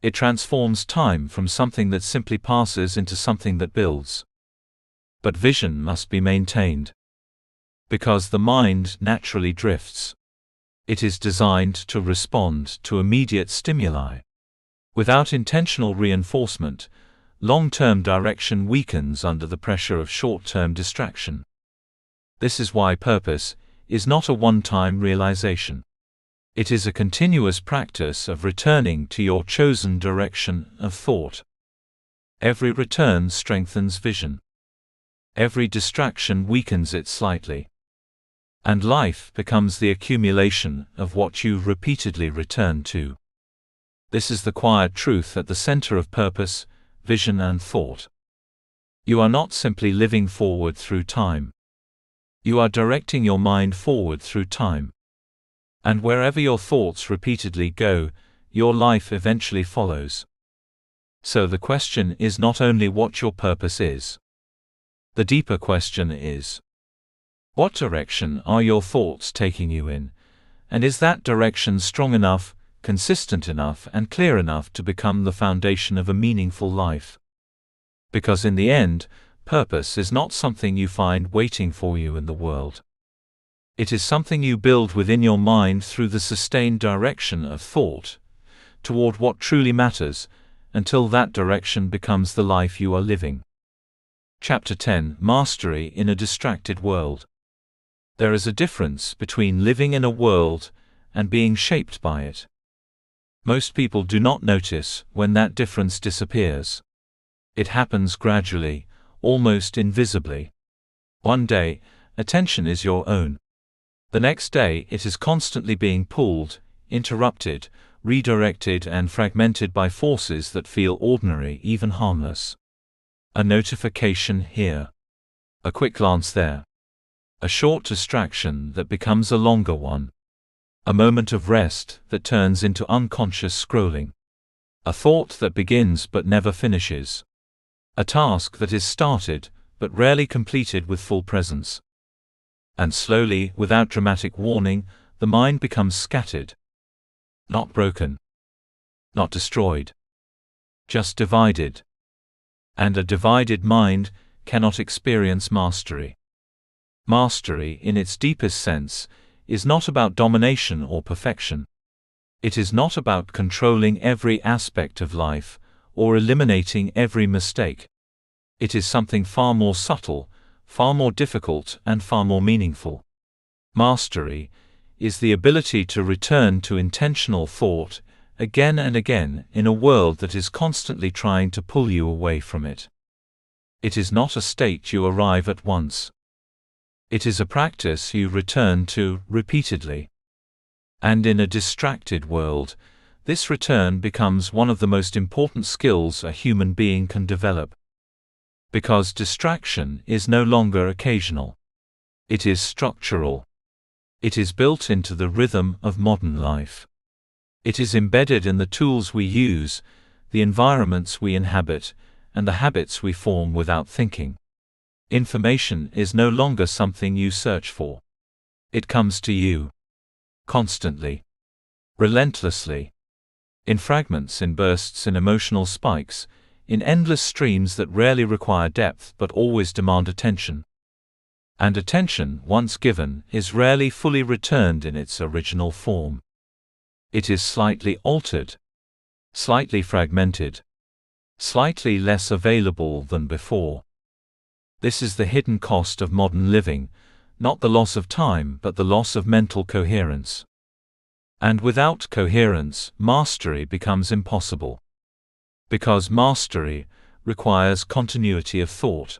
It transforms time from something that simply passes into something that builds. But vision must be maintained. Because the mind naturally drifts. It is designed to respond to immediate stimuli. Without intentional reinforcement, long-term direction weakens under the pressure of short-term distraction. This is why purpose is not a one-time realization. It is a continuous practice of returning to your chosen direction of thought. Every return strengthens vision. Every distraction weakens it slightly. And life becomes the accumulation of what you repeatedly return to. This is the quiet truth at the center of purpose, vision and thought. You are not simply living forward through time. You are directing your mind forward through time. And wherever your thoughts repeatedly go, your life eventually follows. So the question is not only what your purpose is. The deeper question is, what direction are your thoughts taking you in, and is that direction strong enough, consistent enough and clear enough to become the foundation of a meaningful life? Because in the end, purpose is not something you find waiting for you in the world. It is something you build within your mind through the sustained direction of thought, toward what truly matters, until that direction becomes the life you are living. Chapter 10: Mastery in a Distracted World. There is a difference between living in a world and being shaped by it. Most people do not notice when that difference disappears. It happens gradually, almost invisibly. One day, attention is your own. The next day, it is constantly being pulled, interrupted, redirected and fragmented by forces that feel ordinary, even harmless. A notification here. A quick glance there. A short distraction that becomes a longer one. A moment of rest that turns into unconscious scrolling. A thought that begins but never finishes. A task that is started, but rarely completed with full presence. And slowly, without dramatic warning, the mind becomes scattered. Not broken. Not destroyed. Just divided. And a divided mind cannot experience mastery. Mastery, in its deepest sense, is not about domination or perfection. It is not about controlling every aspect of life, or eliminating every mistake. It is something far more subtle, far more difficult, and far more meaningful. Mastery is the ability to return to intentional thought again and again in a world that is constantly trying to pull you away from it. It is not a state you arrive at once. It is a practice you return to repeatedly. And in a distracted world, this return becomes one of the most important skills a human being can develop. Because distraction is no longer occasional. It is structural. It is built into the rhythm of modern life. It is embedded in the tools we use, the environments we inhabit, and the habits we form without thinking. Information is no longer something you search for. It comes to you. Constantly. Relentlessly. In fragments, in bursts, in emotional spikes, in endless streams that rarely require depth but always demand attention. And attention, once given, is rarely fully returned in its original form. It is slightly altered, slightly fragmented, slightly less available than before. This is the hidden cost of modern living, not the loss of time but the loss of mental coherence. And without coherence, mastery becomes impossible. Because mastery requires continuity of thought.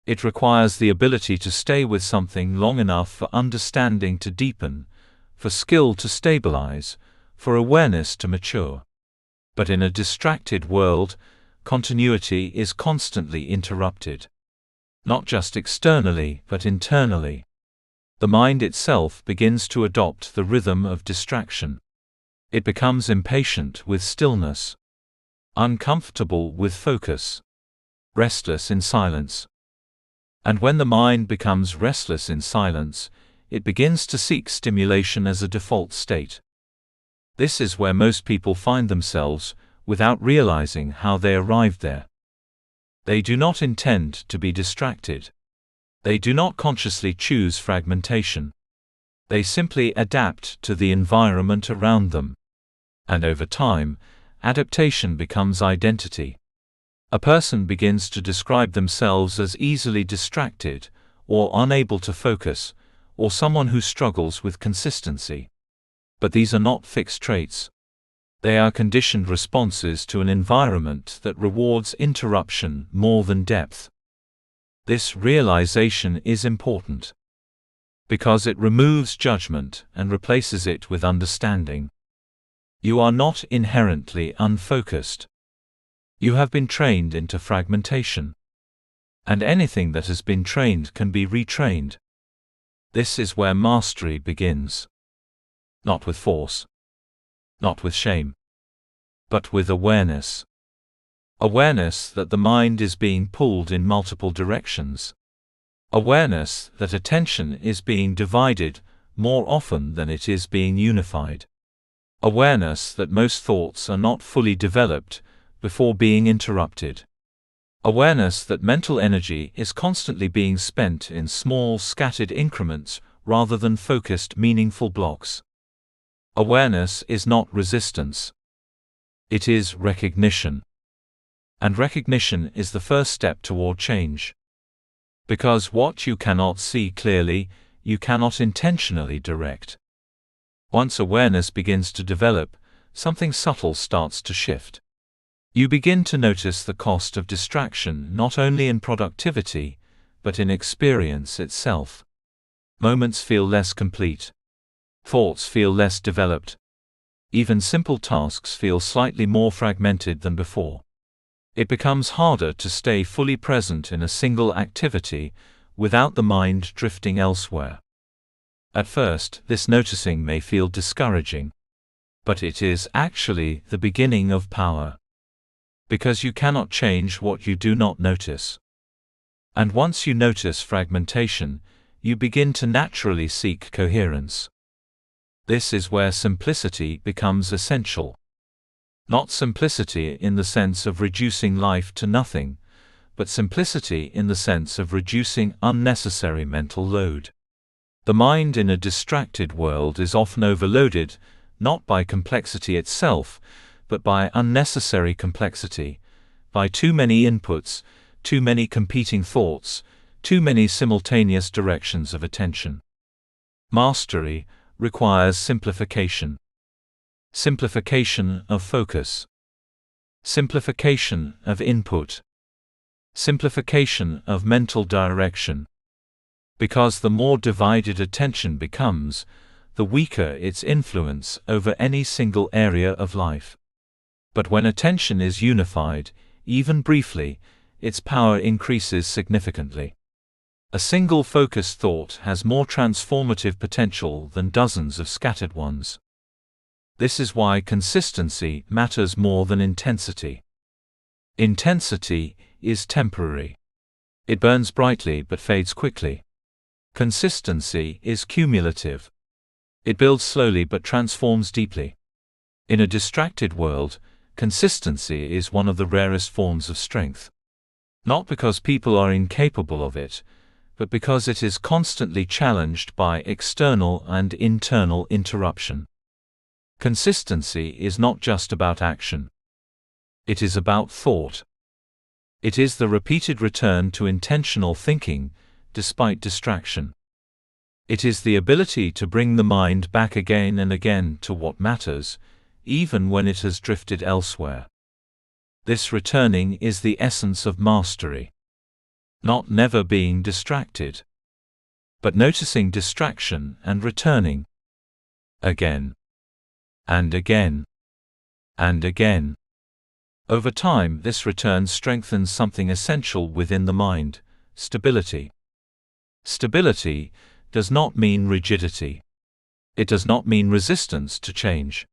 It requires the ability to stay with something long enough for understanding to deepen, for skill to stabilize, for awareness to mature. But in a distracted world, continuity is constantly interrupted. Not just externally, but internally. The mind itself begins to adopt the rhythm of distraction. It becomes impatient with stillness, uncomfortable with focus, restless in silence. And when the mind becomes restless in silence, it begins to seek stimulation as a default state. This is where most people find themselves, without realizing how they arrived there. They do not intend to be distracted. They do not consciously choose fragmentation. They simply adapt to the environment around them. And over time, adaptation becomes identity. A person begins to describe themselves as easily distracted, or unable to focus, or someone who struggles with consistency. But these are not fixed traits. They are conditioned responses to an environment that rewards interruption more than depth. This realization is important because it removes judgment and replaces it with understanding. You are not inherently unfocused. You have been trained into fragmentation. And anything that has been trained can be retrained. This is where mastery begins. Not with force. Not with shame. But with awareness. Awareness that the mind is being pulled in multiple directions. Awareness that attention is being divided more often than it is being unified. Awareness that most thoughts are not fully developed before being interrupted. Awareness that mental energy is constantly being spent in small, scattered increments rather than focused, meaningful blocks. Awareness is not resistance. It is recognition. And recognition is the first step toward change. Because what you cannot see clearly, you cannot intentionally direct. Once awareness begins to develop, something subtle starts to shift. You begin to notice the cost of distraction not only in productivity, but in experience itself. Moments feel less complete. Thoughts feel less developed. Even simple tasks feel slightly more fragmented than before. It becomes harder to stay fully present in a single activity without the mind drifting elsewhere. At first, this noticing may feel discouraging. But it is actually the beginning of power. Because you cannot change what you do not notice. And once you notice fragmentation, you begin to naturally seek coherence. This is where simplicity becomes essential. Not simplicity in the sense of reducing life to nothing, but simplicity in the sense of reducing unnecessary mental load. The mind in a distracted world is often overloaded, not by complexity itself, but by unnecessary complexity, by too many inputs, too many competing thoughts, too many simultaneous directions of attention. Mastery requires simplification. Simplification of focus. Simplification of input. Simplification of mental direction. Because the more divided attention becomes, the weaker its influence over any single area of life. But when attention is unified, even briefly, its power increases significantly. A single focused thought has more transformative potential than dozens of scattered ones. This is why consistency matters more than intensity. Intensity is temporary. It burns brightly but fades quickly. Consistency is cumulative. It builds slowly but transforms deeply. In a distracted world, consistency is one of the rarest forms of strength. Not because people are incapable of it, but because it is constantly challenged by external and internal interruption. Consistency is not just about action. It is about thought. It is the repeated return to intentional thinking, despite distraction. It is the ability to bring the mind back again and again to what matters, even when it has drifted elsewhere. This returning is the essence of mastery. Not never being distracted, but noticing distraction and returning. Again. And again. And again. Over time, this return strengthens something essential within the mind: stability. Stability does not mean rigidity. It does not mean resistance to change.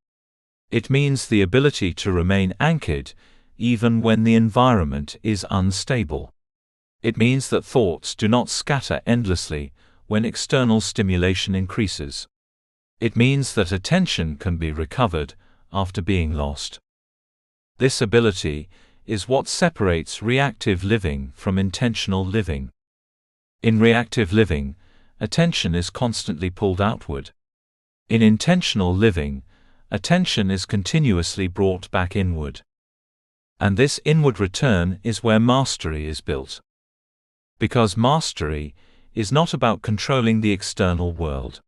It means the ability to remain anchored, even when the environment is unstable. It means that thoughts do not scatter endlessly when external stimulation increases. It means that attention can be recovered after being lost. This ability is what separates reactive living from intentional living. In reactive living, attention is constantly pulled outward. In intentional living, attention is continuously brought back inward. And this inward return is where mastery is built. Because mastery is not about controlling the external world.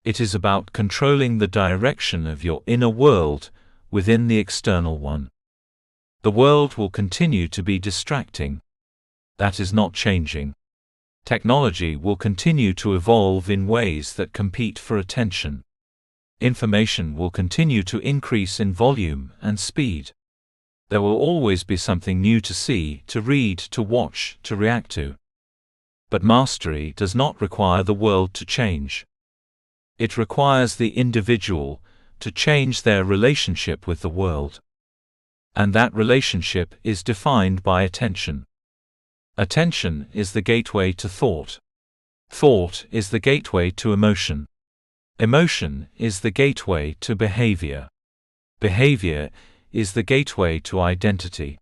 It is about controlling the direction of your inner world within the external one. The world will continue to be distracting. That is not changing. Technology will continue to evolve in ways that compete for attention. Information will continue to increase in volume and speed. There will always be something new to see, to read, to watch, to react to. But mastery does not require the world to change. It requires the individual to change their relationship with the world. And that relationship is defined by attention. Attention is the gateway to thought. Thought is the gateway to emotion. Emotion is the gateway to behavior. Behavior is the gateway to identity.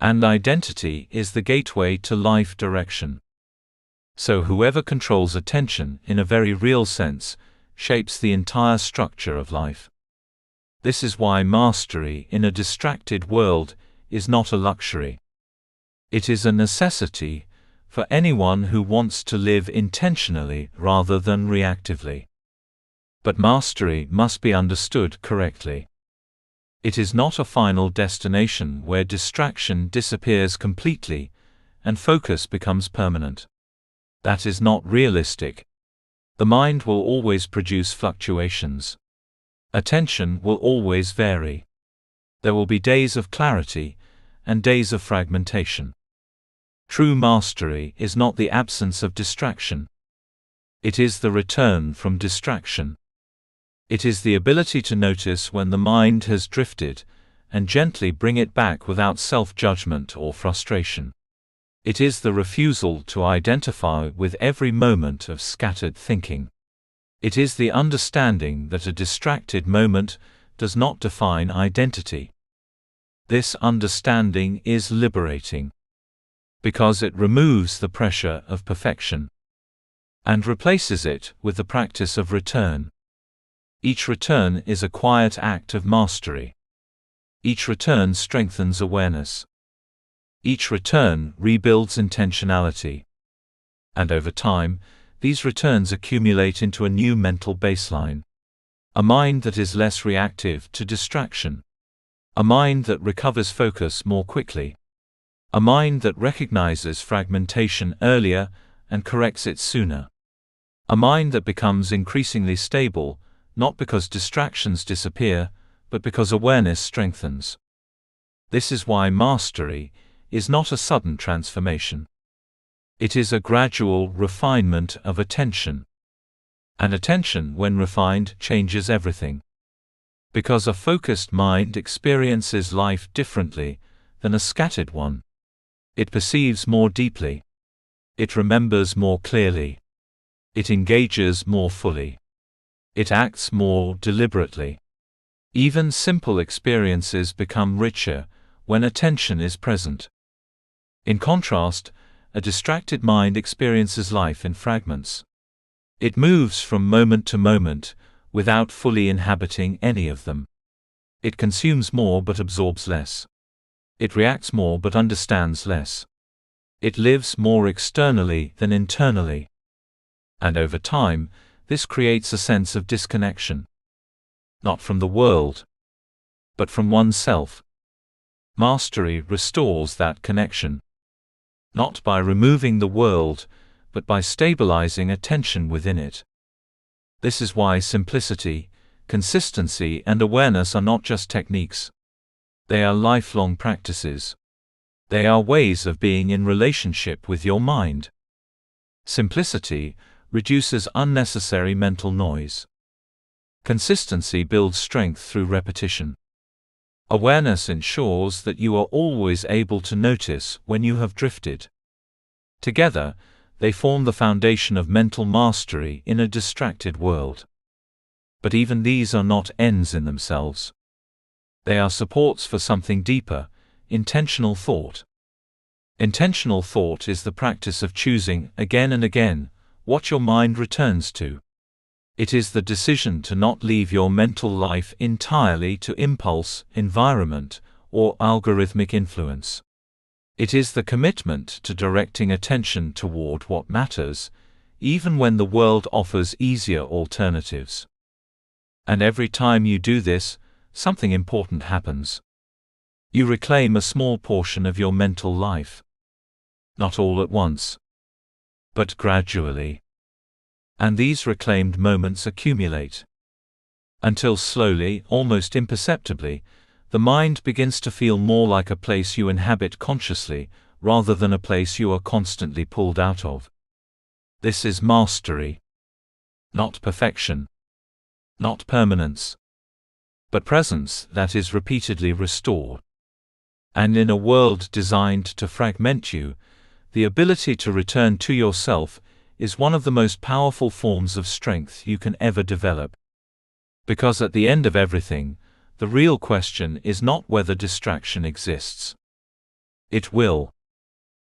And identity is the gateway to life direction. So whoever controls attention in a very real sense shapes the entire structure of life. This is why mastery in a distracted world is not a luxury. It is a necessity for anyone who wants to live intentionally rather than reactively. But mastery must be understood correctly. It is not a final destination where distraction disappears completely and focus becomes permanent. That is not realistic. The mind will always produce fluctuations. Attention will always vary. There will be days of clarity and days of fragmentation. True mastery is not the absence of distraction. It is the return from distraction. It is the ability to notice when the mind has drifted and gently bring it back without self-judgment or frustration. It is the refusal to identify with every moment of scattered thinking. It is the understanding that a distracted moment does not define identity. This understanding is liberating, because it removes the pressure of perfection and replaces it with the practice of return. Each return is a quiet act of mastery. Each return strengthens awareness. Each return rebuilds intentionality. And over time, these returns accumulate into a new mental baseline. A mind that is less reactive to distraction. A mind that recovers focus more quickly. A mind that recognizes fragmentation earlier and corrects it sooner. A mind that becomes increasingly stable, not because distractions disappear, but because awareness strengthens. This is why mastery is not a sudden transformation. It is a gradual refinement of attention. And attention, when refined, changes everything. Because a focused mind experiences life differently than a scattered one. It perceives more deeply. It remembers more clearly. It engages more fully. It acts more deliberately. Even simple experiences become richer when attention is present. In contrast, a distracted mind experiences life in fragments. It moves from moment to moment, without fully inhabiting any of them. It consumes more but absorbs less. It reacts more but understands less. It lives more externally than internally. And over time, this creates a sense of disconnection. Not from the world, but from oneself. Mastery restores that connection. Not by removing the world, but by stabilizing attention within it. This is why simplicity, consistency, and awareness are not just techniques. They are lifelong practices. They are ways of being in relationship with your mind. Simplicity reduces unnecessary mental noise. Consistency builds strength through repetition. Awareness ensures that you are always able to notice when you have drifted. Together, they form the foundation of mental mastery in a distracted world. But even these are not ends in themselves. They are supports for something deeper, intentional thought. Intentional thought is the practice of choosing, again and again, what your mind returns to. It is the decision to not leave your mental life entirely to impulse, environment, or algorithmic influence. It is the commitment to directing attention toward what matters, even when the world offers easier alternatives. And every time you do this, something important happens. You reclaim a small portion of your mental life. Not all at once, but gradually. And these reclaimed moments accumulate. Until slowly, almost imperceptibly, the mind begins to feel more like a place you inhabit consciously, rather than a place you are constantly pulled out of. This is mastery. Not perfection. Not permanence. But presence that is repeatedly restored. And in a world designed to fragment you, the ability to return to yourself is one of the most powerful forms of strength you can ever develop. Because at the end of everything, the real question is not whether distraction exists. It will.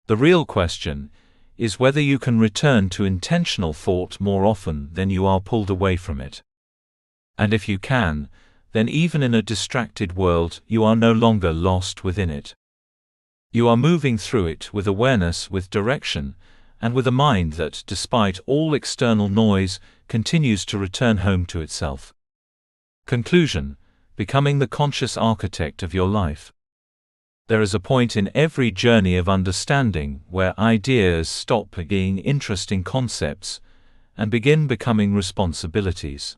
The real question is whether you can return to intentional thought more often than you are pulled away from it. And if you can, then even in a distracted world, you are no longer lost within it. You are moving through it with awareness, with direction, and with a mind that, despite all external noise, continues to return home to itself. Conclusion: becoming the conscious architect of your life. There is a point in every journey of understanding where ideas stop being interesting concepts and begin becoming responsibilities.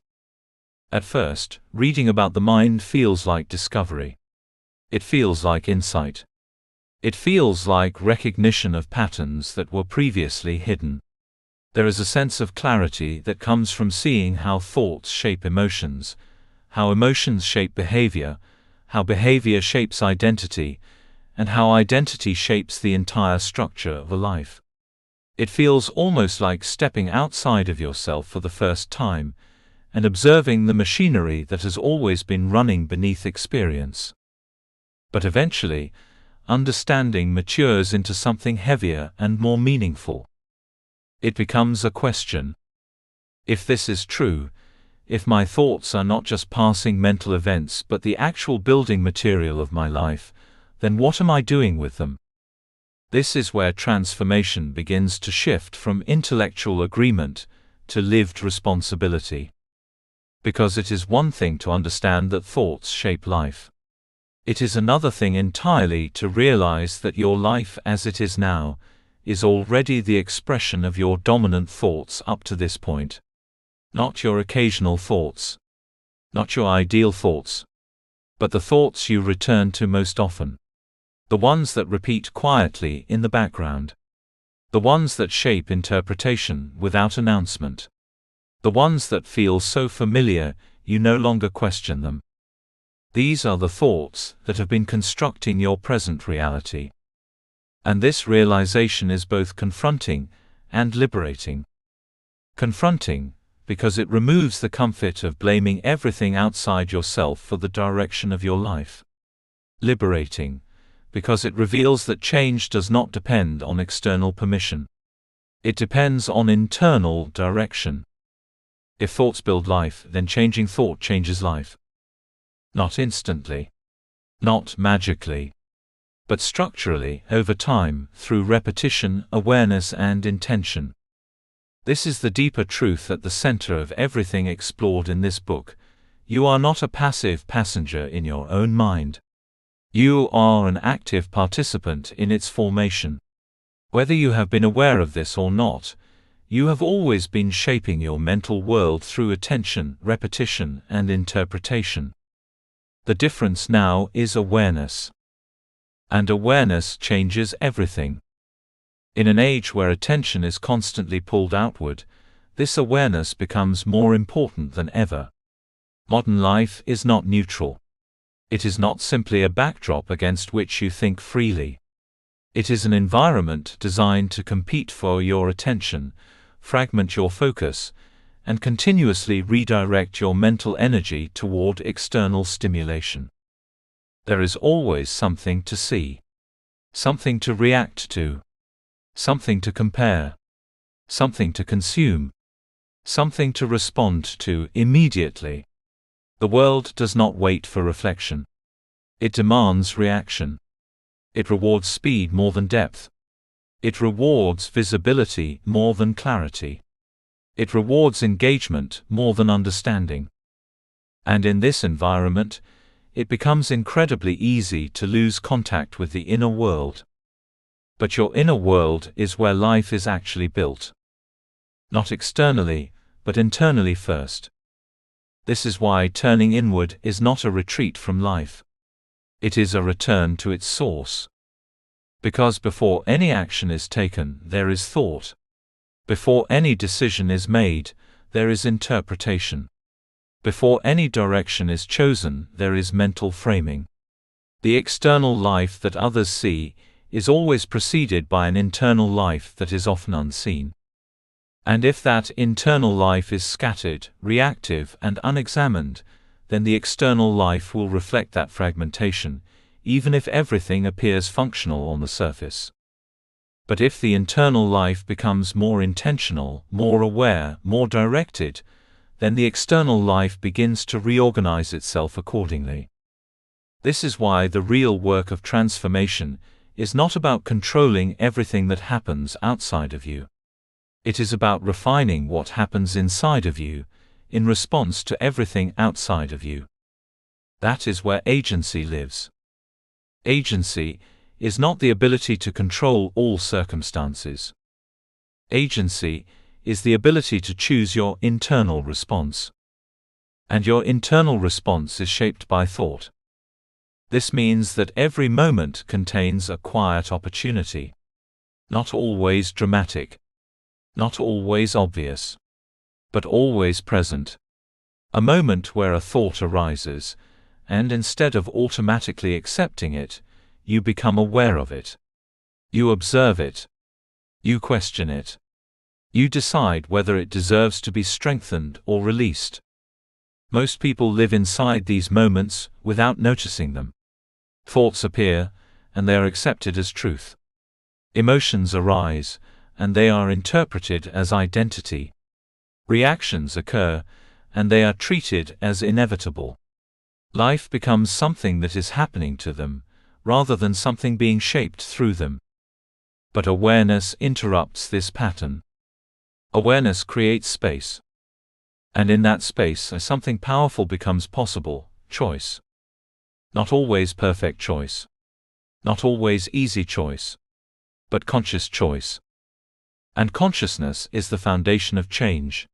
At first, reading about the mind feels like discovery. It feels like insight. It feels like recognition of patterns that were previously hidden. There is a sense of clarity that comes from seeing how thoughts shape emotions, how emotions shape behavior, how behavior shapes identity, and how identity shapes the entire structure of a life. It feels almost like stepping outside of yourself for the first time, and observing the machinery that has always been running beneath experience. But eventually, understanding matures into something heavier and more meaningful. It becomes a question. If this is true, if my thoughts are not just passing mental events but the actual building material of my life, then what am I doing with them? This is where transformation begins to shift from intellectual agreement to lived responsibility. Because it is one thing to understand that thoughts shape life. It is another thing entirely to realize that your life as it is now is already the expression of your dominant thoughts up to this point. Not your occasional thoughts. Not your ideal thoughts. But the thoughts you return to most often. The ones that repeat quietly in the background. The ones that shape interpretation without announcement. The ones that feel so familiar you no longer question them. These are the thoughts that have been constructing your present reality. And this realization is both confronting and liberating. Confronting, because it removes the comfort of blaming everything outside yourself for the direction of your life. Liberating, because it reveals that change does not depend on external permission. It depends on internal direction. If thoughts build life, then changing thought changes life. Not instantly. Not magically. But structurally, over time, through repetition, awareness and intention. This is the deeper truth at the center of everything explored in this book. You are not a passive passenger in your own mind. You are an active participant in its formation. Whether you have been aware of this or not, you have always been shaping your mental world through attention, repetition, and interpretation. The difference now is awareness. And awareness changes everything. In an age where attention is constantly pulled outward, this awareness becomes more important than ever. Modern life is not neutral. It is not simply a backdrop against which you think freely. It is an environment designed to compete for your attention, fragment your focus, and continuously redirect your mental energy toward external stimulation. There is always something to see, something to react to, something to compare, something to consume, something to respond to immediately. The world does not wait for reflection. It demands reaction. It rewards speed more than depth. It rewards visibility more than clarity. It rewards engagement more than understanding. And in this environment, it becomes incredibly easy to lose contact with the inner world. But your inner world is where life is actually built. Not externally, but internally first. This is why turning inward is not a retreat from life. It is a return to its source. Because before any action is taken, there is thought. Before any decision is made, there is interpretation. Before any direction is chosen, there is mental framing. The external life that others see is always preceded by an internal life that is often unseen. And if that internal life is scattered, reactive, and unexamined, then the external life will reflect that fragmentation, even if everything appears functional on the surface. But if the internal life becomes more intentional, more aware, more directed, then the external life begins to reorganize itself accordingly. This is why the real work of transformation is not about controlling everything that happens outside of you. It is about refining what happens inside of you, in response to everything outside of you. That is where agency lives. Agency is not the ability to control all circumstances. Agency is the ability to choose your internal response. And your internal response is shaped by thought. This means that every moment contains a quiet opportunity. Not always dramatic. Not always obvious. But always present. A moment where a thought arises, and instead of automatically accepting it, you become aware of it. You observe it. You question it. You decide whether it deserves to be strengthened or released. Most people live inside these moments without noticing them. Thoughts appear, and they are accepted as truth. Emotions arise, and they are interpreted as identity. Reactions occur, and they are treated as inevitable. Life becomes something that is happening to them, rather than something being shaped through them. But awareness interrupts this pattern. Awareness creates space. And in that space, something powerful becomes possible: choice. Not always perfect choice. Not always easy choice. But conscious choice. And consciousness is the foundation of change.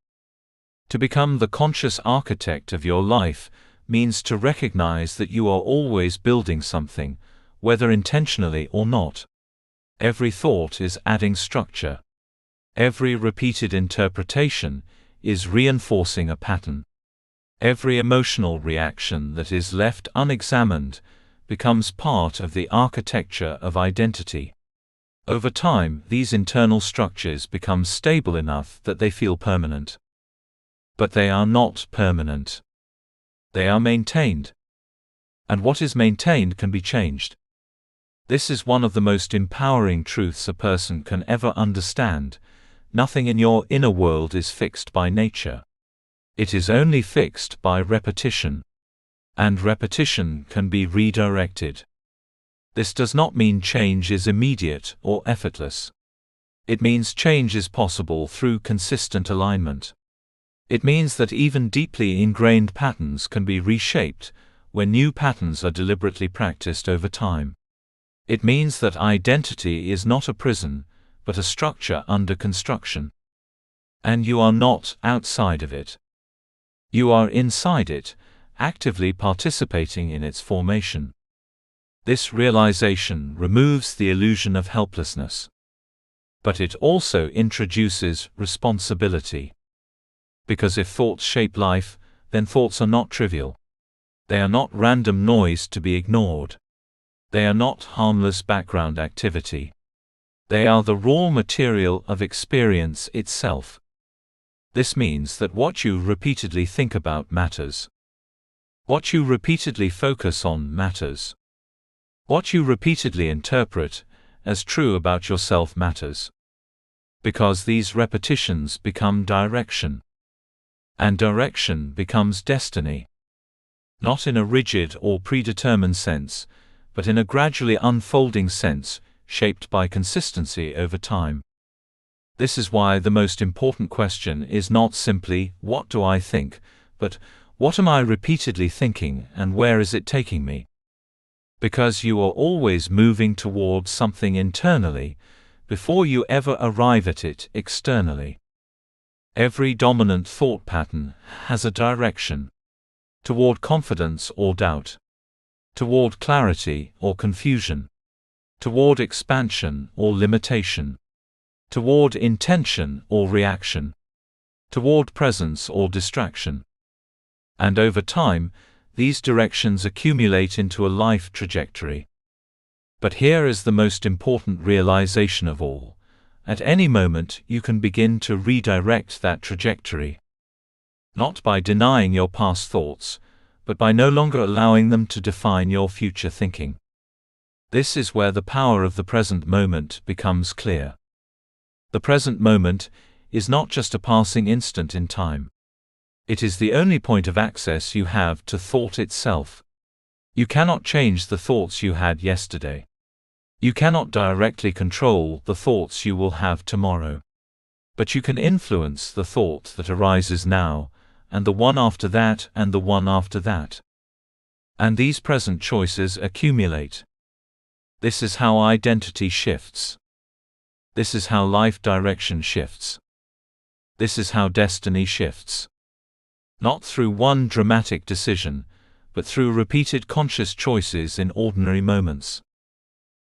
To become the conscious architect of your life means to recognize that you are always building something, whether intentionally or not. Every thought is adding structure. Every repeated interpretation is reinforcing a pattern. Every emotional reaction that is left unexamined becomes part of the architecture of identity. Over time, these internal structures become stable enough that they feel permanent. But they are not permanent. They are maintained. And what is maintained can be changed. This is one of the most empowering truths a person can ever understand. Nothing in your inner world is fixed by nature. It is only fixed by repetition. And repetition can be redirected. This does not mean change is immediate or effortless. It means change is possible through consistent alignment. It means that even deeply ingrained patterns can be reshaped when new patterns are deliberately practiced over time. It means that identity is not a prison, but a structure under construction. And you are not outside of it. You are inside it, actively participating in its formation. This realization removes the illusion of helplessness. But it also introduces responsibility. Because if thoughts shape life, then thoughts are not trivial. They are not random noise to be ignored. They are not harmless background activity. They are the raw material of experience itself. This means that what you repeatedly think about matters. What you repeatedly focus on matters. What you repeatedly interpret as true about yourself matters. Because these repetitions become direction. And direction becomes destiny. Not in a rigid or predetermined sense, but in a gradually unfolding sense, shaped by consistency over time. This is why the most important question is not simply, what do I think, but, what am I repeatedly thinking and where is it taking me? Because you are always moving towards something internally, before you ever arrive at it externally. Every dominant thought pattern has a direction. Toward confidence or doubt. Toward clarity or confusion. Toward expansion or limitation. Toward intention or reaction. Toward presence or distraction. And over time, these directions accumulate into a life trajectory. But here is the most important realization of all. At any moment you can begin to redirect that trajectory. Not by denying your past thoughts, but by no longer allowing them to define your future thinking. This is where the power of the present moment becomes clear. The present moment is not just a passing instant in time. It is the only point of access you have to thought itself. You cannot change the thoughts you had yesterday. You cannot directly control the thoughts you will have tomorrow. But you can influence the thought that arises now, and the one after that, and the one after that. And these present choices accumulate. This is how identity shifts. This is how life direction shifts. This is how destiny shifts. Not through one dramatic decision, but through repeated conscious choices in ordinary moments.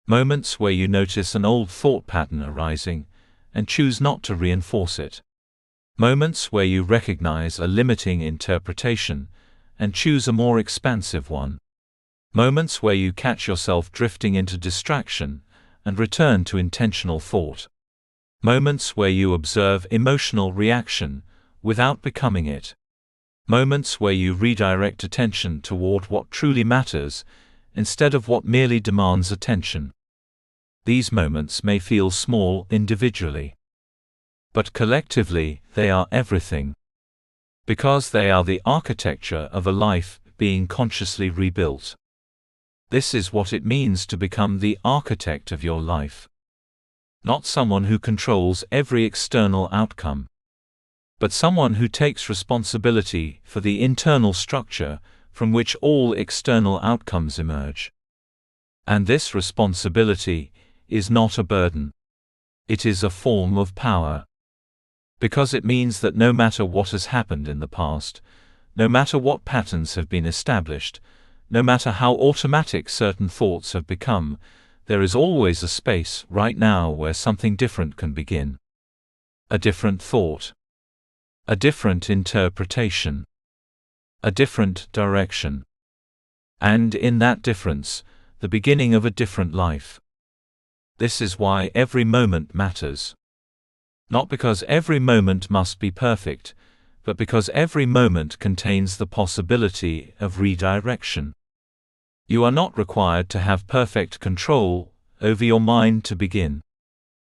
Moments where you notice an old thought pattern arising, and choose not to reinforce it. Moments where you recognize a limiting interpretation, and choose a more expansive one. Moments where you catch yourself drifting into distraction and return to intentional thought. Moments where you observe emotional reaction without becoming it. Moments where you redirect attention toward what truly matters instead of what merely demands attention. These moments may feel small individually, but collectively they are everything, because they are the architecture of a life being consciously rebuilt. This is what it means to become the architect of your life. Not someone who controls every external outcome, but someone who takes responsibility for the internal structure from which all external outcomes emerge. And this responsibility is not a burden. It is a form of power. Because it means that no matter what has happened in the past, no matter what patterns have been established, no matter how automatic certain thoughts have become, there is always a space right now where something different can begin. A different thought. A different interpretation. A different direction. And in that difference, the beginning of a different life. This is why every moment matters. Not because every moment must be perfect, but because every moment contains the possibility of redirection. You are not required to have perfect control over your mind to begin.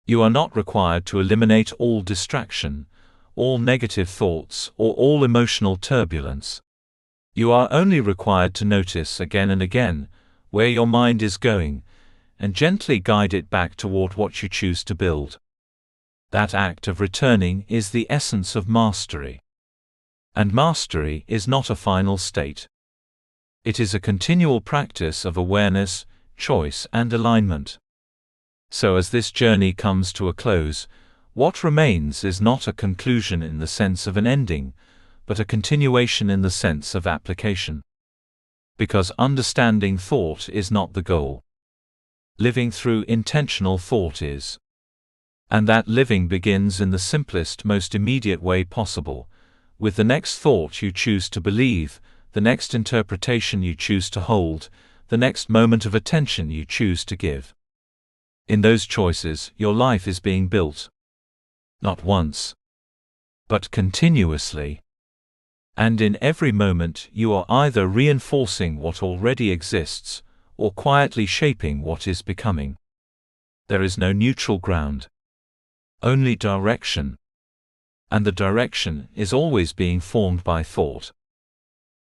You are not required to eliminate all distraction, all negative thoughts, or all emotional turbulence. You are only required to notice again and again where your mind is going, and gently guide it back toward what you choose to build. That act of returning is the essence of mastery. And mastery is not a final state. It is a continual practice of awareness, choice, and alignment. So as this journey comes to a close, what remains is not a conclusion in the sense of an ending, but a continuation in the sense of application. Because understanding thought is not the goal. Living through intentional thought is. And that living begins in the simplest, most immediate way possible, with the next thought you choose to believe, the next interpretation you choose to hold, the next moment of attention you choose to give. In those choices, your life is being built. Not once, but continuously. And in every moment you are either reinforcing what already exists, or quietly shaping what is becoming. There is no neutral ground. Only direction. And the direction is always being formed by thought.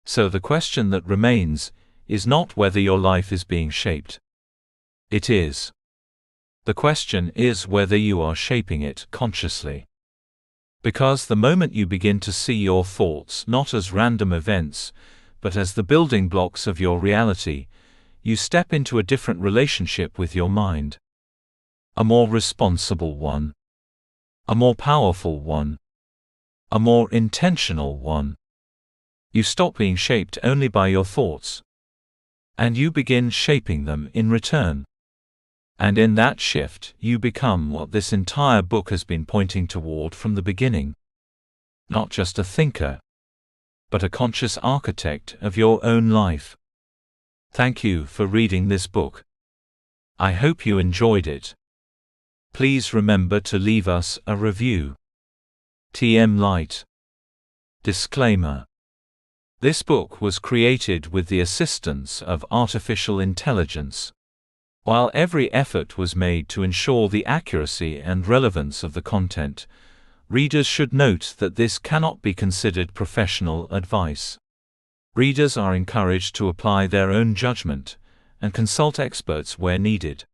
So the question that remains is not whether your life is being shaped. It is. The question is whether you are shaping it consciously. Because the moment you begin to see your thoughts not as random events, but as the building blocks of your reality, you step into a different relationship with your mind. A more responsible one. A more powerful one. A more intentional one. You stop being shaped only by your thoughts. And you begin shaping them in return. And in that shift, you become what this entire book has been pointing toward from the beginning. Not just a thinker, but a conscious architect of your own life. Thank you for reading this book. I hope you enjoyed it. Please remember to leave us a review. TM Light. Disclaimer. This book was created with the assistance of artificial intelligence. While every effort was made to ensure the accuracy and relevance of the content, readers should note that this cannot be considered professional advice. Readers are encouraged to apply their own judgment and consult experts where needed.